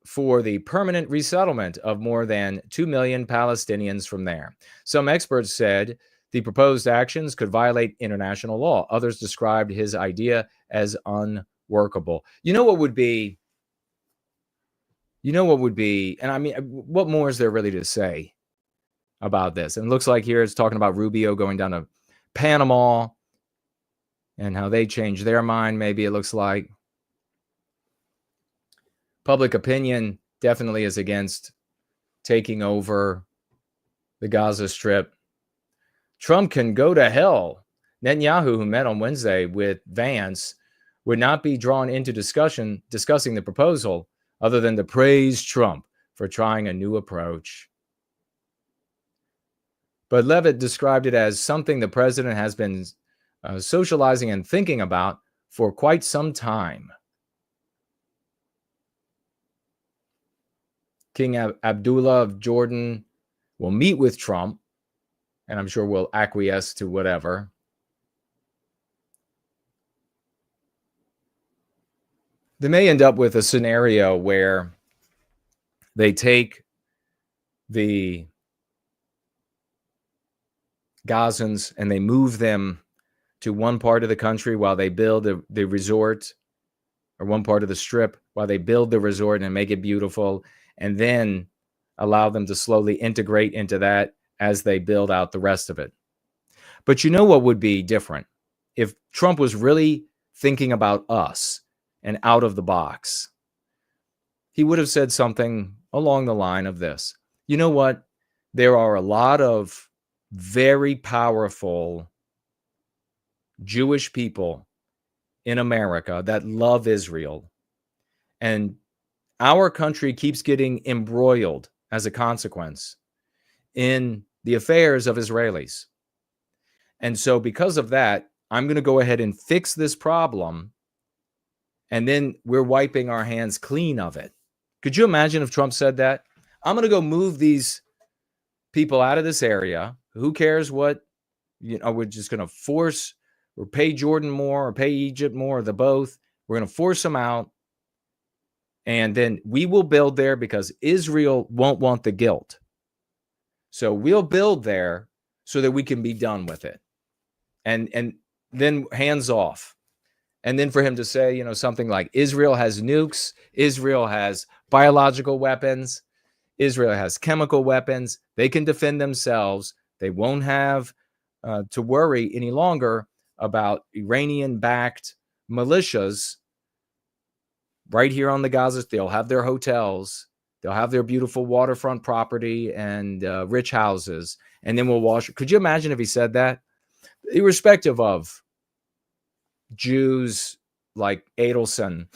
for the permanent resettlement of more than 2 million Palestinians from there. Some experts said the proposed actions could violate international law. Others described his idea as workable. You know what would be, and I mean, what more is there really to say about this? And it looks like here it's talking about Rubio going down to Panama and how they changed their mind. Maybe it looks like public opinion definitely is against taking over the Gaza Strip. Trump can go to hell. Netanyahu, who met on Wednesday with Vance, would not be drawn into discussing the proposal other than to praise Trump for trying a new approach. But Levitt described it as something the president has been socializing and thinking about for quite some time. King Abdullah of Jordan will meet with Trump, and I'm sure will acquiesce to whatever. They may end up with a scenario where they take the Gazans and they move them to one part of the country while they build the resort, or one part of the strip while they build the resort and make it beautiful, and then allow them to slowly integrate into that as they build out the rest of it. But you know what would be different? If Trump was really thinking about us and out of the box, he would have said something along the line of this. You know what? There are a lot of very powerful Jewish people in America that love Israel, and our country keeps getting embroiled as a consequence in the affairs of Israelis. And so because of that, I'm going to go ahead and fix this problem, and then we're wiping our hands clean of it. Could you imagine if Trump said that? I'm going to go move these people out of this area. Who cares what, we're just going to force or pay Jordan more or pay Egypt more, or the both. We're going to force them out. And then we will build there because Israel won't want the guilt. So we'll build there so that we can be done with it. And then hands off. And then for him to say, something like Israel has nukes, Israel has biological weapons, Israel has chemical weapons. They can defend themselves. They won't have to worry any longer about Iranian-backed militias right here on the Gaza. They'll have their hotels. They'll have their beautiful waterfront property and rich houses. And then we'll wash. Could you imagine if he said that? Irrespective of Jews like Adelson,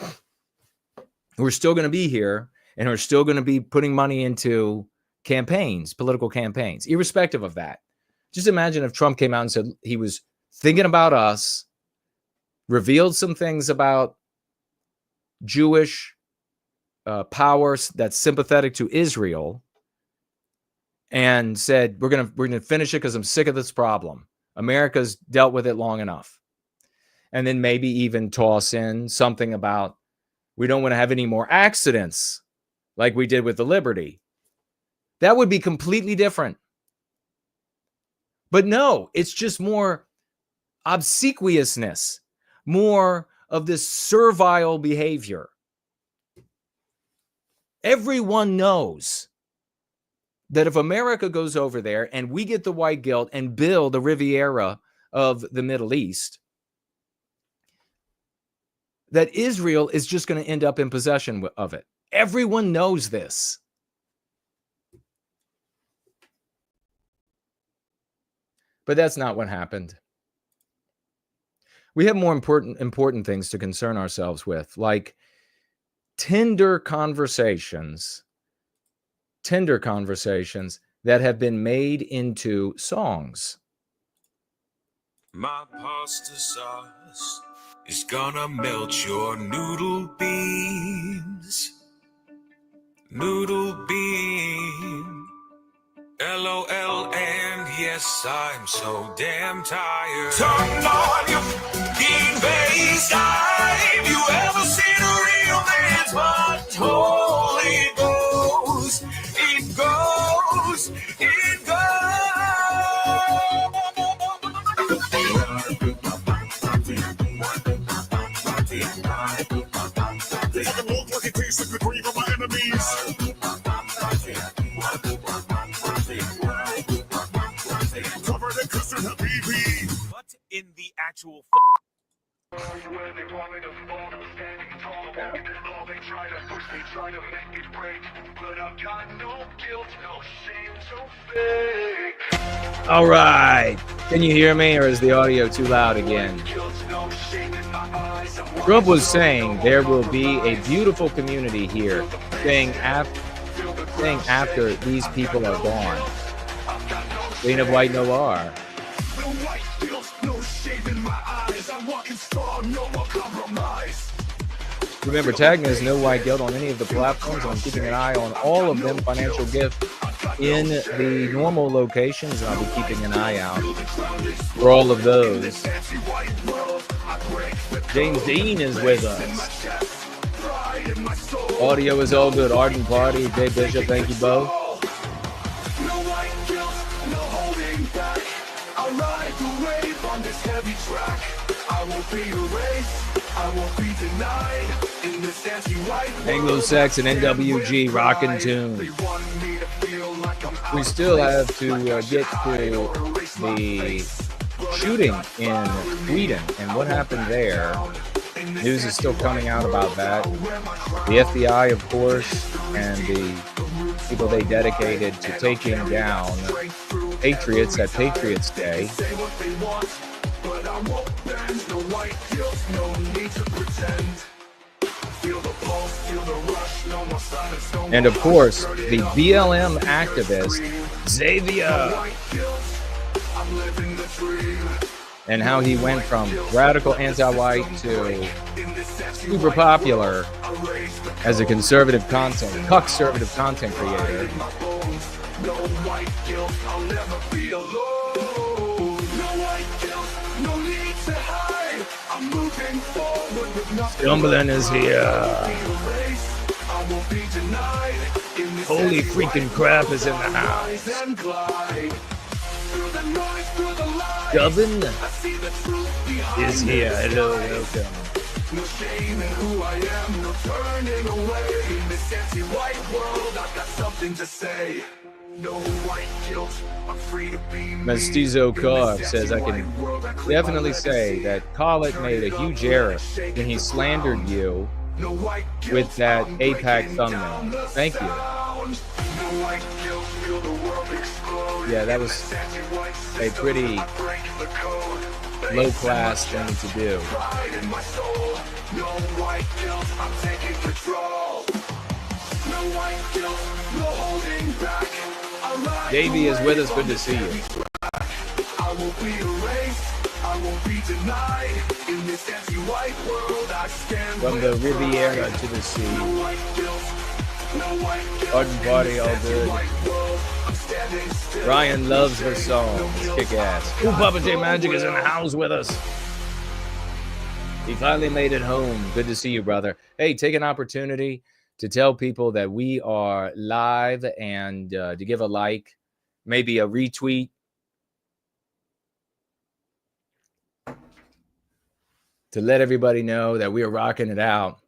who are still going to be here and are still going to be putting money into campaigns, political campaigns, irrespective of that. Just imagine if Trump came out and said he was thinking about us, revealed some things about Jewish powers that's sympathetic to Israel, and said, we're gonna finish it because I'm sick of this problem. America's dealt with it long enough. And then maybe even toss in something about, we don't want to have any more accidents like we did with the Liberty. That would be completely different. But no, it's just more obsequiousness, more of this servile behavior. Everyone knows that if America goes over there and we get the white guilt and build a Riviera of the Middle East, that Israel is just going to end up in possession of it. Everyone knows this. But that's not what happened. We have more important things to concern ourselves with, like tender conversations that have been made into songs. My pasta sauce is gonna melt your noodle beans. Noodle bean. LOL, and yes, I'm so damn tired. Turn on your bean-based dive. You ever seen a real man's butthole? It goes, it goes, it goes. actual All right. Can you hear me, or is the audio too loud again? Trump was saying there will be a beautiful community here, saying after these people are gone. Queen of White Noir. Remember, tagging is no white guilt on any of the platforms, and I'm keeping an eye on all of them. Financial gift in the normal locations, and I'll be keeping an eye out for all of those. James Dean is with us. Audio is all good. Ardent Party, Jay Bishop, thank you both. Anglo-Saxon NWG rockin' tune. We still have to get to the shooting in Sweden and what happened there. News is still coming out about that. The FBI, of course, and the people they dedicated to taking down patriots at Patriots Day. And of course, the BLM activist, Xaviaer, and how he went from radical anti-white to super popular as a conservative content, conservative content creator. Stumbling is here. Holy freaking crap is in the house. Govin is here. Hello, welcome. No shame in who I am, no turning away. In this anti-white world, I've got something to say. No white guilt, I'm free to be me. Mestizo Carr says, I can definitely say that Collett made a huge error when he slandered you with that APAC thumbnail. Thank you. Yeah, that was a pretty low-class thing to do. Davey is with us. Good to see you. From the Riviera to the sea. Ardent Party, all good. Ryan loves the song. It's kick ass. Ooh, Papa J Magic is in the house with us. He finally made it home. Good to see you, brother. Hey, take an opportunity to tell people that we are live and to give a like, maybe a retweet. To let everybody know that we are rocking it out.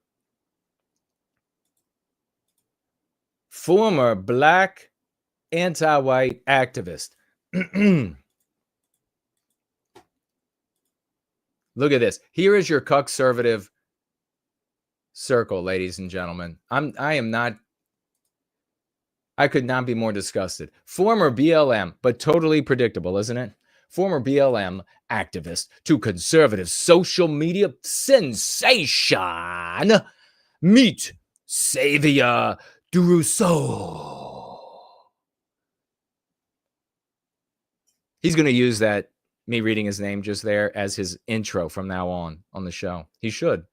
Former black anti-white activist. Look at this. Here is your conservative circle, ladies and gentlemen. I could not be more disgusted. Former BLM, but totally predictable, isn't it? Former BLM activist to conservative social media sensation. Meet Xaviaer DuRousseau. He's going to use that, me reading his name just there, as his intro from now on the show. He should.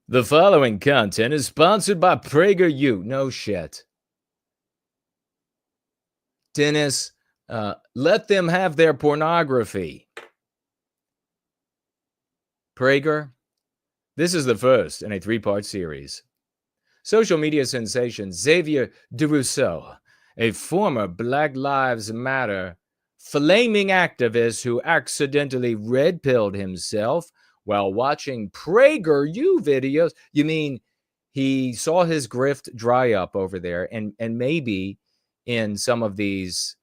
The following content is sponsored by PragerU. No shit. Dennis, let them have their pornography. Prager, this is the first in a 3-part series. Social media sensation Xaviaer DuRousseau, a former Black Lives Matter flaming activist who accidentally red-pilled himself while watching PragerU videos. You mean he saw his grift dry up over there, and maybe in some of these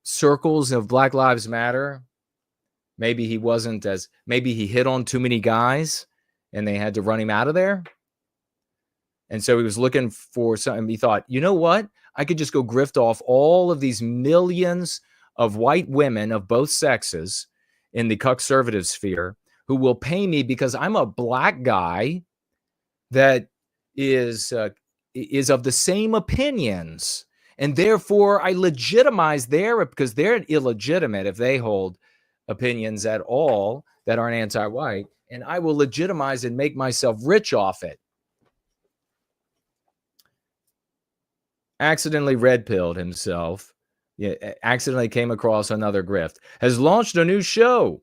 circles of Black Lives Matter. Maybe he hit on too many guys and they had to run him out of there. And so he was looking for something. He thought, you know what? I could just go grift off all of these millions of white women of both sexes in the conservative sphere who will pay me because I'm a black guy that is of the same opinions. And therefore, I legitimize because they're illegitimate if they hold opinions at all that aren't anti-white. And I will legitimize and make myself rich off it. Accidentally red-pilled himself. Yeah, accidentally came across another grift. Has launched a new show.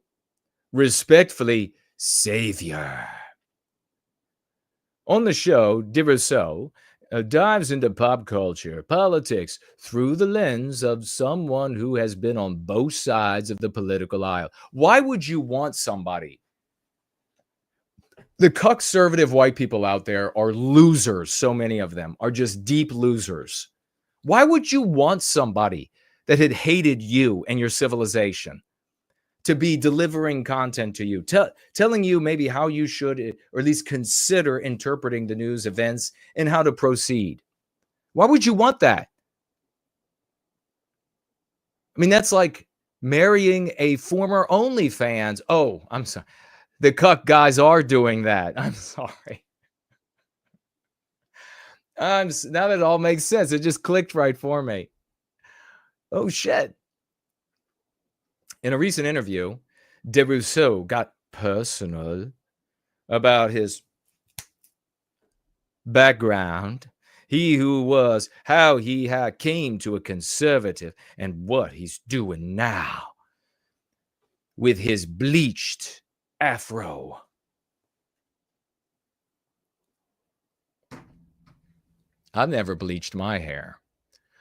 Respectfully, Xaviaer. On the show, DuRousseau dives into pop culture, politics, through the lens of someone who has been on both sides of the political aisle. Why would you want somebody? The conservative white people out there are losers. So many of them are just deep losers. Why would you want somebody that had hated you and your civilization to be delivering content to you, telling you maybe how you should, or at least consider interpreting the news events and how to proceed? Why would you want that? I mean, that's like marrying a former OnlyFans. Oh, I'm sorry. The Cuck guys are doing that. I'm sorry. Now that it all makes sense. It just clicked right for me. Oh, shit. In a recent interview, DuRousseau got personal about his background, how he came to a conservative, and what he's doing now with his bleached afro. I've never bleached my hair.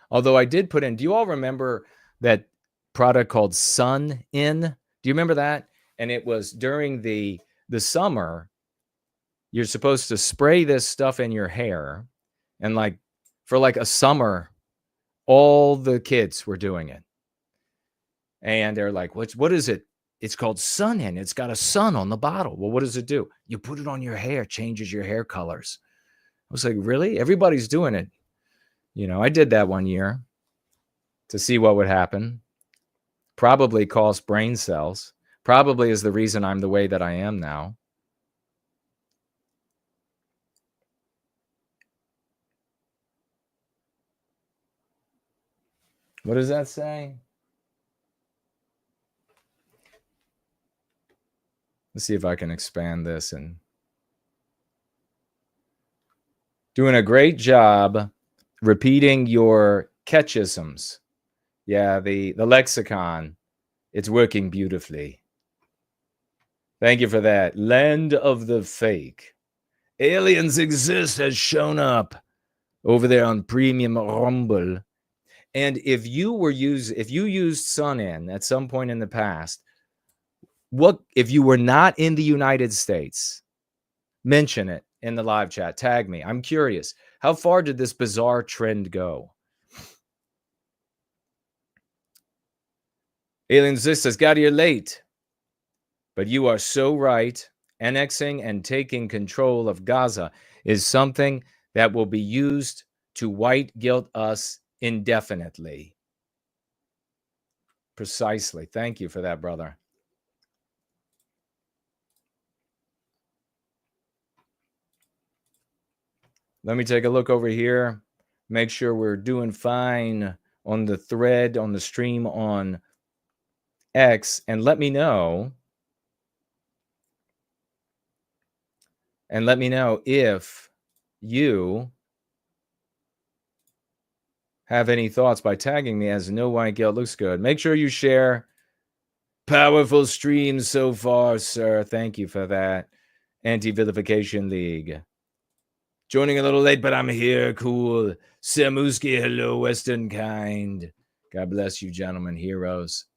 Although I did put in, do you all remember that product called Sun In? Do you remember that? And it was during the summer, you're supposed to spray this stuff in your hair. And for a summer, all the kids were doing it. And they're like, what is it? It's called Sun In. It's got a sun on the bottle. Well, what does it do? You put it on your hair, changes your hair colors. I was like, really? Everybody's doing it. I did that one year to see what would happen. Probably cost brain cells. Probably is the reason I'm the way that I am now. What does that say? Let's see if I can expand this. And doing a great job repeating your catchisms. Yeah, the lexicon, it's working beautifully. Thank you for that. Land of the fake. Aliens exist has shown up over there on Premium Rumble. And if you used Sun In at some point in the past, what if you were not in the United States? Mention it in the live chat. Tag me. I'm curious. How far did this bizarre trend go? Alien Sisters got here late. But you are so right. Annexing and taking control of Gaza is something that will be used to white guilt us indefinitely. Precisely. Thank you for that, brother. Let me take a look over here. Make sure we're doing fine on the thread, on the stream on X. And let me know. And let me know if you have any thoughts by tagging me as No White Guilt. Looks good. Make sure you share. Powerful stream so far, sir. Thank you for that. Anti-Vilification League. Joining a little late, but I'm here. Cool. Samuski, hello, Western kind. God bless you, gentlemen, heroes.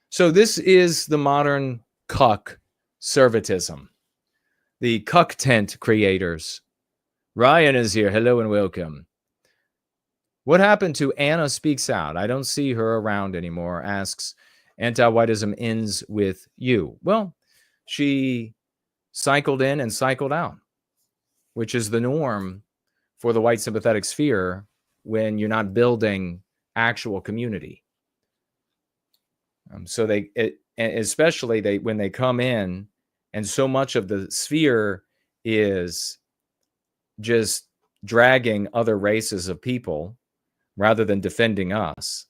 So this is the modern cuck servitism. The cuck tent creators. Ryan is here. Hello and welcome. What happened to Anna Speaks Out? I don't see her around anymore. Asks, anti-whiteism ends with you. Well, she cycled in and cycled out, which is the norm for the white sympathetic sphere when you're not building actual community. So especially when they come in, and so much of the sphere is just dragging other races of people rather than defending us.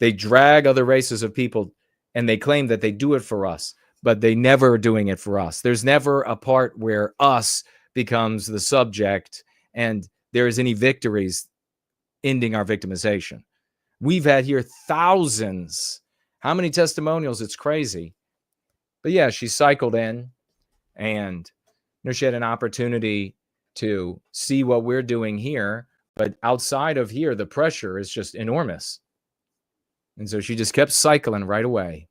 They drag other races of people and they claim that they do it for us, but they never are doing it for us. There's never a part where us becomes the subject and there is any victories ending our victimization. We've had here thousands. How many testimonials? It's crazy. But yeah, she cycled in and she had an opportunity to see what we're doing here. But outside of here, the pressure is just enormous. And so she just kept cycling right away.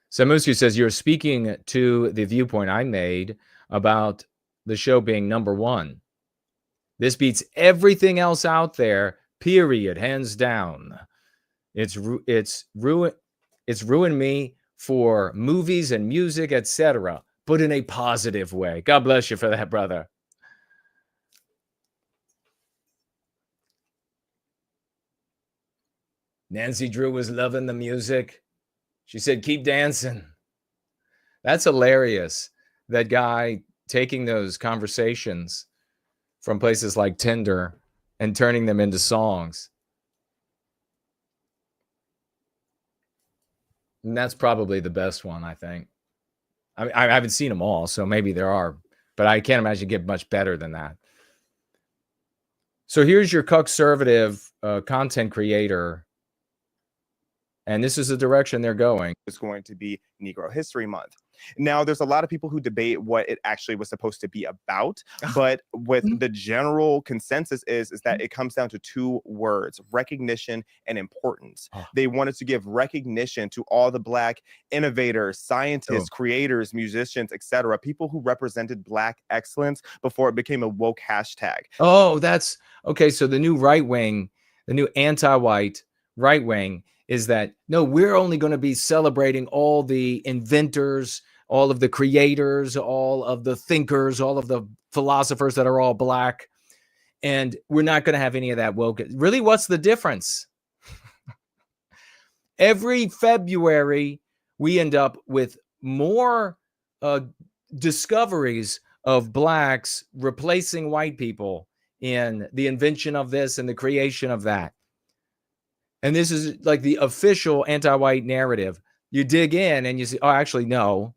Samusky says, you're speaking to the viewpoint I made about the show being number one. This beats everything else out there, period, hands down. It's ruined me for movies and music, etc., but in a positive way. God bless you for that, brother. Nancy Drew was loving the music. She said, keep dancing. That's hilarious. That guy taking those conversations from places like Tinder and turning them into songs. And that's probably the best one, I think. I haven't seen them all, so maybe there are, but I can't imagine it get much better than that. So here's your conservative content creator. And this is the direction they're going. It's going to be Negro History Month. Now, there's a lot of people who debate what it actually was supposed to be about, but with the general consensus is that it comes down to two words: recognition and importance. They wanted to give recognition to all the Black innovators, scientists, creators, musicians, etc., people who represented Black excellence before it became a woke hashtag. Oh, that's okay. So the new right wing, the new anti-white right wing is that, no, we're only going to be celebrating all the inventors, all of the creators, all of the thinkers, all of the philosophers that are all Black. And we're not going to have any of that woke. Really, what's the difference? Every February, we end up with more discoveries of Blacks replacing white people in the invention of this and the creation of that. And this is like the official anti-white narrative. You dig in and you see, oh, actually, no.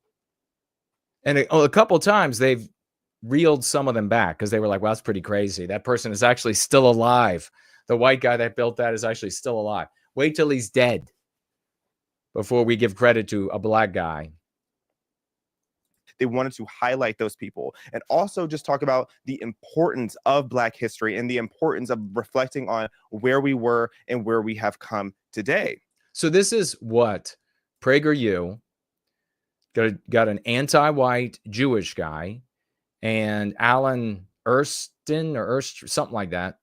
And a couple of times they've reeled some of them back because they were like, well, that's pretty crazy. That person is actually still alive. The white guy that built that is actually still alive. Wait till he's dead before we give credit to a Black guy. They wanted to highlight those people and also just talk about the importance of Black history and the importance of reflecting on where we were and where we have come today. So this is what PragerU got an anti-white Jewish guy and Alan Erston or something like that.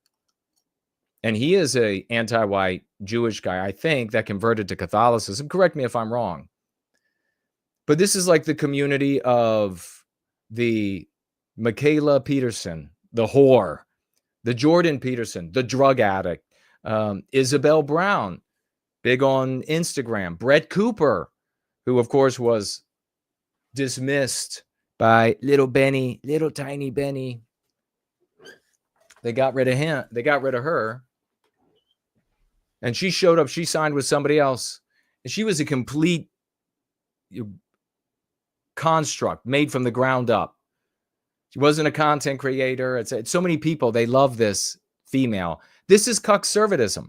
And he is a anti-white Jewish guy, I think, that converted to Catholicism. Correct me if I'm wrong. But this is like the community of the Michaela Peterson, the whore, the Jordan Peterson, the drug addict, Isabel Brown, big on Instagram, Brett Cooper, who, of course, was dismissed by little Benny, little tiny Benny. They got rid of him. They got rid of her. And she showed up. She signed with somebody else. And she was a complete construct made from the ground up. She wasn't a content creator. It's so many people. They love this female. This is cuckservatism.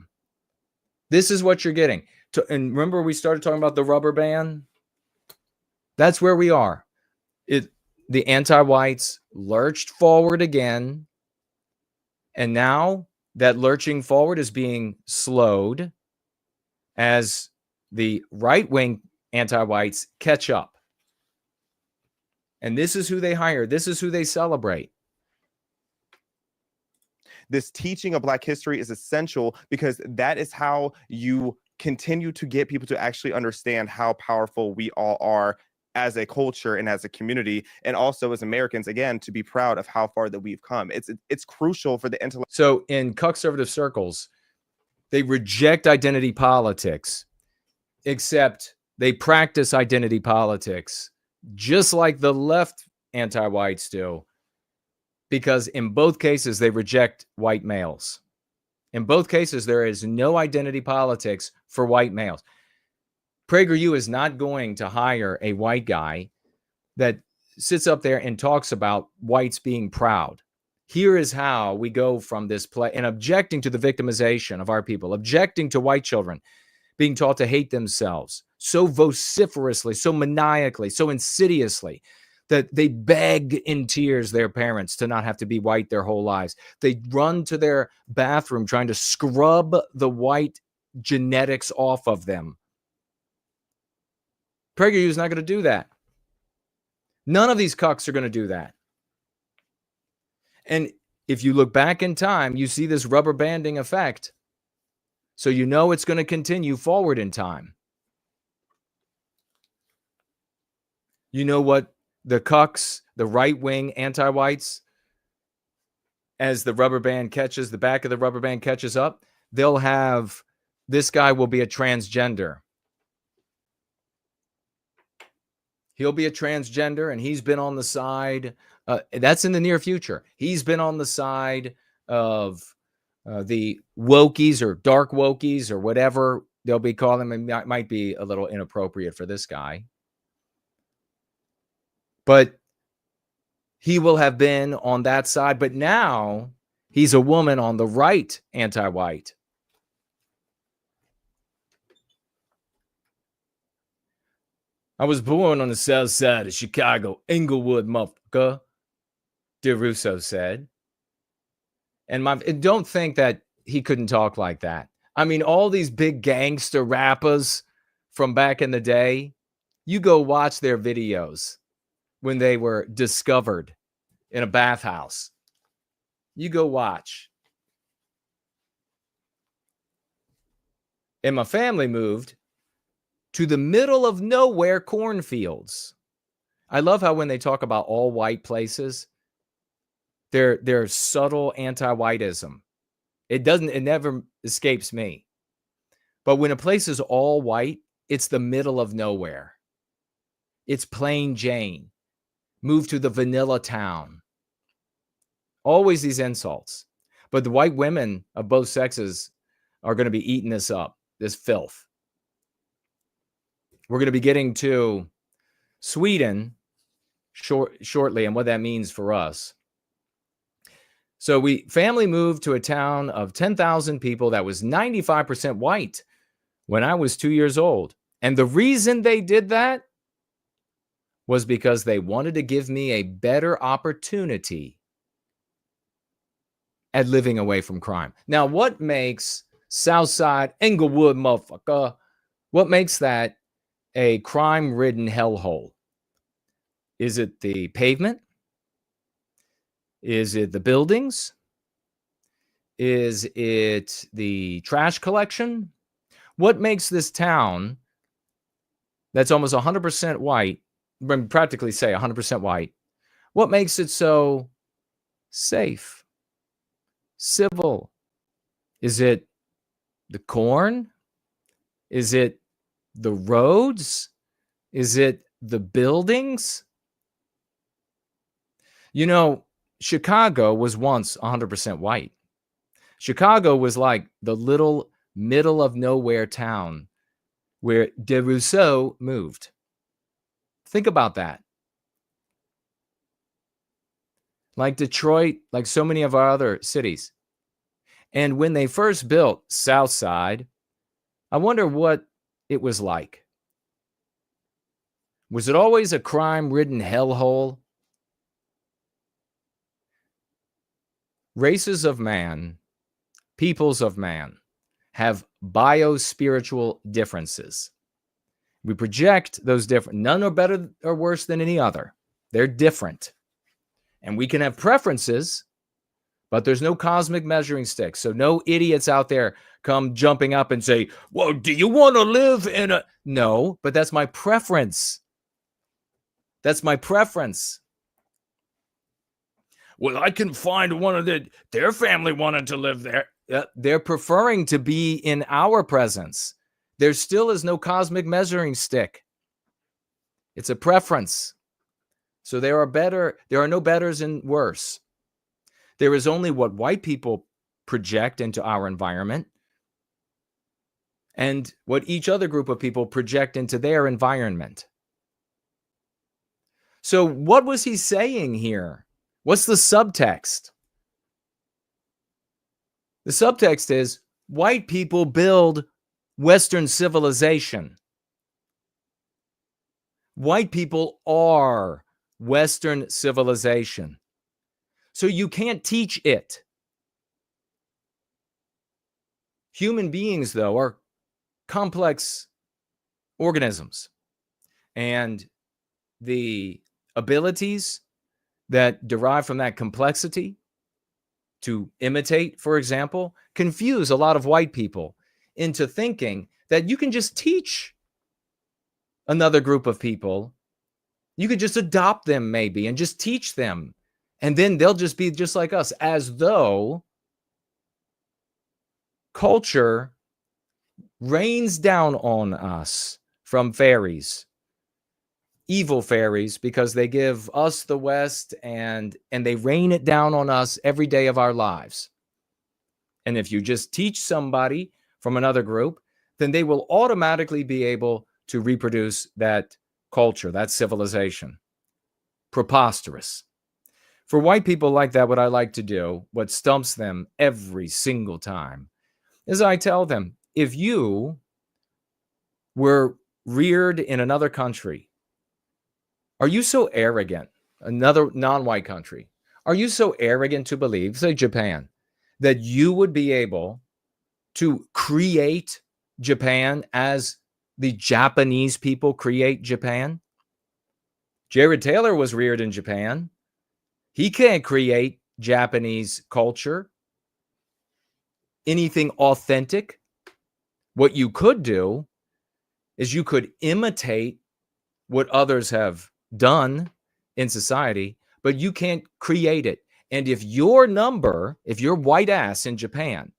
This is what you're getting. And remember, we started talking about the rubber band. That's where we are. The anti-whites lurched forward again. And now that lurching forward is being slowed as the right-wing anti-whites catch up. And this is who they hire. This is who they celebrate. this teaching of Black history is essential because that is how you continue to get people to actually understand how powerful we all are as a culture and as a community, and also as Americans, again, to be proud of how far that we've come. It's crucial for the intellect. So in conservative circles, they reject identity politics, except they practice identity politics just like the left anti-whites do, because in both cases, they reject white males. In both cases, there is no identity politics for white males. PragerU is not going to hire a white guy that sits up there and talks about whites being proud. Here is how we go from this play and objecting to the victimization of our people, objecting to white children being taught to hate themselves so vociferously, so maniacally, so insidiously that they beg in tears their parents to not have to be white their whole lives. They run to their bathroom trying to scrub the white genetics off of them. PragerU is not going to do that. None of these cucks are going to do that. And if you look back in time, you see this rubber banding effect. So you know it's going to continue forward in time. You know what the cucks, the right-wing anti-whites, as the rubber band catches, the back of the rubber band catches up, they'll have, this guy will be a transgender. He'll be a transgender, and he's been on the side. That's in the near future. He's been on the side of the wokies or dark wokies or whatever they'll be calling them. It might be a little inappropriate for this guy. But he will have been on that side. But now he's a woman on the right, anti-white. I was born on the south side of Chicago, Englewood, motherfucker, DuRousseau said. And don't think that he couldn't talk like that. I mean, all these big gangster rappers from back in the day, you go watch their videos when they were discovered in a bathhouse. You go watch. And my family moved to the middle of nowhere cornfields. I love how when they talk about all white places, there's subtle anti-whiteism. It never escapes me. But when a place is all white, it's the middle of nowhere. It's plain Jane. Move to the vanilla town. Always these insults. But the white women of both sexes are going to be eating this up, this filth. We're going to be getting to Sweden shortly and what that means for us. So family moved to a town of 10,000 people that was 95% white when I was 2 years old. And the reason they did that was because they wanted to give me a better opportunity at living away from crime. Now, what makes Southside Englewood, motherfucker, what makes that a crime-ridden hellhole? Is it the pavement? Is it the buildings? Is it the trash collection? What makes this town that's almost 100% white, practically say 100% white, what makes it so safe, civil? Is it the corn? Is it the roads? Is it the buildings? You know, Chicago was once 100% white. Chicago was like the little middle of nowhere town where DuRousseau moved. Think about that. Like Detroit, like so many of our other cities. And when they first built Southside, I wonder what it was like. Was it always a crime-ridden hellhole? Races of man, peoples of man, have bio-spiritual differences. We project those different. None are better or worse than any other. They're different. And we can have preferences, But there's no cosmic measuring stick. So no idiots out there come jumping up and say, well, do you want to live in a... No, but that's my preference. That's my preference. Well, I can find one of their family wanted to live there. They're preferring to be in our presence. There still is no cosmic measuring stick. It's a preference. So there are no betters and worse. There is only what white people project into our environment and what each other group of people project into their environment. So what was he saying here? What's the subtext? The subtext is white people build Western civilization. White people are Western civilization. So you can't teach it. Human beings, though, are complex organisms. And the abilities that derive from that complexity to imitate, for example, confuse a lot of white people into thinking that you can just teach another group of people. You could just adopt them maybe and just teach them. And then they'll just be just like us, as though culture rains down on us from fairies, evil fairies, because they give us the West and they rain it down on us every day of our lives. And if you just teach somebody from another group, then they will automatically be able to reproduce that culture, that civilization. Preposterous. For white people like that, what I like to do, what stumps them every single time, is I tell them, if you were reared in another country, are you so arrogant, another non-white country, are you so arrogant to believe, say Japan, that you would be able to create Japan as the Japanese people create Japan? Jared Taylor was reared in Japan. He can't create Japanese culture, anything authentic. What you could do is you could imitate what others have done in society, but you can't create it. And if your white ass in Japan,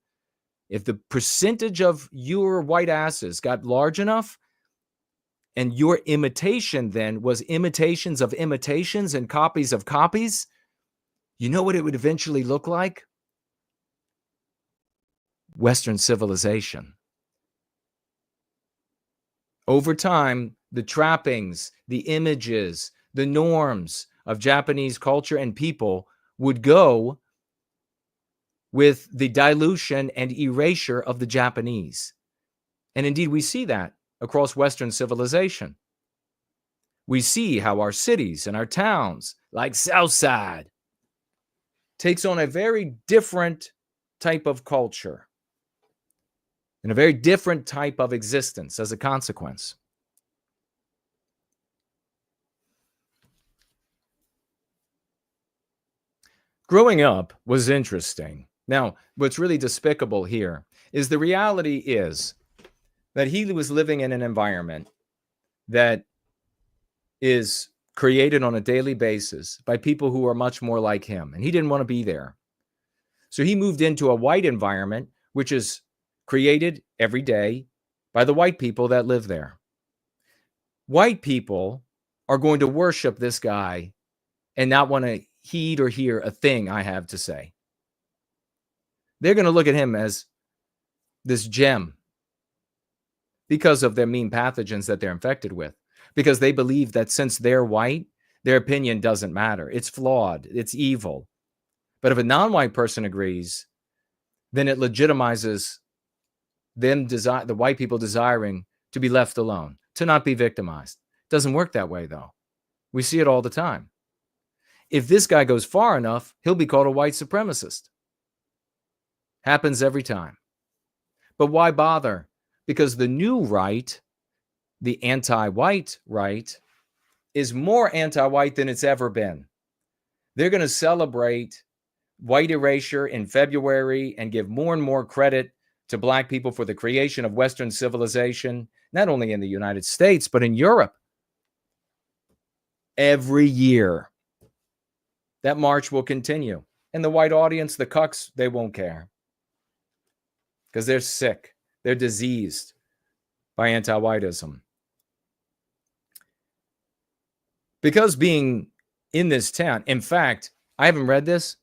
if the percentage of your white asses got large enough, and your imitation then was imitations of imitations and copies of copies, you know what it would eventually look like? Western civilization. Over time, the trappings, the images, the norms of Japanese culture and people would go with the dilution and erasure of the Japanese. And indeed, we see that across Western civilization. We see how our cities and our towns, like Southside, takes on a very different type of culture and a very different type of existence as a consequence. Growing up was interesting. Now, what's really despicable here is the reality is that he was living in an environment that is created on a daily basis by people who are much more like him, and he didn't want to be there. So he moved into a white environment, which is created every day by the white people that live there. White people are going to worship this guy and not want to heed or hear a thing I have to say. They're going to look at him as this gem because of their mean pathogens that they're infected with, because they believe that since they're white, their opinion doesn't matter. It's flawed. It's evil. But if a non-white person agrees, then it legitimizes them, the white people desiring to be left alone, to not be victimized. It doesn't work that way, though. We see it all the time. If this guy goes far enough, he'll be called a white supremacist. Happens every time. But why bother? Because the new right, the anti-white right, is more anti-white than it's ever been. They're going to celebrate white erasure in February and give more and more credit to Black people for the creation of Western civilization, not only in the United States, but in Europe. Every year, that march will continue. And the white audience, the cucks, they won't care. Because they're sick. They're diseased by anti-whiteism. Because being in this town, in fact, I haven't read this,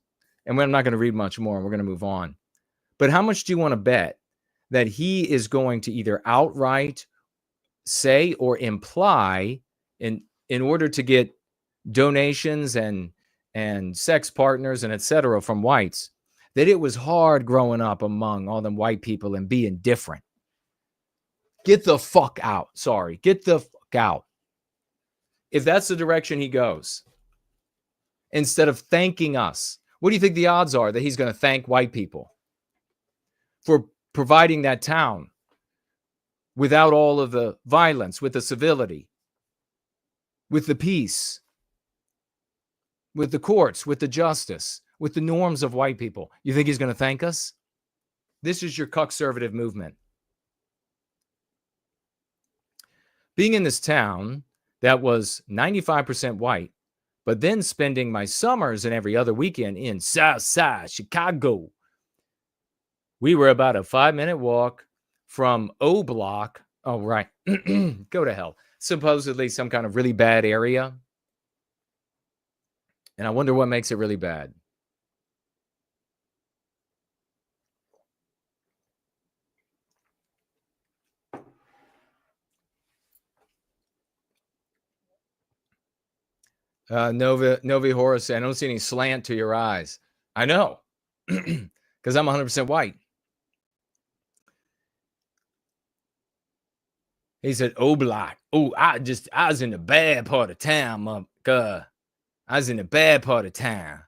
and I'm not going to read much more. We're going to move on. But how much do you want to bet that he is going to either outright say or imply in order to get donations and sex partners and etc. from whites, that it was hard growing up among all them white people and being different? Get the fuck out. Sorry. Get the fuck out. If that's the direction he goes, instead of thanking us, what do you think the odds are that he's going to thank white people for providing that town without all of the violence, with the civility, with the peace, with the courts, with the justice, with the norms of white people? You think he's going to thank us? This is your conservative movement. Being in this town that was 95% white, but then spending my summers and every other weekend in Southside Chicago. We were about a 5-minute walk from O Block. Oh, right. Go to hell. Supposedly some kind of really bad area. And I wonder what makes it really bad. Novi Horace, I don't see any slant to your eyes. I know, because I'm 100% white. He said, "Oh, Block. Oh, I was in the bad part of town, I was in the bad part of town."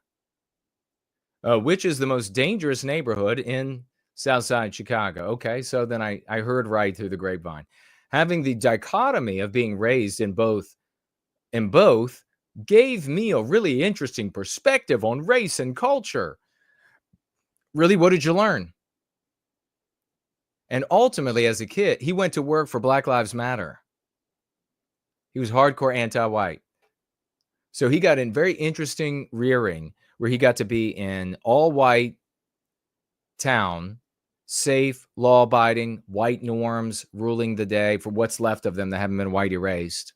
Which is the most dangerous neighborhood in Southside Chicago? Okay, so then I heard right through the grapevine. Having the dichotomy of being raised in both gave me a really interesting perspective on race and culture. Really, what did you learn? And ultimately, as a kid, he went to work for Black Lives Matter. He was hardcore anti-white. So he got in very interesting rearing where he got to be in all-white town, safe, law-abiding, white norms ruling the day for what's left of them that haven't been white erased.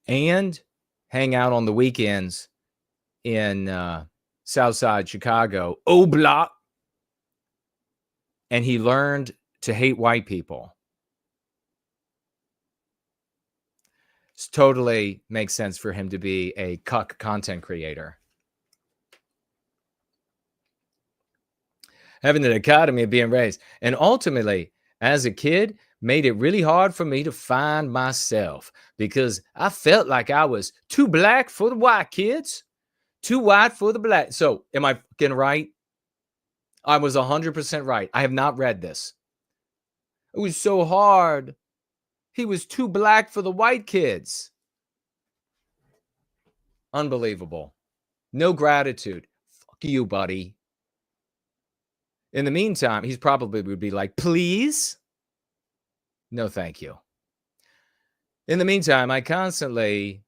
And hang out on the weekends in Southside Chicago, O Block. And he learned to hate white people. It totally makes sense for him to be a cuck content creator. Having the dichotomy of being raised. And ultimately, as a kid, made it really hard for me to find myself because I felt like I was too black for the white kids, too white for the black. So am I getting right? I was 100% right. I have not read this. It was so hard. He was too black for the white kids. Unbelievable. No gratitude. Fuck you, buddy. In the meantime, he's probably would be like, please? No, thank you. In the meantime, I constantly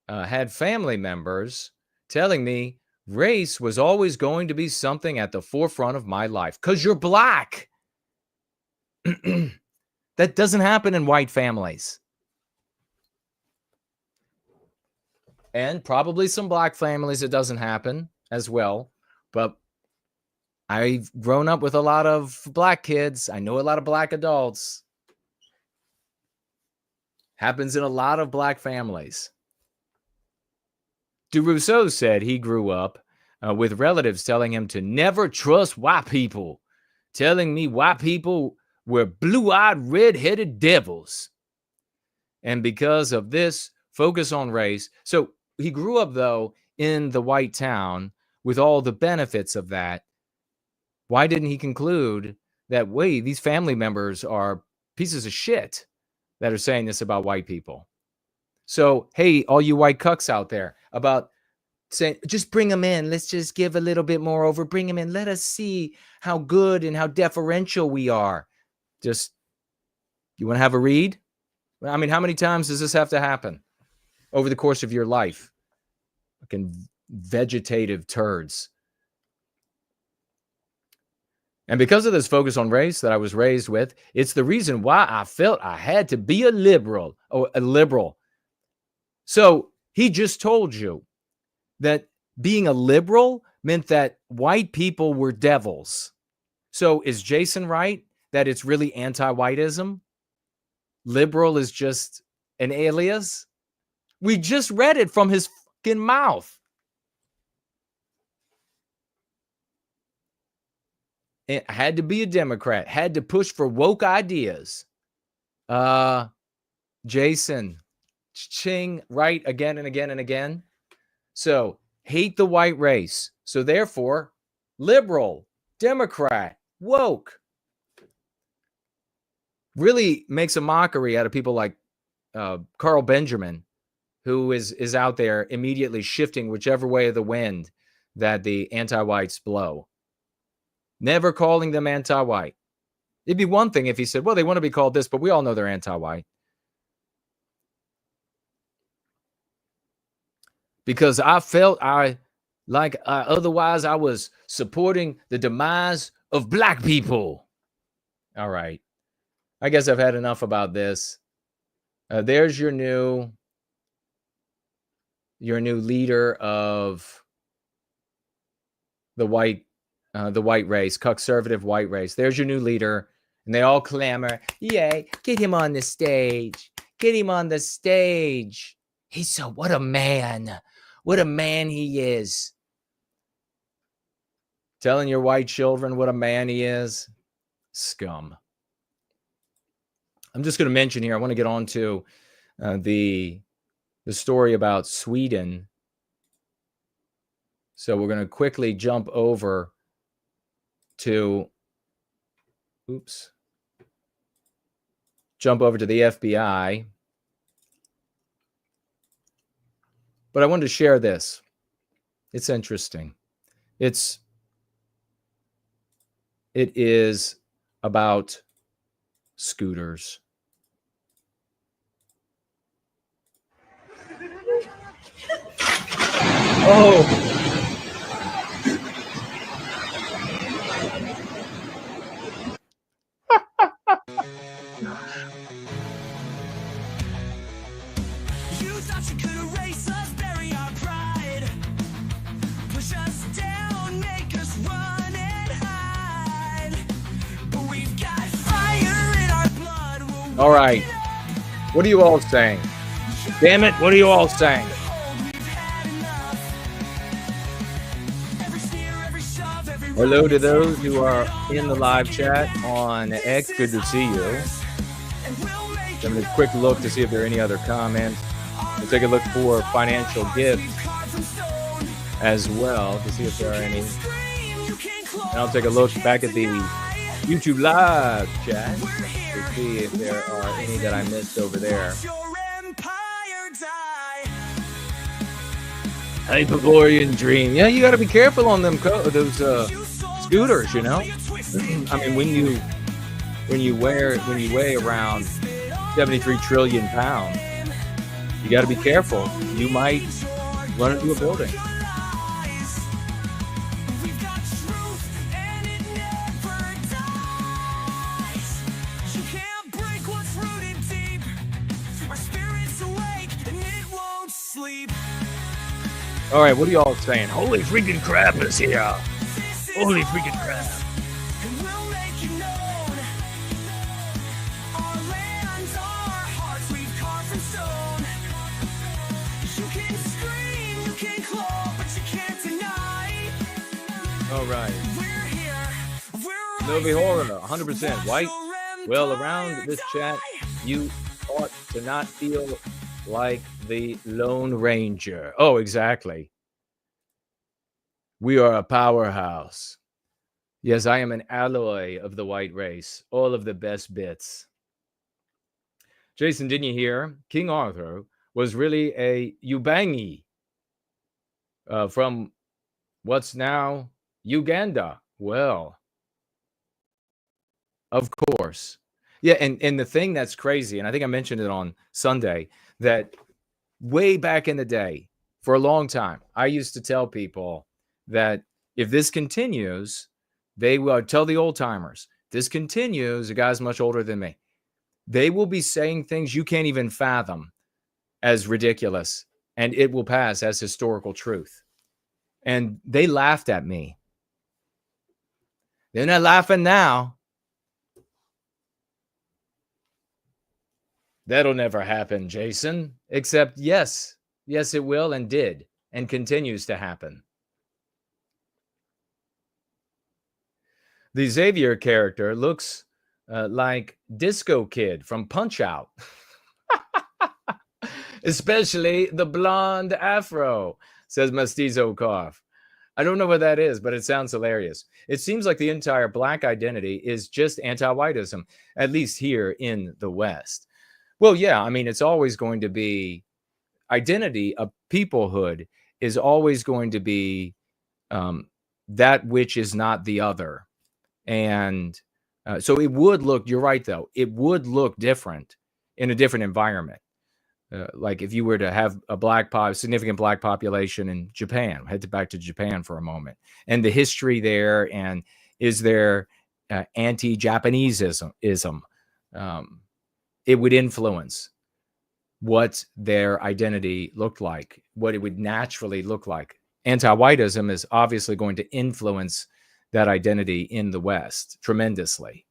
had family members telling me race was always going to be something at the forefront of my life because you're black. That doesn't happen in white families. And probably some black families, it doesn't happen as well. But I've grown up with a lot of black kids. I know a lot of black adults. Happens in a lot of black families. DuRousseau said he grew up with relatives telling him to never trust white people, telling me white people were blue-eyed, red-headed devils. And because of this focus on race, so he grew up, though, in the white town with all the benefits of that. Why didn't he conclude that, wait, these family members are pieces of shit that are saying this about white people? So, hey, all you white cucks out there, about saying, just bring them in. Let's just give a little bit more over. Bring them in. Let us see how good and how deferential we are. Just, you want to have a read? I mean, how many times does this have to happen over the course of your life? Fucking vegetative turds. And because of this focus on race that I was raised with, it's the reason why I felt I had to be a liberal. So he just told you that being a liberal meant that white people were devils. So is Jason right that it's really anti-whiteism? Liberal is just an alias? We just read it from his fucking mouth. It had to be a Democrat, had to push for woke ideas. Jason, ching, right, again and again and again. So, hate the white race. So, therefore, liberal, Democrat, woke. Really makes a mockery out of people like Carl Benjamin, who is out there immediately shifting whichever way of the wind that the anti-whites blow. Never calling them anti-white. It'd be one thing if he said, well, they want to be called this, but we all know they're anti-white. Because I felt otherwise I was supporting the demise of black people. All right. I guess I've had enough about this. There's your new leader of the white race, conservative white race. There's your new leader. And they all clamor, yay, get him on the stage. Get him on the stage. What a man. What a man he is. Telling your white children what a man he is. Scum. I'm just going to mention here, I want to get on to the story about Sweden. So we're going to quickly jump over to the FBI. But I wanted to share this. It's interesting. It is about scooters. Oh. All right. What are you all saying? Damn it, what are you all saying? Hello to those who are in the live chat on X. Good to see you. Having a quick look to see if there are any other comments. We'll take a look for financial gifts as well to see if there are any. And I'll take a look back at the YouTube live chat to see if there are any that I missed over there. Hyperborean dream. Yeah, you got to be careful on them those scooters. You know, I mean, when you weigh around 73 trillion pounds, you got to be careful. You might run into a building. All right, what are y'all saying? Holy freaking crap is here. Holy freaking crap. All right. Novi Horror, 100% white. Well, around this chat, you ought to not feel like the Lone Ranger. Oh, exactly. We are a powerhouse. Yes, I am an alloy of the white race. All of the best bits. Jason, didn't you hear? King Arthur was really a Ubangi. from what's now Uganda. Well, of course. Yeah, and the thing that's crazy, and I think I mentioned it on Sunday, that way back in the day, for a long time, I used to tell people that if this continues, they will tell the old timers, this continues, the guy's much older than me. They will be saying things you can't even fathom as ridiculous, and it will pass as historical truth. And they laughed at me. They're not laughing now. That'll never happen, Jason. Except, yes, it will and did and continues to happen. The Xaviaer character looks like Disco Kid from Punch-Out. Especially the blonde afro, says Mestizo Cough. I don't know what that is, but it sounds hilarious. It seems like the entire Black identity is just anti-whiteism, at least here in the West. Well, yeah, I mean, it's always going to be identity of peoplehood is always going to be that which is not the other. And so it would look, you're right, though, it would look different in a different environment. Like if you were to have a significant Black population in Japan, head back to Japan for a moment, and the history there, and is there anti-Japaneseism? It would influence what their identity looked like, what it would naturally look like. Anti-whiteism is obviously going to influence that identity in the West tremendously.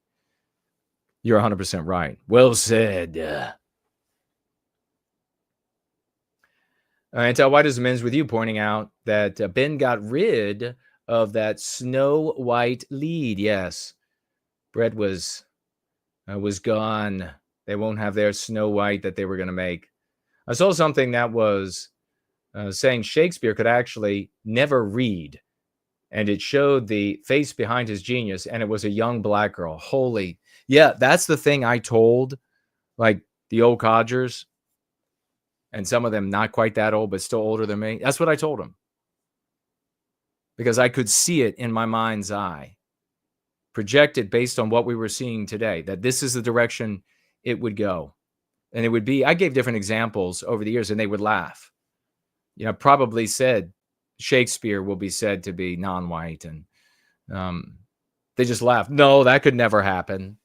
You're 100% right. Well said. Anti-whiteism ends with you pointing out that Ben got rid of that Snow White lead. Yes, Brett was gone. They won't have their Snow White that they were going to make. I saw something that was saying Shakespeare could actually never read. And it showed the face behind his genius, and it was a young Black girl. Holy, yeah, that's the thing I told, like the old codgers, and some of them not quite that old, but still older than me. That's what I told them. Because I could see it in my mind's eye, projected based on what we were seeing today, that this is the direction it would go. And it would be, I gave different examples over the years and they would laugh. You know, probably said Shakespeare will be said to be non-white, and they just laughed. No, that could never happen.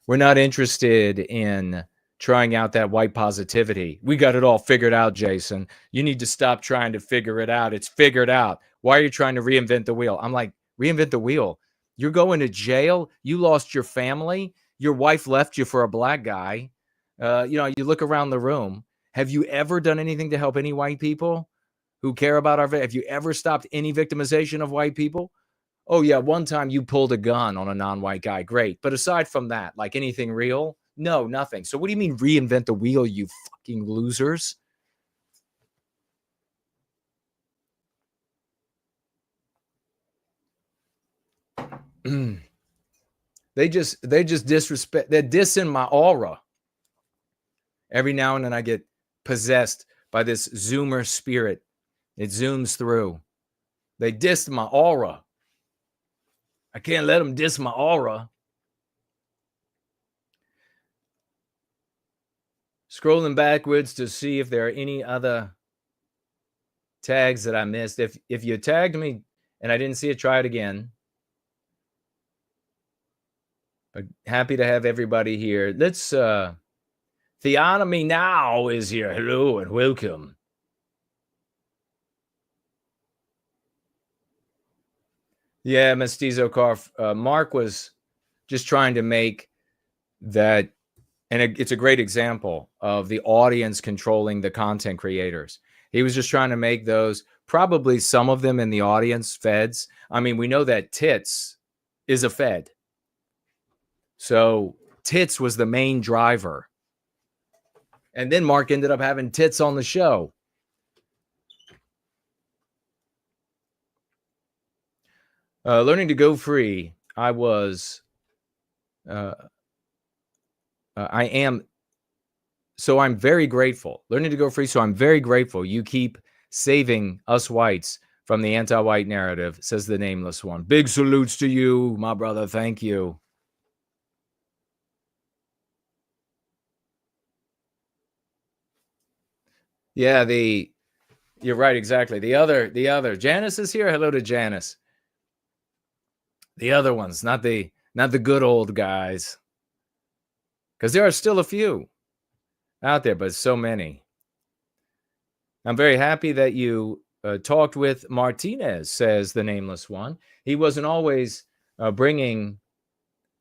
We're not interested in trying out that white positivity. We got it all figured out, Jason. You need to stop trying to figure it out. It's figured out. Why are you trying to reinvent the wheel? I'm like, reinvent the wheel? You're going to jail. You lost your family. Your wife left you for a Black guy. You look around the room. Have you ever done anything to help any white people who care about our? Have you ever stopped any victimization of white people? Oh yeah, one time you pulled a gun on a non-white guy. Great. But aside from that, like anything real? No, nothing. So what do you mean reinvent the wheel, you fucking losers? They just disrespect. They're dissing my aura. Every now and then I get possessed by this Zoomer spirit. It zooms through. They dissed my aura. I can't let them diss my aura. Scrolling backwards to see if there are any other tags that I missed. If you tagged me and I didn't see it, try it again. But happy to have everybody here. Let's Theonomy Now is here. Hello and welcome. Yeah, Mestizo Carf. Mark was just trying to make that, and it's a great example of the audience controlling the content creators. He was just trying to make those, probably some of them in the audience, feds. I mean, we know that Tits is a fed. So Tits was the main driver. And then Mark ended up having Tits on the show. Learning to go free. I am. So I'm very grateful. Learning to go free. So I'm very grateful. You keep saving us whites from the anti-white narrative, says the nameless one. Big salutes to you, my brother. Thank you. Yeah, you're right, exactly. The other. Janice is here. Hello to Janice. The other ones, not the good old guys. Because there are still a few out there, but so many. I'm very happy that you talked with Martinez, says the nameless one. He wasn't always bringing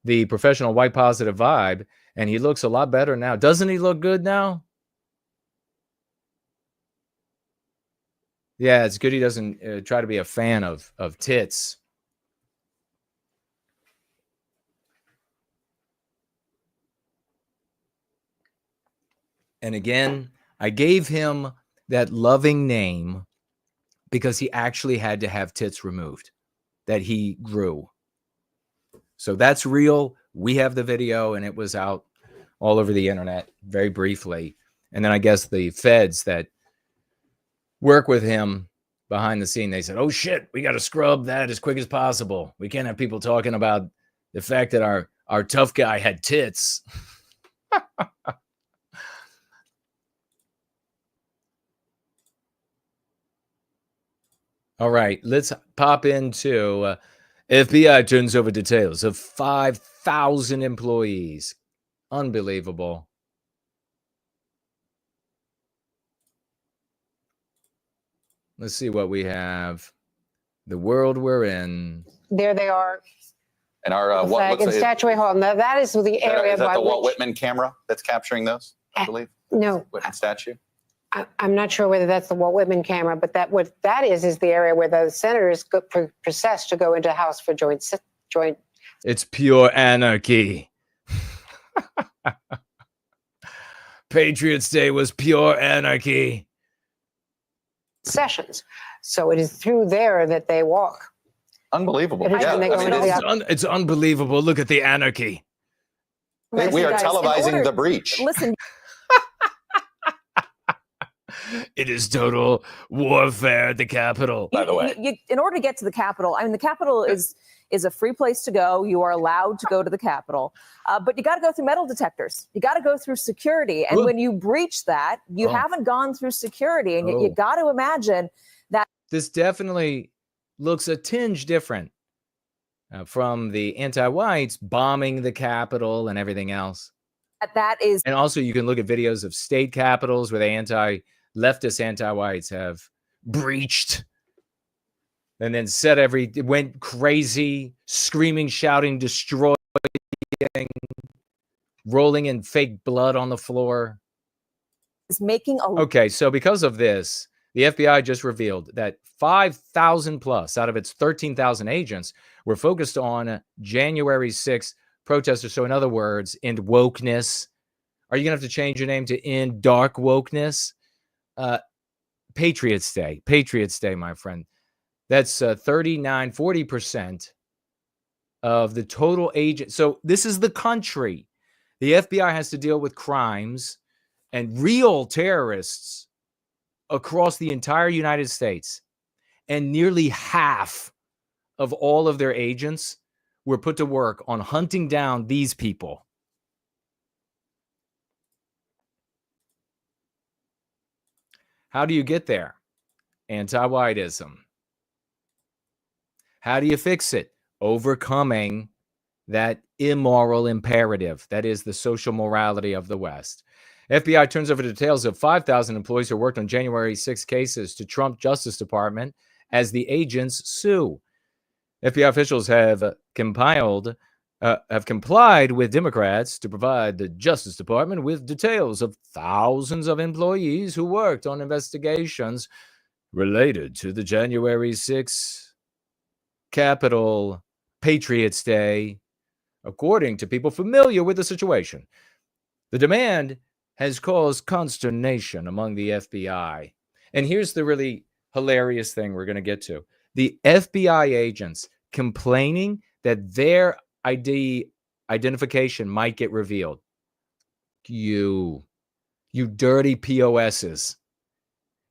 the professional white positive vibe, and he looks a lot better now. Doesn't he look good now? Yeah, it's good he doesn't try to be a fan of tits. And again, I gave him that loving name because he actually had to have tits removed that he grew. So that's real. We have the video, and it was out all over the internet very briefly. And then I guess the feds that work with him behind the scene, they said, oh shit, we got to scrub that as quick as possible. We can't have people talking about the fact that our tough guy had tits. All right, let's pop into FBI turns over details of 5,000 employees. Unbelievable. Let's see what we have. The world we're in. There they are. And our what looks in like Statuary Hall. Now that is the area is that by the Walt which, Whitman camera that's capturing those, I believe? No. Whitman statue? I'm not sure whether that's the Walt Whitman camera, but what that is the area where the senators process to go into House for joint. It's pure anarchy. Patriots Day was pure anarchy. Sessions. So it is through there that they walk. Unbelievable. Yeah, it's unbelievable. Look at the anarchy. We are televising the breach. Listen. It is total warfare at the Capitol. By the way, in order to get to the Capitol, I mean, the Capitol is a free place to go. You are allowed to go to the Capitol, but you got to go through metal detectors. You got to go through security, and when you breach that, you haven't gone through security, and you got to imagine that this definitely looks a tinge different from the anti-whites bombing the Capitol and everything else. That is, and also you can look at videos of state capitals where the leftist anti-whites have breached and then went crazy, screaming, shouting, destroying, rolling in fake blood on the floor. Is making a okay, so because of this, the FBI just revealed that 5,000 plus out of its 13,000 agents were focused on January 6th protesters. So in other words, end wokeness. Are you going to have to change your name to end dark wokeness? Patriots Day, my friend. That's 40% of the total agent. So this is the country. The FBI has to deal with crimes and real terrorists across the entire United States. And nearly half of all of their agents were put to work on hunting down these people. How do you get there? Anti-whiteism. How do you fix it? Overcoming that immoral imperative. That is the social morality of the West. FBI turns over details of 5,000 employees who worked on January 6 cases to Trump Justice Department as the agents sue. FBI officials have complied with Democrats to provide the Justice Department with details of thousands of employees who worked on investigations related to the January 6 Capitol Patriots Day, according to people familiar with the situation. The demand has caused consternation among the FBI. And here's the really hilarious thing we're going to get to. The FBI agents complaining that their identification might get revealed. You dirty POSs.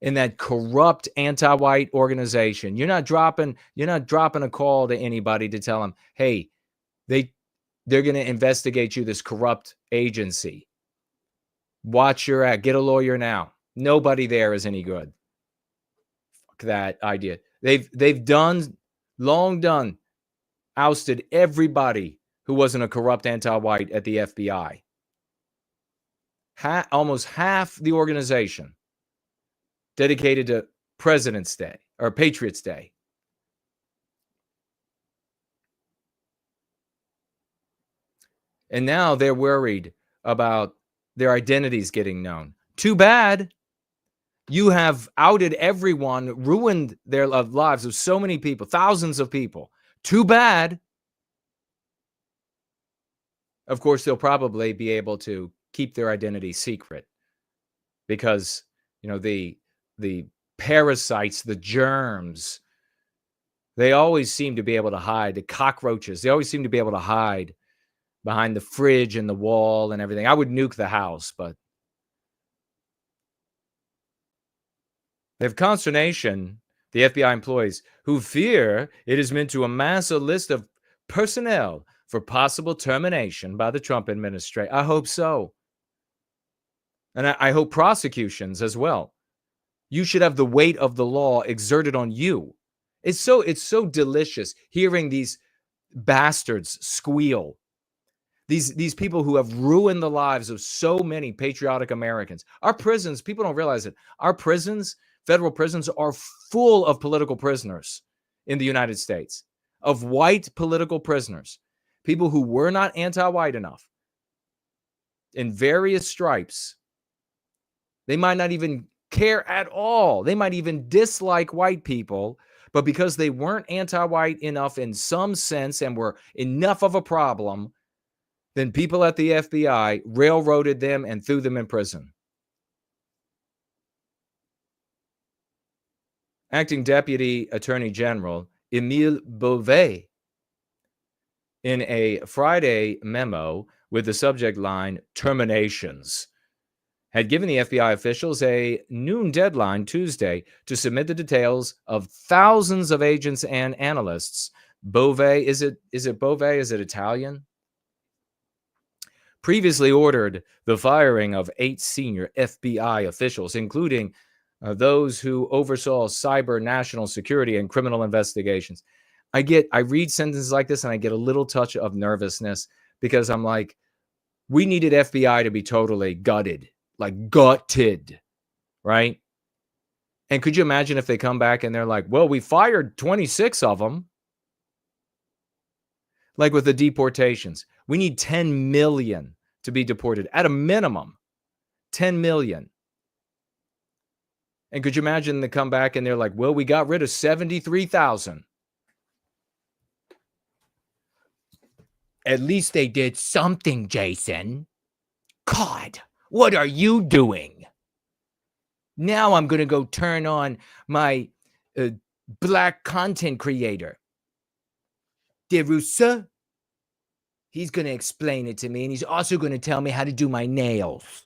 in that corrupt anti-white organization. You're not dropping a call to anybody to tell them, hey, they're going to investigate you, this corrupt agency. Watch your act. Get a lawyer now. Nobody there is any good. Fuck that idea. They've long done, ousted everybody who wasn't a corrupt anti-white at the FBI. Almost half the organization dedicated to President's Day or Patriots Day. And now they're worried about their identities getting known. Too bad. You have outed everyone, ruined their lives of so many people, thousands of people. Too bad. Of course, they'll probably be able to keep their identity secret because, the parasites, the germs, they always seem to be able to hide. The cockroaches, they always seem to be able to hide behind the fridge and the wall and everything. I would nuke the house, but they have consternation, the FBI employees, who fear it is meant to amass a list of personnel for possible termination by the Trump administration. I hope so. And I hope prosecutions as well. You should have the weight of the law exerted on you. It's so delicious hearing these bastards squeal. These people who have ruined the lives of so many patriotic Americans. Our prisons, people don't realize it. Our prisons, federal prisons, are full of political prisoners in the United States, of white political prisoners, people who were not anti-white enough in various stripes. They might not even care at all. They might even dislike white people, but because they weren't anti-white enough in some sense and were enough of a problem, then people at the FBI railroaded them and threw them in prison. Acting Deputy Attorney General Émile Beauvais, in a Friday memo with the subject line, terminations, had given the FBI officials a noon deadline Tuesday to submit the details of thousands of agents and analysts. Beauvais, is it Beauvais? Is it Italian? Previously ordered the firing of 8 senior FBI officials, including those who oversaw cyber national security and criminal investigations. I read sentences like this and I get a little touch of nervousness because I'm like, we needed FBI to be totally gutted, right? And could you imagine if they come back and they're like, well, we fired 26 of them. Like with the deportations, we need 10 million to be deported at a minimum. 10 million. And could you imagine they come back and they're like, well, we got rid of 73,000. At least they did something, Jason. God, what are you doing? Now I'm going to go turn on my black content creator, DuRousseau. He's going to explain it to me, and he's also going to tell me how to do my nails.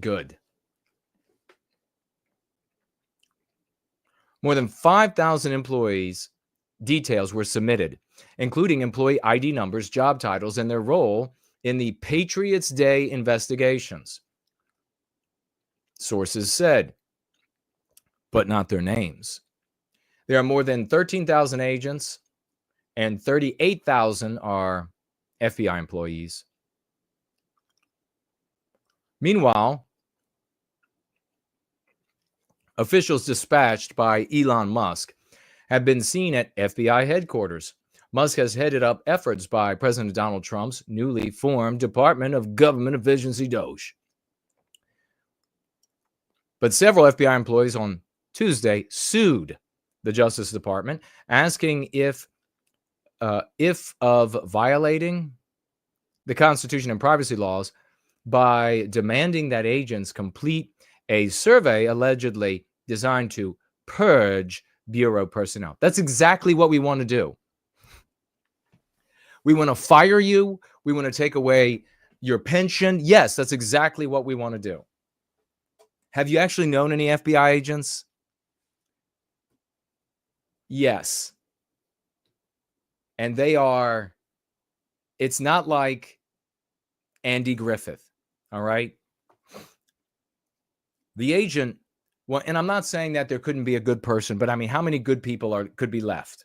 Good. More than 5,000 employees' details were submitted, including employee ID numbers, job titles, and their role in the Patriots Day investigations. Sources said, but not their names. There are more than 13,000 agents, and 38,000 are FBI employees. Meanwhile, officials dispatched by Elon Musk have been seen at FBI headquarters. Musk has headed up efforts by President Donald Trump's newly formed Department of Government Efficiency, DOGE. But several FBI employees on Tuesday sued the Justice Department, asking if of violating the Constitution and privacy laws by demanding that agents complete a survey allegedly designed to purge Bureau personnel. That's exactly what we want to do. We want to fire you. We want to take away your pension. Yes, that's exactly what we want to do. Have you actually known any FBI agents? Yes. And they are, it's not like Andy Griffith, all right? The agent, well, and I'm not saying that there couldn't be a good person, but I mean, how many good people could be left?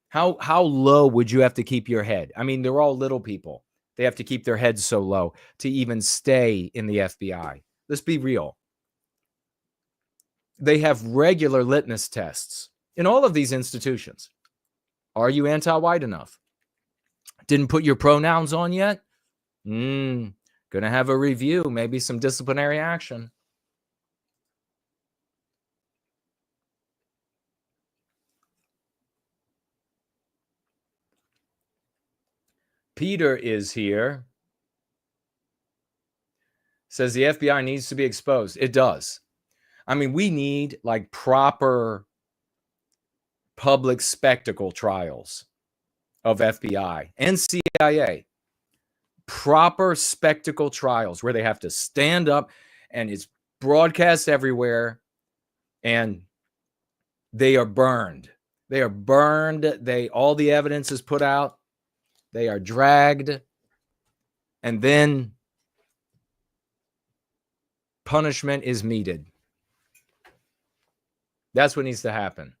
How low would you have to keep your head? I mean, they're all little people. They have to keep their heads so low to even stay in the FBI. Let's be real. They have regular litmus tests in all of these institutions. Are you anti-white enough? Didn't put your pronouns on yet? Gonna have a review, maybe some disciplinary action. Peter is here. Says the FBI needs to be exposed. It does. I mean, we need like proper public spectacle trials of FBI and CIA. Proper spectacle trials where they have to stand up and it's broadcast everywhere and they are burned. They are burned. All the evidence is put out. They are dragged, and then punishment is meted. That's what needs to happen.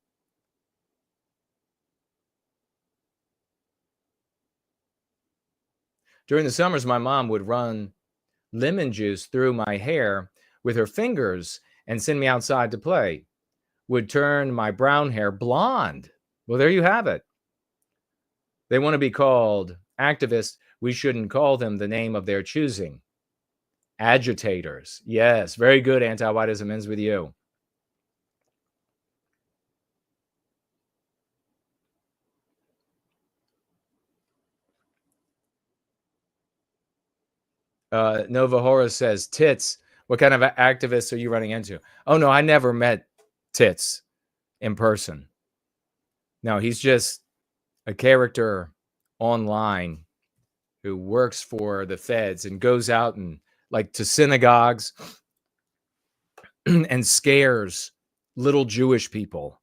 During the summers, my mom would run lemon juice through my hair with her fingers and send me outside to play. Would turn my brown hair blonde. Well, there you have it. They want to be called activists. We shouldn't call them the name of their choosing. Agitators. Yes, very good. Anti-whiteism ends with you. Nova Horus says, Tits, what kind of activists are you running into? Oh, no, I never met Tits in person. No, he's just a character online who works for the feds and goes out and like to synagogues and scares little Jewish people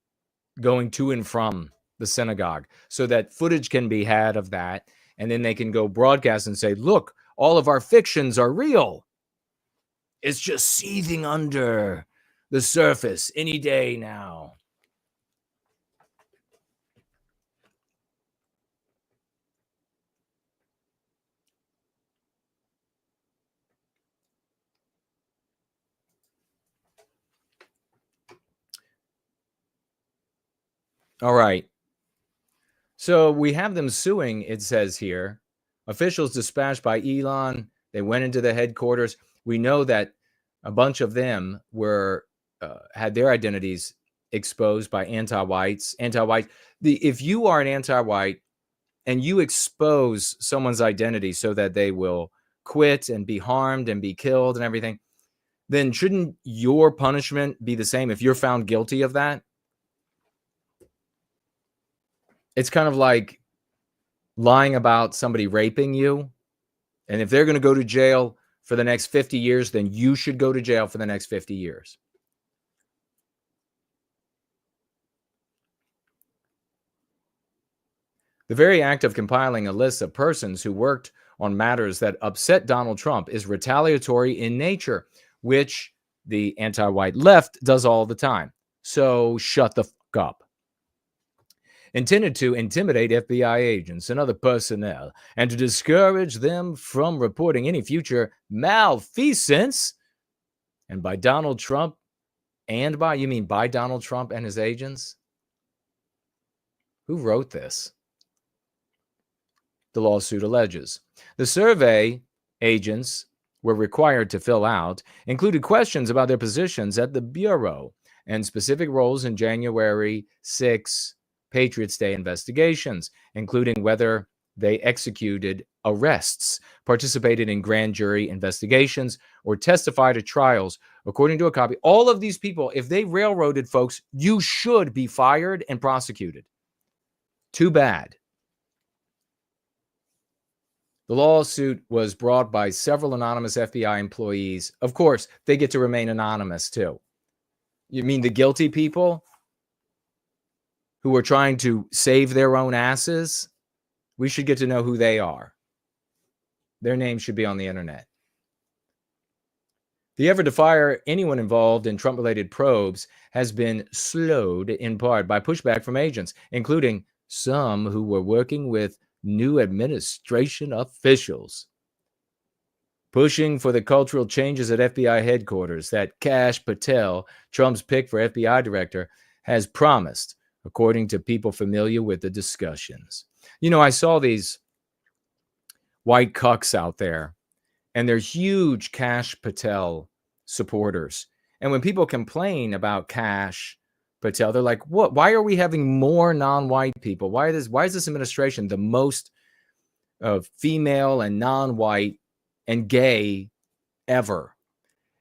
going to and from the synagogue so that footage can be had of that. And then they can go broadcast and say, look, all of our fictions are real. It's just seething under the surface any day now. All right. So we have them suing, it says here. Officials dispatched by Elon. They went into the headquarters. We know that a bunch of them were had their identities exposed by anti-whites. If you are an anti-white and you expose someone's identity so that they will quit and be harmed and be killed and everything, then shouldn't your punishment be the same if you're found guilty of that? It's kind of like lying about somebody raping you. And if they're going to go to jail for the next 50 years, then you should go to jail for the next 50 years. The very act of compiling a list of persons who worked on matters that upset Donald Trump is retaliatory in nature, which the anti-white left does all the time. So shut the fuck up. Intended to intimidate FBI agents and other personnel and to discourage them from reporting any future malfeasance. And by Donald Trump, you mean by Donald Trump and his agents? Who wrote this? The lawsuit alleges. The survey agents were required to fill out included questions about their positions at the Bureau and specific roles in January 6 Patriots Day investigations, including whether they executed arrests, participated in grand jury investigations, or testified at trials. According to a copy, all of these people, if they railroaded folks, you should be fired and prosecuted. Too bad. The lawsuit was brought by several anonymous FBI employees. Of course, they get to remain anonymous too. You mean the guilty people who are trying to save their own asses? We should get to know who they are. Their names should be on the internet. The effort to fire anyone involved in Trump-related probes has been slowed in part by pushback from agents, including some who were working with new administration officials, pushing for the cultural changes at FBI headquarters that Kash Patel, Trump's pick for FBI director, has promised, according to people familiar with the discussions. You know, I saw these white cucks out there, and they're huge Kash Patel supporters. And when people complain about Kash Patel, they're like, "What? Why are we having more non-white people? Why is this administration the most female and non-white and gay ever?"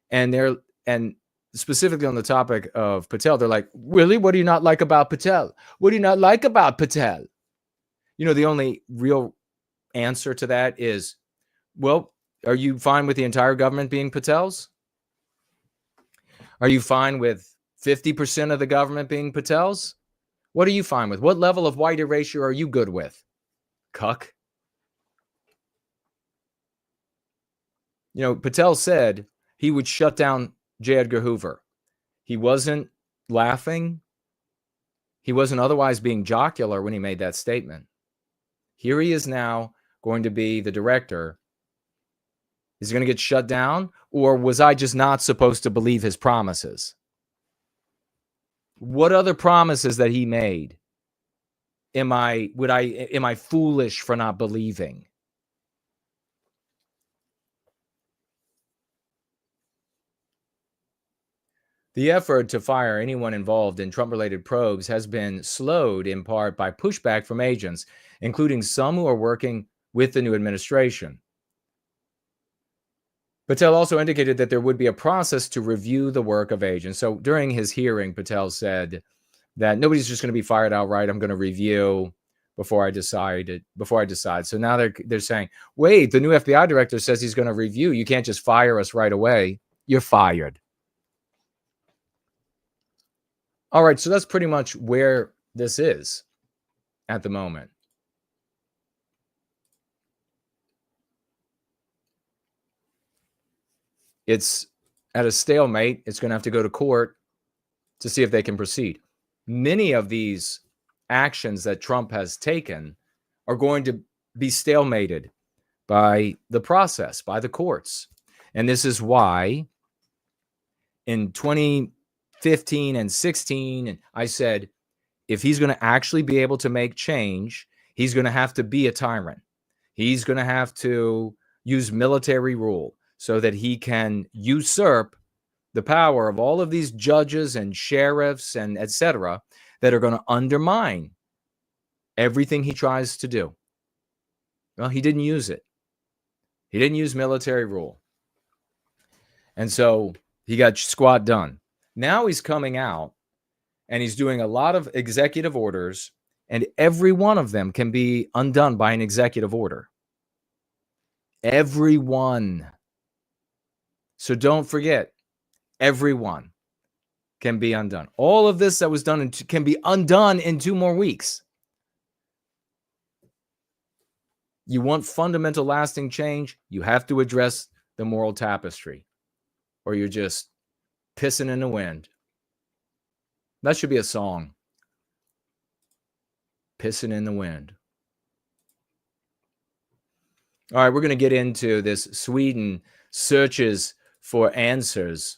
And specifically on the topic of Patel, they're like, "Really? What do you not like about Patel? What do you not like about Patel?" You know, the only real answer to that is, well, are you fine with the entire government being Patels? Are you fine with 50% of the government being Patels? What are you fine with? What level of white erasure are you good with? Cuck. You know, Patel said he would shut down J. Edgar Hoover. He wasn't laughing. He wasn't otherwise being jocular when he made that statement. Here he is now going to be the director. Is he going to get shut down? Or was I just not supposed to believe his promises? What other promises that he made am I foolish for not believing? The effort to fire anyone involved in Trump-related probes has been slowed in part by pushback from agents, including some who are working with the new administration. Patel also indicated that there would be a process to review the work of agents. So during his hearing, Patel said that nobody's just going to be fired outright. I'm going to review before I decide. So now they're saying, wait, the new FBI director says he's going to review. You can't just fire us right away. You're fired. All right, so that's pretty much where this is at the moment. It's at a stalemate. It's going to have to go to court to see if they can proceed. Many of these actions that Trump has taken are going to be stalemated by the process, by the courts. And this is why in 2015 and 16, I said, if he's going to actually be able to make change, he's going to have to be a tyrant. He's going to have to use military rule so that he can usurp the power of all of these judges and sheriffs and etc. that are going to undermine everything he tries to do. Well, he didn't use it. He didn't use military rule. And so he got squat done. Now he's coming out and he's doing a lot of executive orders, and every one of them can be undone by an executive order. Everyone. So don't forget, everyone can be undone. All of this that was done can be undone in 2 more weeks. You want fundamental lasting change, you have to address the moral tapestry, or you're just pissing in the wind. That should be a song. Pissing in the wind. All right, we're going to get into this. Sweden searches for answers.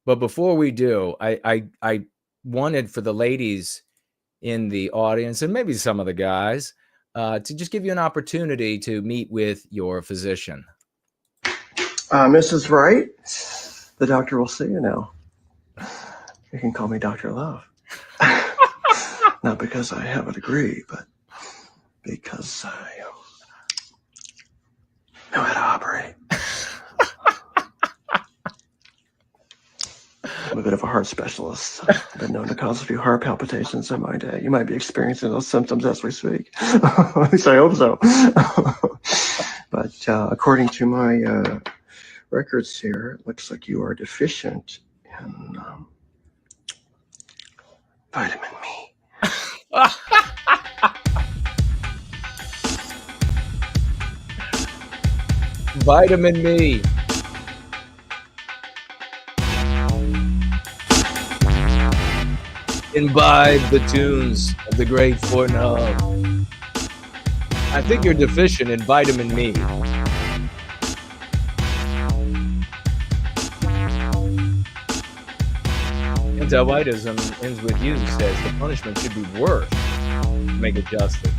But before we do, I wanted for the ladies in the audience, and maybe some of the guys, to just give you an opportunity to meet with your physician. Mrs. Wright, the doctor will see you now. You can call me Dr. Love. Not because I have a degree, but because I know how to operate. I'm a bit of a heart specialist. I've been known to cause a few heart palpitations in my day. You might be experiencing those symptoms as we speak. At least I hope so. But according to my records here, it looks like you are deficient in vitamin me. Vitamin me. Imbibe the tunes of the great Pornhub. I think you're deficient in vitamin me. Anti-whiteism ends with you says the punishment should be worse to make it justice.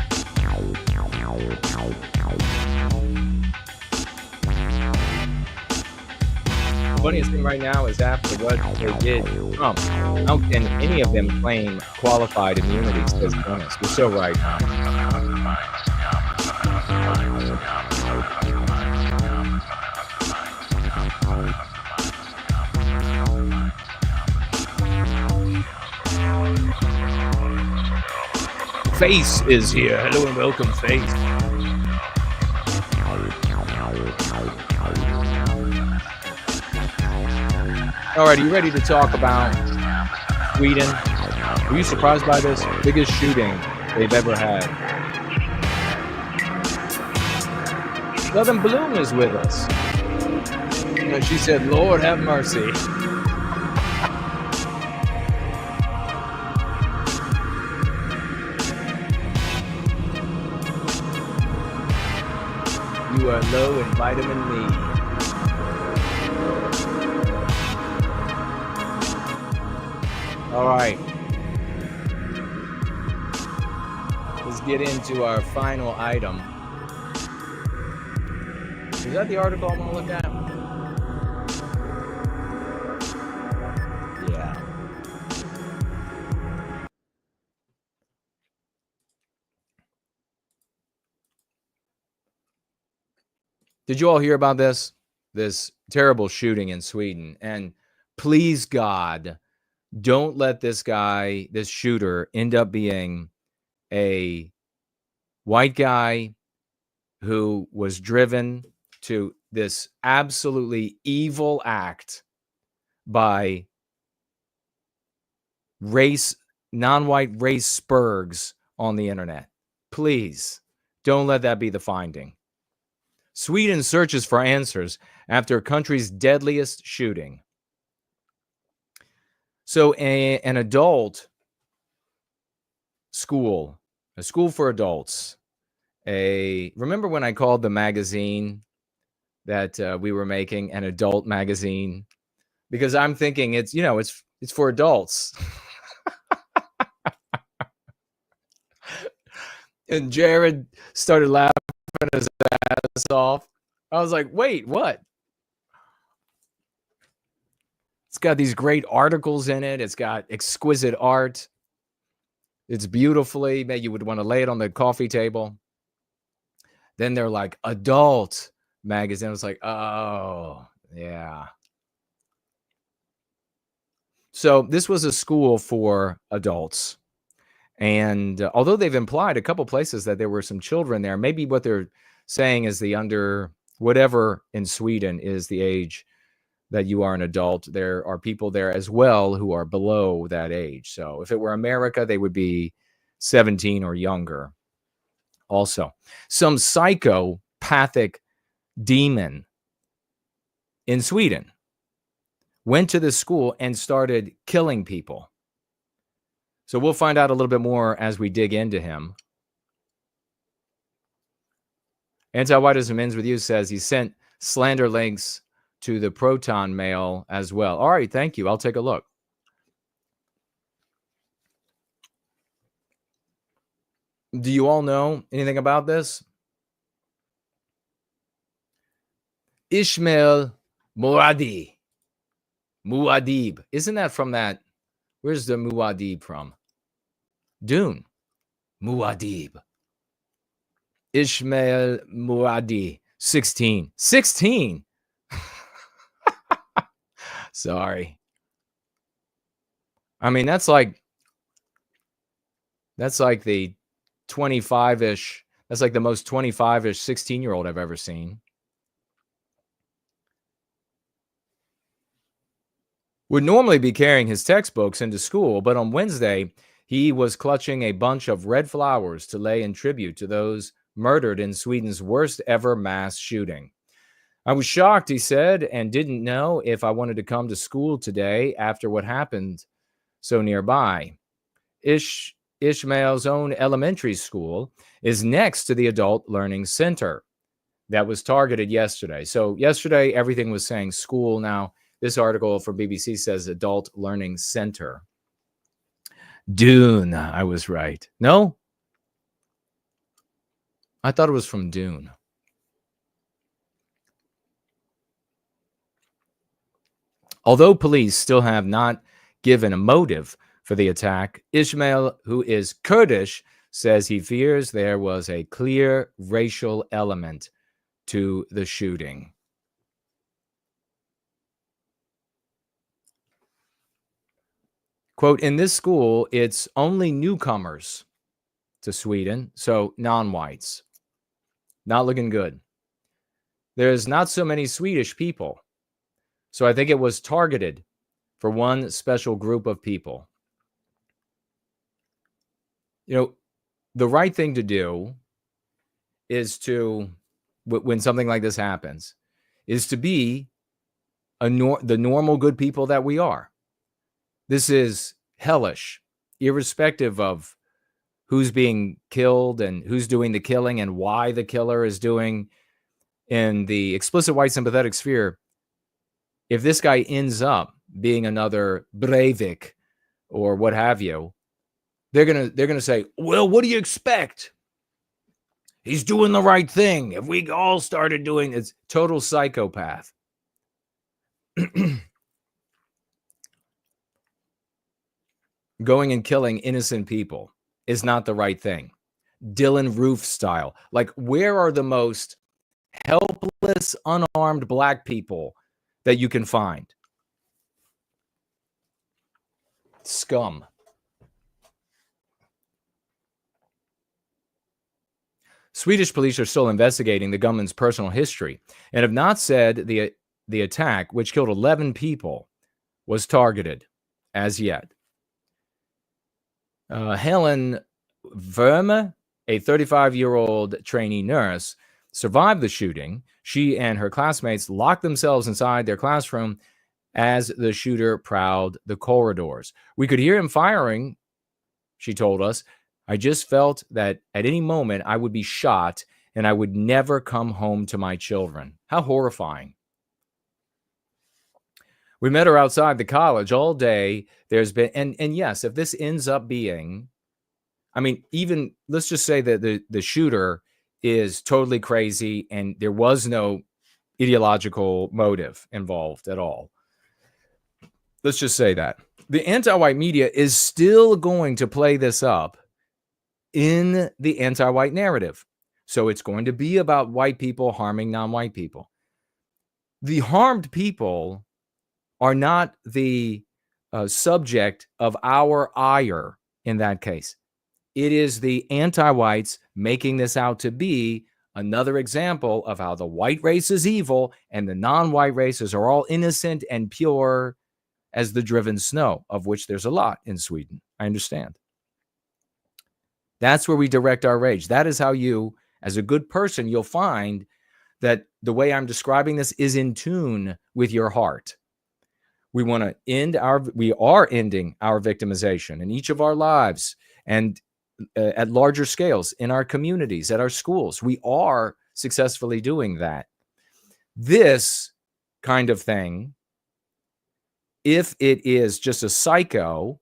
The funniest thing right now is after what they did to Trump, how can any of them claim qualified immunity, says Köhne? You're so right. Face is here. Hello and welcome, Face. All right, are you ready to talk about Sweden? Were you surprised by this? Biggest shooting they've ever had. Southern Bloom is with us. And she said, Lord have mercy. You are low in vitamin E. All right. Let's get into our final item. Is that the article I want to look at? Yeah. Did you all hear about this? This terrible shooting in Sweden. And please, God, don't let this guy, this shooter, end up being a white guy who was driven to this absolutely evil act by non-white race spurgs on the internet. Please, don't let that be the finding. Sweden searches for answers after country's deadliest shooting. So an adult school, a school for adults, remember when I called the magazine that we were making an adult magazine? Because I'm thinking it's for adults. And Jared started laughing his ass off. I was like, wait, what? It's got these great articles in it. It's got exquisite art. It's beautifully made. You would want to lay it on the coffee table. Then they're like, adult magazine. I was like, oh, yeah. So this was a school for adults. And although they've implied a couple places that there were some children there, maybe what they're saying is the under whatever in Sweden is the age that you are an adult. There are people there as well who are below that age. So if it were America, they would be 17 or younger. Also, some psychopathic demon in Sweden went to this school and started killing people. So we'll find out a little bit more as we dig into him. Anti-whiteism ends with you says he sent slander links to the Proton Mail as well. All right, thank you. I'll take a look. Do you all know anything about this? Ishmael Muad'Dib. Isn't that from that? Where's the Muad'Dib from? Dune. Muad'Dib. Ishmael Muad'Dib. 16. 16. Sorry. I mean, that's like the 25-ish, that's like the most 25-ish 16-year-old I've ever seen. Would normally be carrying his textbooks into school, but on Wednesday, he was clutching a bunch of red flowers to lay in tribute to those murdered in Sweden's worst ever mass shooting. I was shocked, he said, and didn't know if I wanted to come to school today after what happened so nearby. Ishmael's own elementary school is next to the Adult Learning Center that was targeted yesterday. So yesterday, everything was saying school. Now, this article from BBC says Adult Learning Center. Dune, I was right. No? I thought it was from Dune. Although police still have not given a motive for the attack, Ishmael, who is Kurdish, says he fears there was a clear racial element to the shooting. Quote, in this school, it's only newcomers to Sweden, so non-whites. Not looking good. There's not so many Swedish people. So I think it was targeted for one special group of people. You know, the right thing to do is to, when something like this happens, is to be the normal good people that we are. This is hellish, irrespective of who's being killed and who's doing the killing and why the killer is doing. In the explicit white sympathetic sphere, if this guy ends up being another Breivik or what have you, they're gonna say, well, what do you expect? He's doing the right thing. If we all started doing it's total psychopath. Going and killing innocent people is not the right thing. Dylan Roof style. Like, where are the most helpless, unarmed black people that you can find? Scum. Swedish police are still investigating the gunman's personal history and have not said the attack, which killed 11 people, was targeted as yet. Helen Verme, a 35-year-old trainee nurse, survived the shooting. She and her classmates locked themselves inside their classroom as the shooter prowled the corridors. We could hear him firing, she told us. I just felt that at any moment I would be shot and I would never come home to my children. How horrifying. We met her outside the college all day. There's been, and yes, if this ends up being, I mean, even let's just say that the shooter is totally crazy and there was no ideological motive involved at all. Let's just say that. The anti-white media is still going to play this up in the anti-white narrative. So it's going to be about white people harming non-white people. The harmed people are not the subject of our ire in that case. It is the anti-whites making this out to be another example of how the white race is evil and the non-white races are all innocent and pure as the driven snow, of which there's a lot in Sweden. I understand. That's where we direct our rage. That is how you, as a good person, you'll find that the way I'm describing this is in tune with your heart. We want to we are ending our victimization in each of our lives and at larger scales in our communities, at our schools. We are successfully doing that. This kind of thing, if it is just a psycho,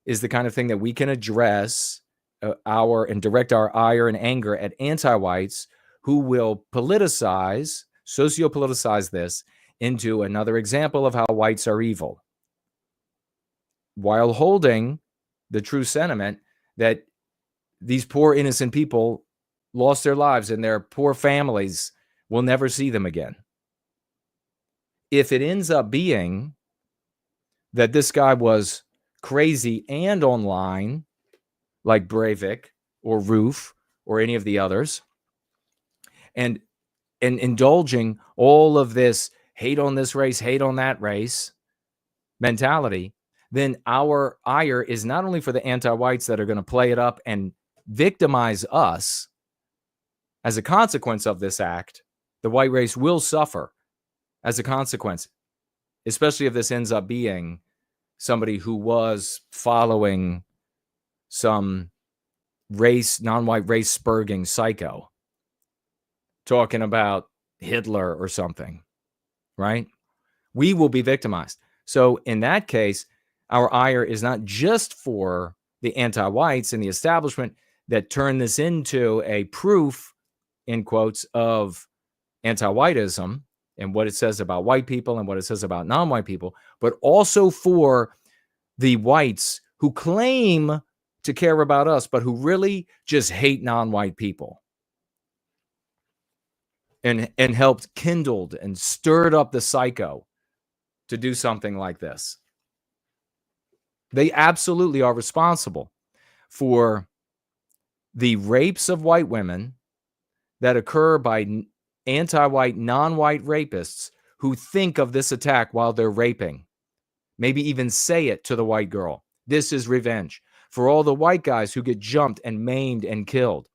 is the kind of thing that we can address and direct our ire and anger at anti-whites who will socio-politicize this into another example of how whites are evil, while holding the true sentiment that these poor innocent people lost their lives and their poor families will never see them again. If it ends up being that this guy was crazy and online, like Breivik or Roof or any of the others, and indulging all of this hate on this race, hate on that race mentality, then our ire is not only for the anti-whites that are going to play it up and victimize us. As a consequence of this act, the white race will suffer as a consequence, especially if this ends up being somebody who was following some non-white race spurging psycho talking about Hitler or something, right? We will be victimized. So in that case, our ire is not just for the anti-whites and the establishment that turn this into a proof, in quotes, of anti-whiteism and what it says about white people and what it says about non-white people, but also for the whites who claim to care about us, but who really just hate non-white people and helped kindled and stirred up the psycho to do something like this. They absolutely are responsible for the rapes of white women that occur by anti-white, non-white rapists who think of this attack while they're raping. Maybe even say it to the white girl. This is revenge for all the white guys who get jumped and maimed and killed.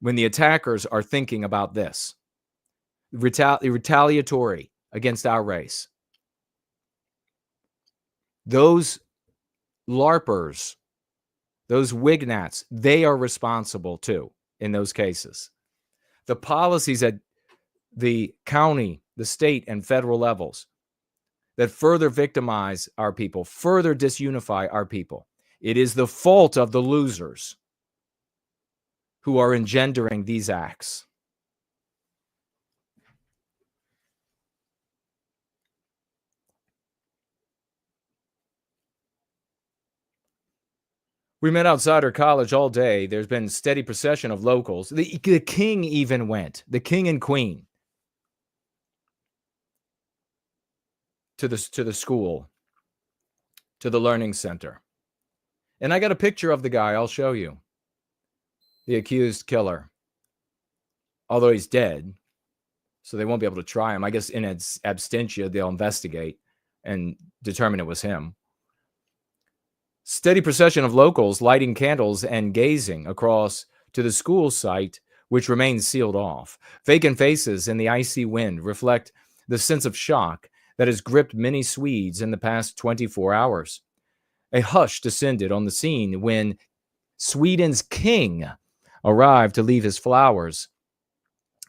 When the attackers are thinking about this, retaliatory against our race. Those LARPers, those wignats, they are responsible too in those cases. The policies at the county, the state, and federal levels that further victimize our people, further disunify our people. It is the fault of the losers who are engendering these acts. We met outside our college all day. There's been steady procession of locals. The king even went, the king and queen, to the school, to the learning center. And I got a picture of the guy. I'll show you. The accused killer. Although he's dead, so they won't be able to try him. I guess in absentia, they'll investigate and determine it was him. Steady procession of locals lighting candles and gazing across to the school site, which remains sealed off. Vacant faces in the icy wind reflect the sense of shock that has gripped many Swedes in the past 24 hours. A hush descended on the scene when Sweden's king arrived to leave his flowers,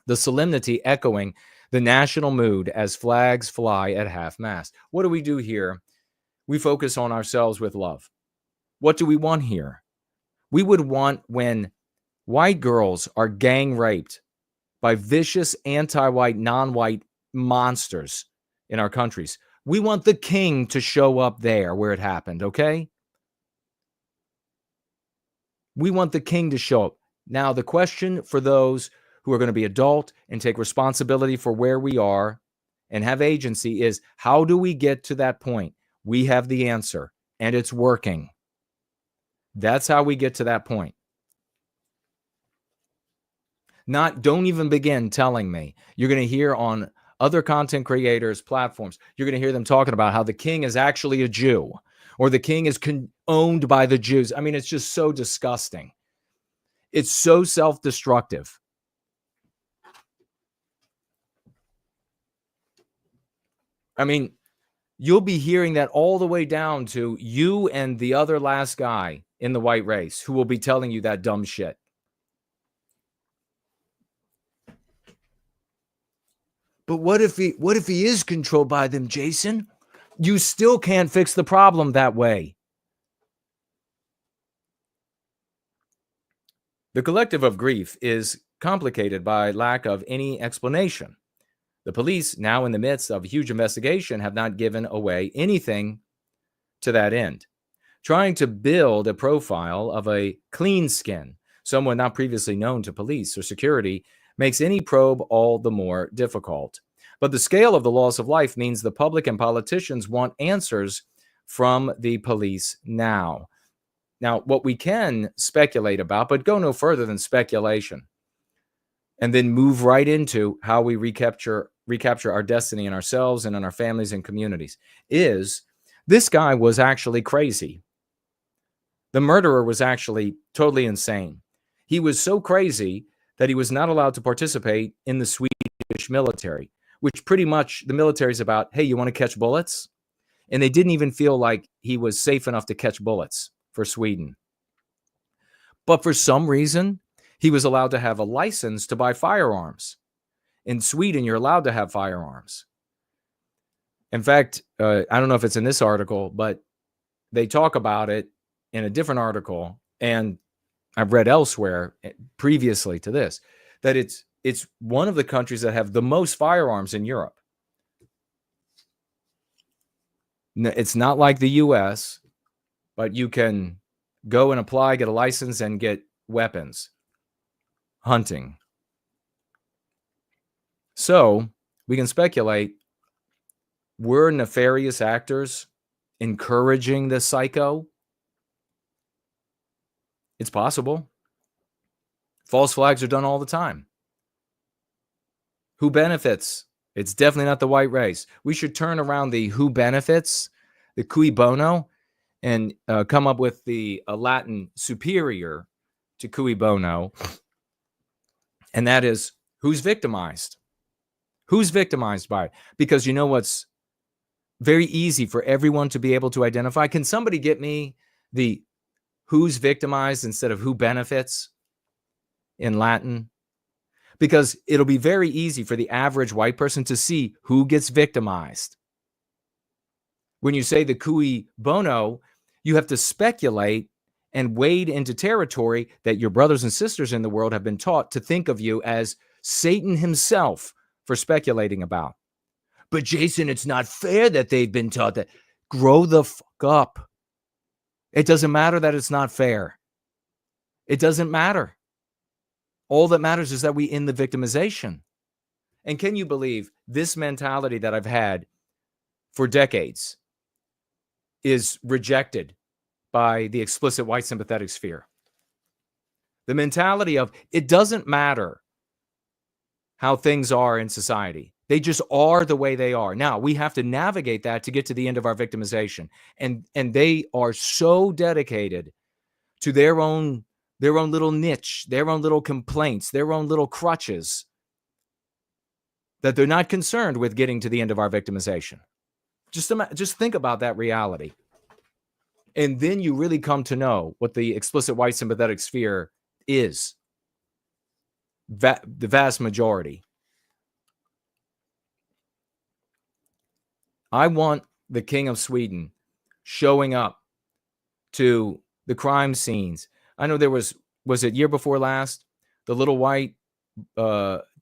the solemnity echoing the national mood as flags fly at half-mast. What do we do here? We focus on ourselves with love. What do we want here? We would want when white girls are gang raped by vicious anti-white, non-white monsters in our countries. We want the king to show up there where it happened, okay? We want the king to show up. Now, the question for those who are going to be adult and take responsibility for where we are and have agency is, how do we get to that point? We have the answer, and it's working. That's how we get to that point. Don't even begin telling me. You're going to hear on other content creators' platforms, you're going to hear them talking about how the king is actually a Jew or the king is owned by the Jews. I mean, it's just so disgusting. It's so self-destructive. I mean, you'll be hearing that all the way down to you and the other last guy in the white race who will be telling you that dumb shit. But what if he is controlled by them, Jason? You still can't fix the problem that way. The collective of grief is complicated by lack of any explanation. The police, now in the midst of a huge investigation, have not given away anything to that end. Trying to build a profile of a clean skin, someone not previously known to police or security, makes any probe all the more difficult. But the scale of the loss of life means the public and politicians want answers from the police now. Now, what we can speculate about, but go no further than speculation, and then move right into how we recapture our destiny in ourselves and in our families and communities, is this guy was actually crazy. The murderer was actually totally insane. He was so crazy that he was not allowed to participate in the Swedish military, which pretty much the military is about, hey, you want to catch bullets? And they didn't even feel like he was safe enough to catch bullets for Sweden. But for some reason, he was allowed to have a license to buy firearms. In Sweden, you're allowed to have firearms. In fact, I don't know if it's in this article, but they talk about it in a different article, and I've read elsewhere previously to this, that it's one of the countries that have the most firearms in Europe. It's not like the US, but you can go and apply, get a license, and get weapons, hunting. So we can speculate, were nefarious actors encouraging the psycho? It's possible. False flags are done all the time. Who benefits? It's definitely not the white race. We should turn around the who benefits, the cui bono, and come up with the Latin superior to cui bono. And that is, who's victimized? Who's victimized by it? Because you know what's very easy for everyone to be able to identify? Can somebody get me the who's victimized instead of who benefits in Latin? Because it'll be very easy for the average white person to see who gets victimized. When you say the cui bono, you have to speculate and wade into territory that your brothers and sisters in the world have been taught to think of you as Satan himself for speculating about. But Jason, it's not fair that they've been taught that. Grow the fuck up. It doesn't matter that it's not fair. It doesn't matter. All that matters is that we end the victimization. And can you believe this mentality that I've had for decades is rejected by the explicit white sympathetic sphere? The mentality of it doesn't matter how things are in society. They just are the way they are. Now, we have to navigate that to get to the end of our victimization. And they are so dedicated to their own little niche, their own little complaints, their own little crutches, that they're not concerned with getting to the end of our victimization. Just think about that reality. And then you really come to know what the explicit white sympathetic sphere is. The vast majority. I want the King of Sweden showing up to the crime scenes. I know there was it year before last? The little white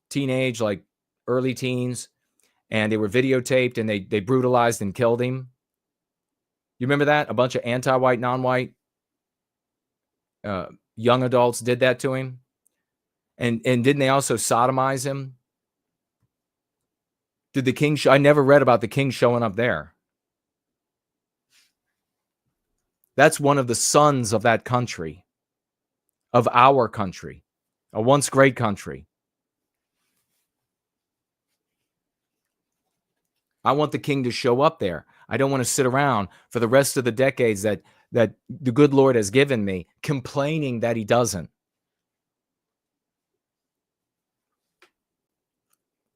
teenage, like early teens, and they were videotaped and they brutalized and killed him. You remember that? A bunch of anti-white, non-white young adults did that to him. And didn't they also sodomize him? Did the king I never read about the king showing up there. That's one of the sons of that country, of our country, a once great country. I want the king to show up there. I don't want to sit around for the rest of the decades that the good Lord has given me, complaining that he doesn't.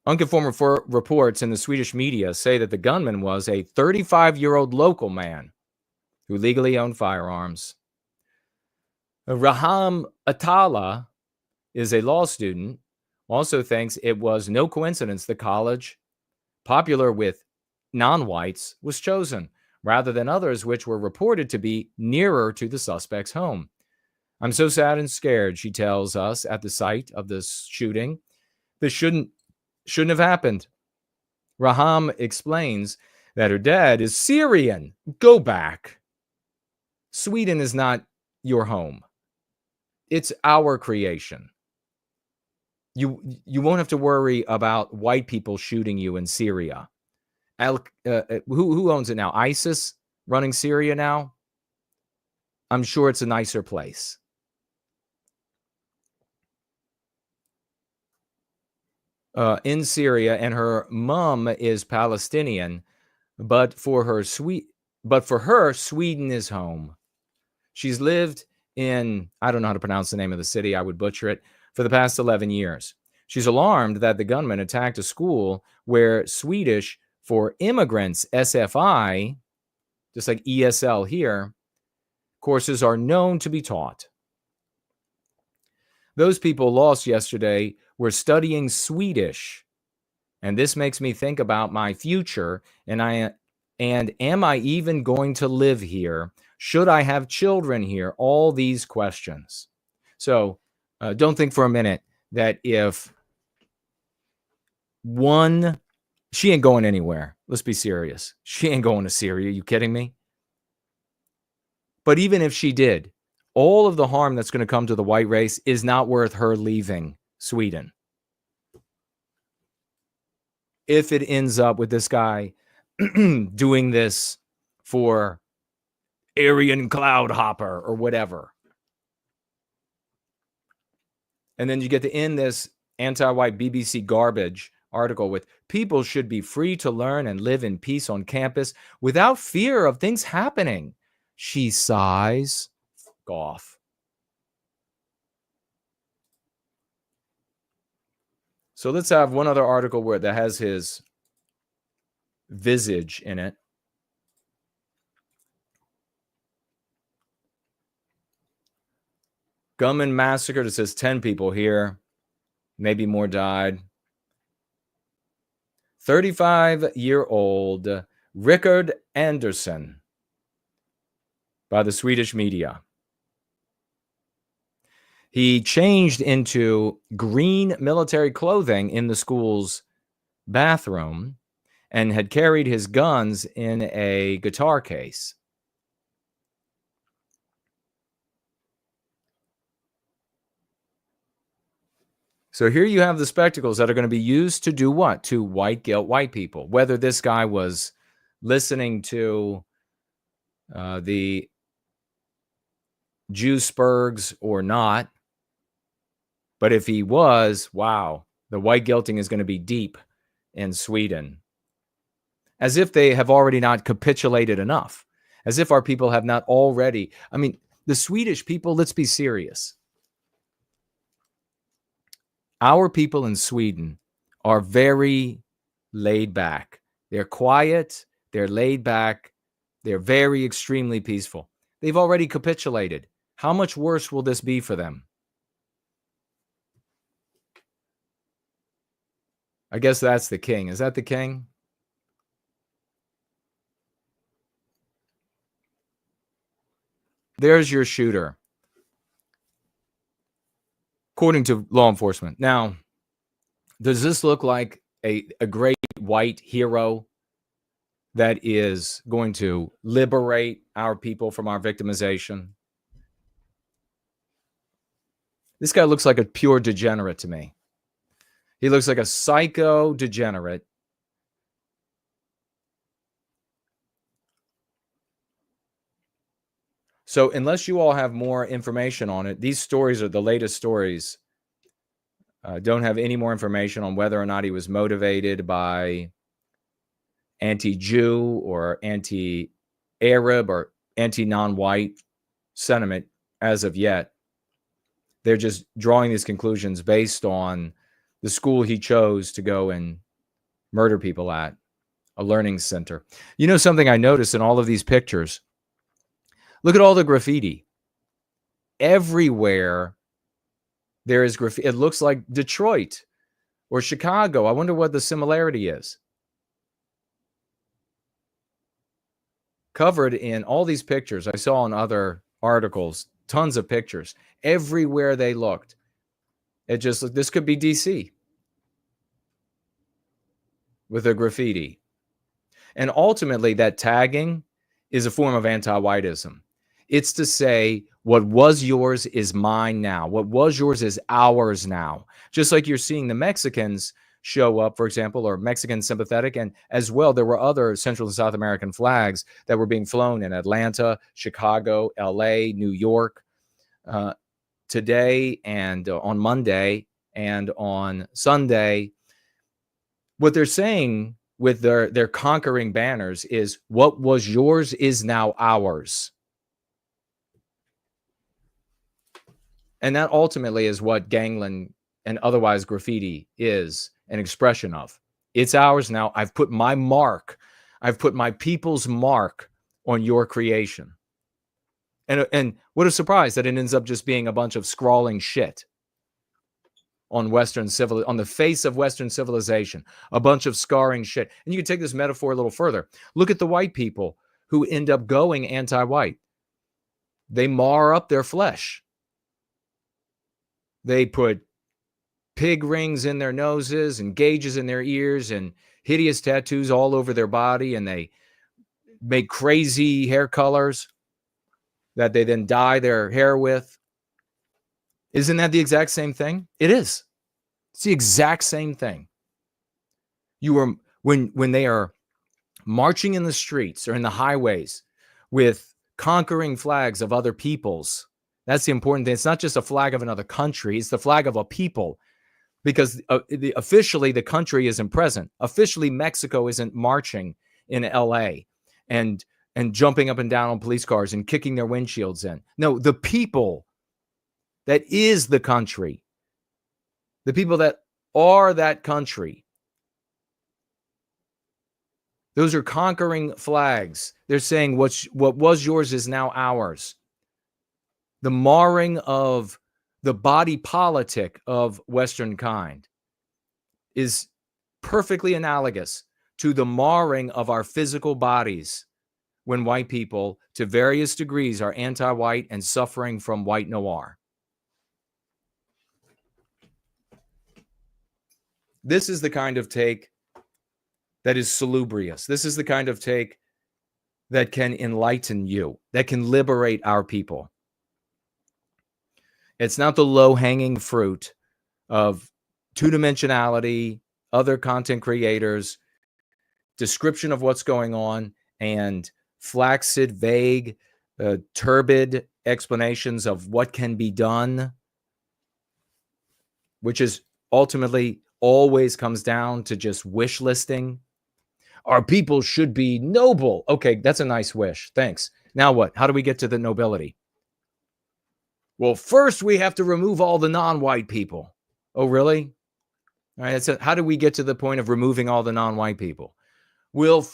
Unconfirmed reports in the Swedish media say that the gunman was a 35-year-old local man who legally owned firearms. Raham Atala is a law student, also thinks it was no coincidence the college, popular with non-whites, was chosen, rather than others which were reported to be nearer to the suspect's home. I'm so sad and scared, she tells us at the site of this shooting. This shouldn't have happened. Raham explains that her dad is Syrian. Go back. Sweden is not your home. It's our creation. You won't have to worry about white people shooting you in Syria. Who owns it now? ISIS running Syria now, I'm sure it's a nicer place. In Syria, and her mom is Palestinian, but for her, Sweden is home. She's lived in, I don't know how to pronounce the name of the city, I would butcher it, for the past 11 years. She's alarmed that the gunman attacked a school where Swedish for immigrants, SFI, just like ESL here, courses are known to be taught. Those people lost yesterday were studying Swedish. And this makes me think about my future. And am I even going to live here? Should I have children here? All these questions. So don't think for a minute that if she ain't going anywhere. Let's be serious. She ain't going to Syria. You kidding me? But even if she did, all of the harm that's going to come to the white race is not worth her leaving Sweden. If it ends up with this guy doing this for Aryan cloud hopper or whatever. And then you get to end this anti-white BBC garbage article with people should be free to learn and live in peace on campus without fear of things happening. She sighs. Off. So let's have one other article that has his visage in it. Gunman massacred. It says 10 people here. Maybe more died. 35-year-old Rickard Andersson by the Swedish media. He changed into green military clothing in the school's bathroom and had carried his guns in a guitar case. So here you have the spectacles that are going to be used to do what? To white guilt white people. Whether this guy was listening to the Jewsburgs or not, but if he was, wow, the white guilting is going to be deep in Sweden. As if they have already not capitulated enough. As if our people have not already. I mean, the Swedish people, let's be serious. Our people in Sweden are very laid back. They're quiet. They're laid back. They're very extremely peaceful. They've already capitulated. How much worse will this be for them? I guess that's the king. Is that the king? There's your shooter, according to law enforcement. Now, does this look like a great white hero that is going to liberate our people from our victimization? This guy looks like a pure degenerate to me. He looks like a psycho degenerate. So unless you all have more information on it, these stories are the latest stories. Don't have any more information on whether or not he was motivated by anti-Jew or anti-Arab or anti-non-white sentiment as of yet. They're just drawing these conclusions based on the school he chose to go and murder people at, a learning center. You know something I noticed in all of these pictures? Look at all the graffiti. Everywhere there is graffiti. It looks like Detroit or Chicago. I wonder what the similarity is. Covered in all these pictures I saw in other articles, tons of pictures. Everywhere they looked. It just looked, this could be DC with a graffiti. And ultimately, that tagging is a form of anti-whiteism. It's to say, what was yours is mine now. What was yours is ours now. Just like you're seeing the Mexicans show up, for example, or Mexican sympathetic. And as well, there were other Central and South American flags that were being flown in Atlanta, Chicago, LA, New York today and on Monday and on Sunday. What they're saying with their conquering banners is what was yours is now ours. And that ultimately is what gangland and otherwise graffiti is an expression of. It's ours now. I've put my mark. I've put my people's mark on your creation. And what a surprise that it ends up just being a bunch of scrawling shit on on the face of Western civilization, a bunch of scarring shit. And you can take this metaphor a little further. Look at the white people who end up going anti-white. They mar up their flesh. They put pig rings in their noses and gauges in their ears and hideous tattoos all over their body, and they make crazy hair colors that they then dye their hair with. Isn't that the exact same thing? It is. It's the exact same thing. You are when they are marching in the streets or in the highways with conquering flags of other peoples. That's the important thing. It's not just a flag of another country. It's the flag of a people, because officially the country isn't present. Officially, Mexico isn't marching in LA and jumping up and down on police cars and kicking their windshields in. No, the people that is the country, the people that are that country, those are conquering flags. They're saying what was yours is now ours. The marring of the body politic of Western kind is perfectly analogous to the marring of our physical bodies when white people, to various degrees, are anti-white and suffering from white noir. This is the kind of take that is salubrious. This is the kind of take that can enlighten you, that can liberate our people. It's not the low-hanging fruit of two-dimensionality, other content creators, description of what's going on, and flaccid, vague, turbid explanations of what can be done, which is ultimately always comes down to just wish listing. Our people should be noble. Okay, that's a nice wish. Thanks. Now what? How do we get to the nobility? Well, first we have to remove all the non-white people. Oh, really? All right. How do we get to the point of removing all the non-white people? Well,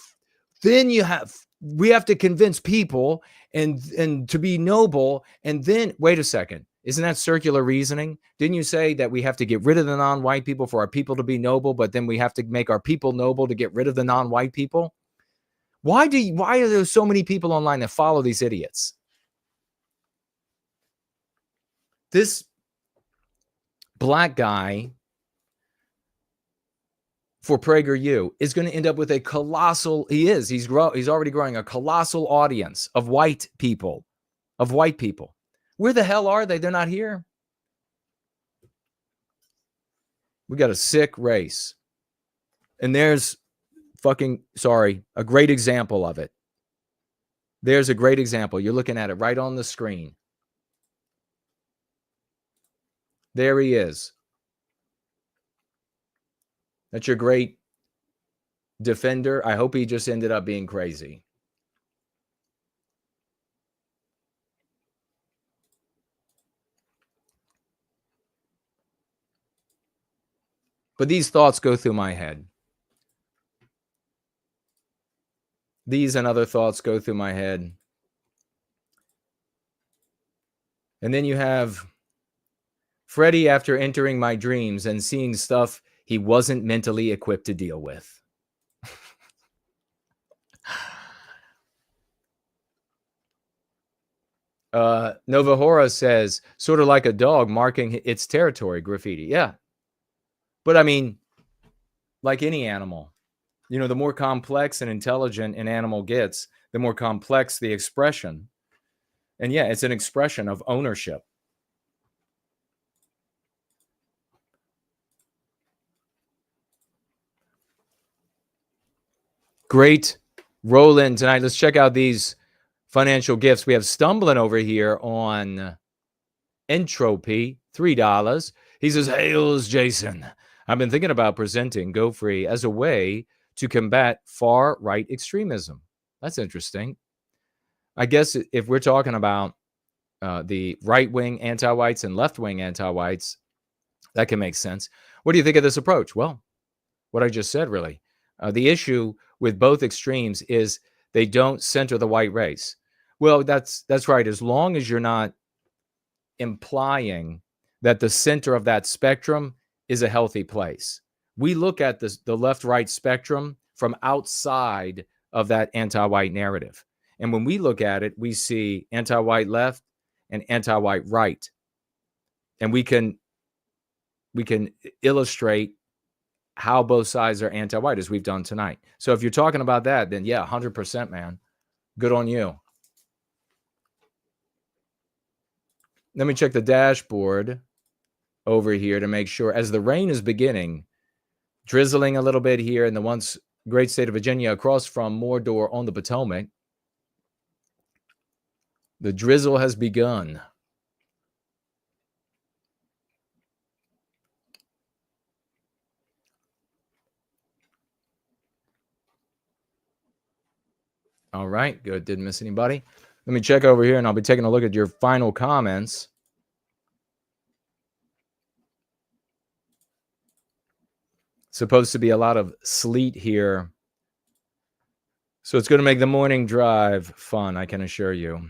then we have to convince people and to be noble. And then, wait a second. Isn't that circular reasoning? Didn't you say that we have to get rid of the non-white people for our people to be noble, but then we have to make our people noble to get rid of the non-white people? Why are there so many people online that follow these idiots? This black guy for PragerU is going to end up with a colossal, he's already growing a colossal audience of white people. Where the hell are they? They're not here. We got a sick race. And there's a great example of it. There's a great example. You're looking at it right on the screen. There he is. That's your great defender. I hope he just ended up being crazy. But these thoughts go through my head. These and other thoughts go through my head. And then you have Freddie after entering my dreams and seeing stuff he wasn't mentally equipped to deal with. Novahora says, sort of like a dog marking its territory, graffiti. Yeah. But I mean, like any animal, the more complex and intelligent an animal gets, the more complex the expression. And yeah, it's an expression of ownership. Great roll in tonight. Let's check out these financial gifts. We have Stumbling over here on Entropy, $3. He says, "Hails, Jason. I've been thinking about presenting Go Free as a way to combat far-right extremism." That's interesting. I guess if we're talking about the right-wing anti-whites and left-wing anti-whites, that can make sense. What do you think of this approach? Well, what I just said, really. The issue with both extremes is they don't center the white race. Well, that's right. As long as you're not implying that the center of that spectrum is a healthy place. We look at the left-right spectrum from outside of that anti-white narrative. And when we look at it, we see anti-white left and anti-white right. And we can illustrate how both sides are anti-white, as we've done tonight. So if you're talking about that, then yeah, 100%, man. Good on you. Let me check the dashboard over here to make sure, as the rain is beginning, drizzling a little bit here in the once great state of Virginia across from Mordor on the Potomac. The drizzle has begun. All right, good. Didn't miss anybody. Let me check over here, and I'll be taking a look at your final comments. Supposed to be a lot of sleet here, so it's going to make the morning drive fun, I can assure you.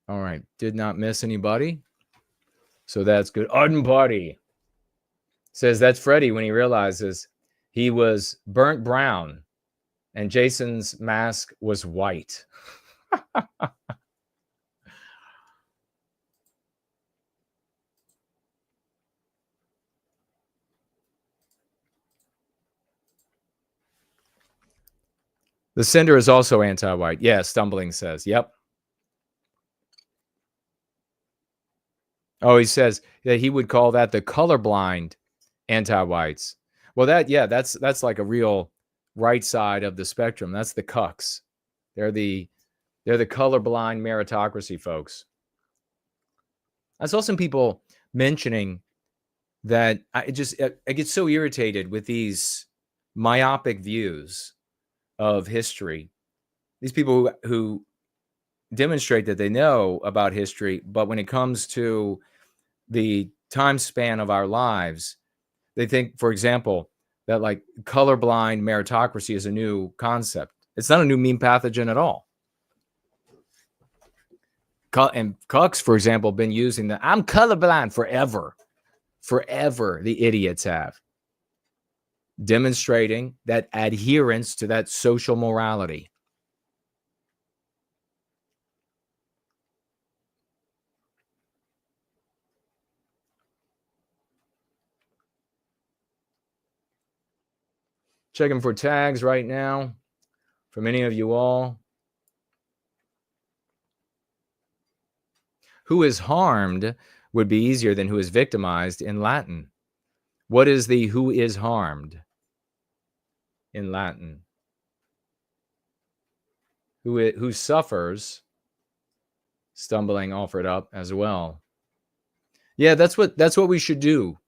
All right, did not miss anybody, so that's good. Arden Party says that's Freddie when he realizes he was burnt brown and Jason's mask was white. The sender is also anti-white. Yeah, Stumbling says. Yep. Oh, he says that he would call that the colorblind anti-whites. Well, that's like a real right side of the spectrum. That's the Cucks. They're the colorblind meritocracy folks. I saw some people mentioning that I get so irritated with these myopic views of history. These people who demonstrate that they know about history, but when it comes to the time span of our lives, they think, for example, that like colorblind meritocracy is a new concept. It's not a new meme pathogen at all. And Cucks, for example, been using the "I'm colorblind" forever. Forever, the idiots have. Demonstrating that adherence to that social morality. Checking for tags right now from any of you all. Who is harmed would be easier than who is victimized in Latin. What is the who is harmed in Latin? Who suffers? Stumbling offered up as well. Yeah, that's what we should do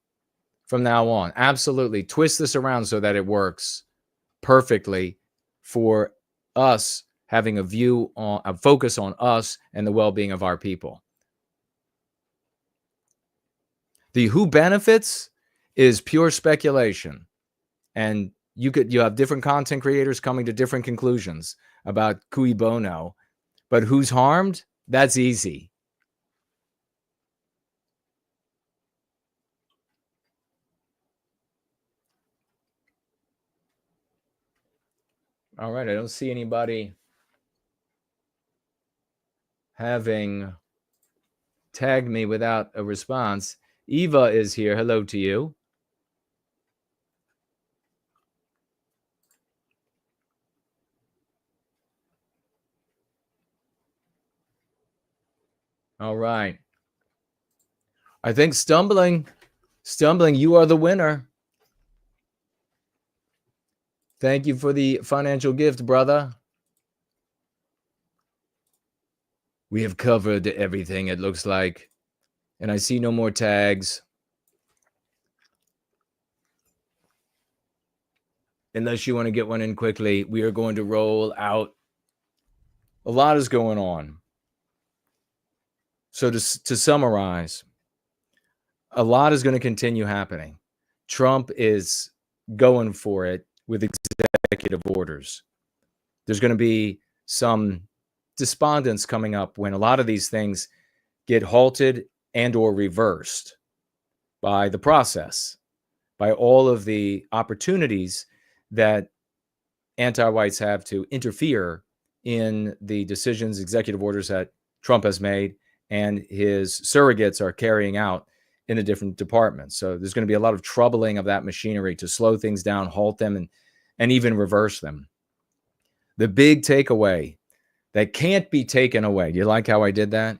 from now on. Absolutely. Twist this around so that it works perfectly for us having a focus on us and the well-being of our people. The who benefits is pure speculation. And you have different content creators coming to different conclusions about cui bono. But who's harmed? That's easy. All right, I don't see anybody having tagged me without a response. Eva is here. Hello to you. All right. I think Stumbling, you are the winner. Thank you for the financial gift, brother. We have covered everything, it looks like. And I see no more tags. Unless you want to get one in quickly, we are going to roll out. A lot is going on. So to summarize, a lot is going to continue happening. Trump is going for it with executive orders. There's going to be some despondence coming up when a lot of these things get halted and or reversed by the process, by all of the opportunities that anti-whites have to interfere in the decisions, executive orders that Trump has made and his surrogates are carrying out in the different departments. So there's going to be a lot of troubling of that machinery to slow things down, halt them, and even reverse them. The big takeaway that can't be taken away, you like how I did that,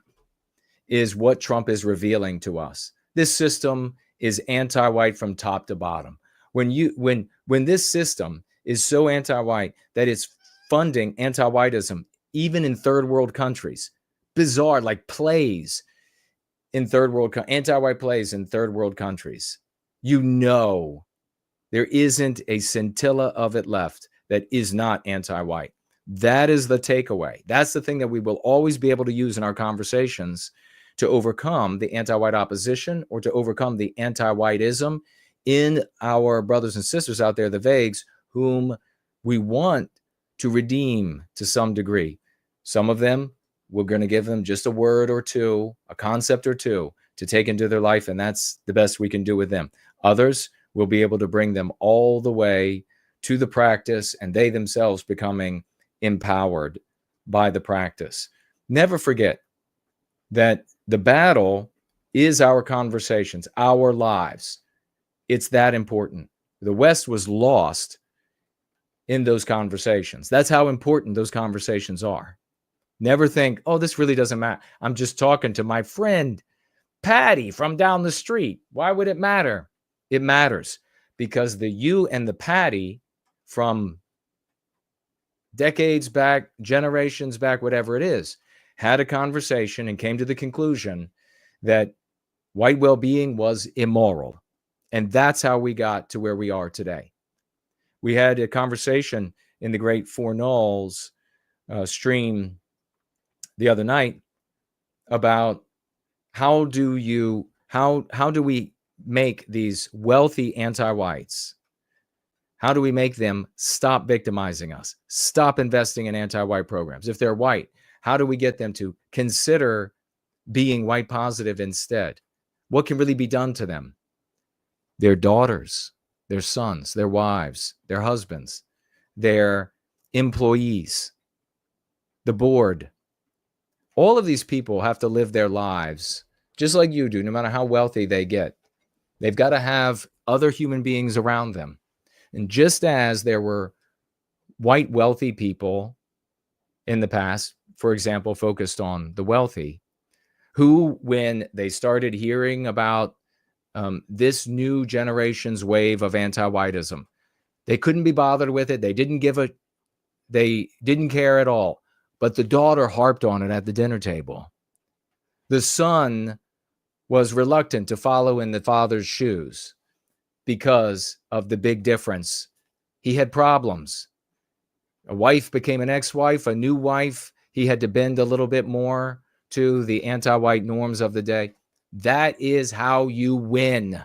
is what Trump is revealing to us. This system is anti-white from top to bottom. When this system is so anti-white that it's funding anti-whiteism, even in third world countries, bizarre, like plays in third world, anti-white plays in third world countries, you know, there isn't a scintilla of it left that is not anti-white. That is the takeaway. That's the thing that we will always be able to use in our conversations to overcome the anti-white opposition or to overcome the anti-whiteism in our brothers and sisters out there, the vagues, whom we want to redeem to some degree. Some of them, we're going to give them just a word or two, a concept or two to take into their life, and that's the best we can do with them. Others will be able to bring them all the way to the practice and they themselves becoming empowered by the practice. Never forget that the battle is our conversations, our lives. It's that important. The West was lost in those conversations. That's how important those conversations are. Never think, oh, this really doesn't matter. I'm just talking to my friend Patty from down the street. Why would it matter? It matters because the you and the Patty from decades back, generations back, whatever it is, had a conversation and came to the conclusion that white well-being was immoral. And that's how we got to where we are today. We had a conversation in the Great Four Nulls stream the other night about how do we make these wealthy anti-whites, how do we make them stop victimizing us, stop investing in anti-white programs? If they're white, how do we get them to consider being white positive instead? What can really be done to them? Their daughters, their sons, their wives, their husbands, their employees, the board. All of these people have to live their lives just like you do, no matter how wealthy they get. They've got to have other human beings around them. And just as there were white wealthy people in the past, for example, focused on the wealthy, who, when they started hearing about this new generation's wave of anti-whiteism, they couldn't be bothered with it. They didn't care at all. But the daughter harped on it at the dinner table. The son was reluctant to follow in the father's shoes because of the big difference. He had problems. A wife became an ex-wife, a new wife. He had to bend a little bit more to the anti-white norms of the day. That is how you win.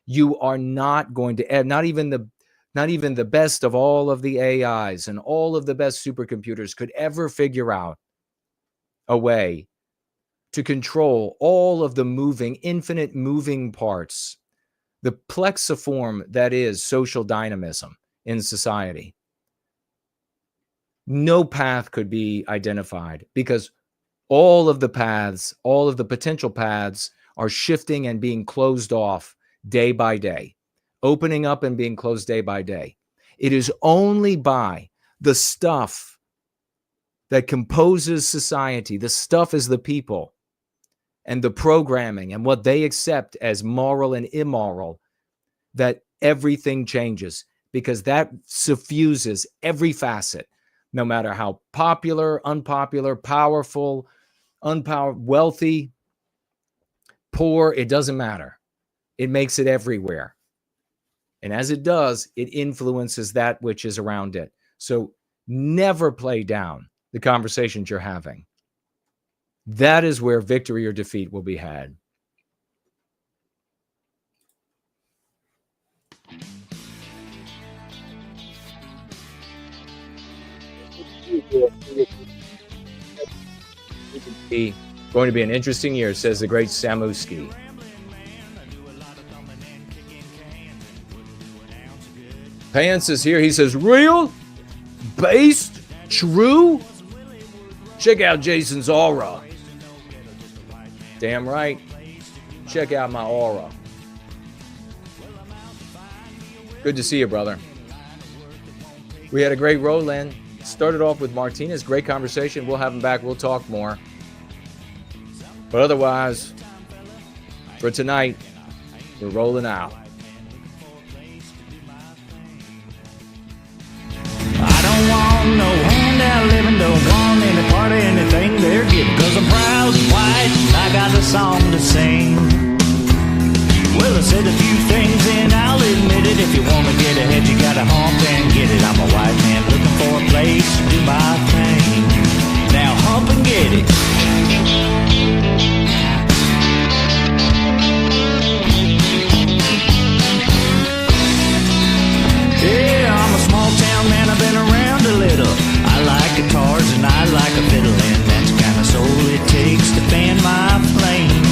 You are not going to, not even the best of all of the AIs and all of the best supercomputers could ever figure out a way to control all of the moving, infinite moving parts, the plexiform that is social dynamism in society. No path could be identified because all of the paths, all of the potential paths are shifting and being closed off day by day, opening up and being closed day by day. It is only by the stuff that composes society, the stuff is the people, and the programming and what they accept as moral and immoral, that everything changes. because that suffuses every facet, no matter how popular, unpopular, powerful, wealthy, poor, it doesn't matter. It makes it everywhere. And as it does, it influences that which is around it. So never play down the conversations you're having. That is where victory or defeat will be had. Going to be an interesting year, says the great Samuski. Pants is here. He says, real, based, true. Check out Jason's aura. Damn right. Check out my aura. Good to see you, brother. We had a great roll-in. Started off with Martinez. Great conversation. We'll have him back. We'll talk more. But otherwise, for tonight, we're rolling out. I don't want no handout living, don't want any part of anything they're getting, 'cause I'm proud and white and I got a song to sing. Well, I said a few things and I'll admit it. If you want to get ahead, you gotta hump and get it. I'm a white man looking for a place to do my thing. Now hump and get it. Yeah, I'm a small town man, I've been around a little. I like guitars and I like a fiddle, and that's kind of soul it takes to fan my flame.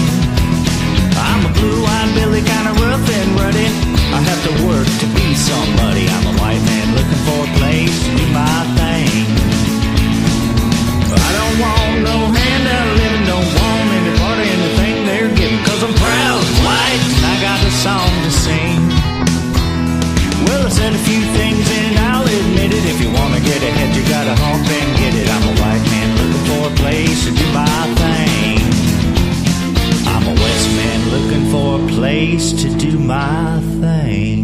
I'm a blue-eyed Billy, kind of rough and ruddy. I have to work to be somebody. I'm a white man looking for a place to do my thing. I don't want no handout living, don't want any part of anything they're giving, 'cause I'm proud and white and I got a song to sing. Well, I said a few things and I'll admit it. If you want to get ahead, you gotta hump and get it. I'm a white man looking for a place to do my thing. I'm a West man looking for a place to do my thing.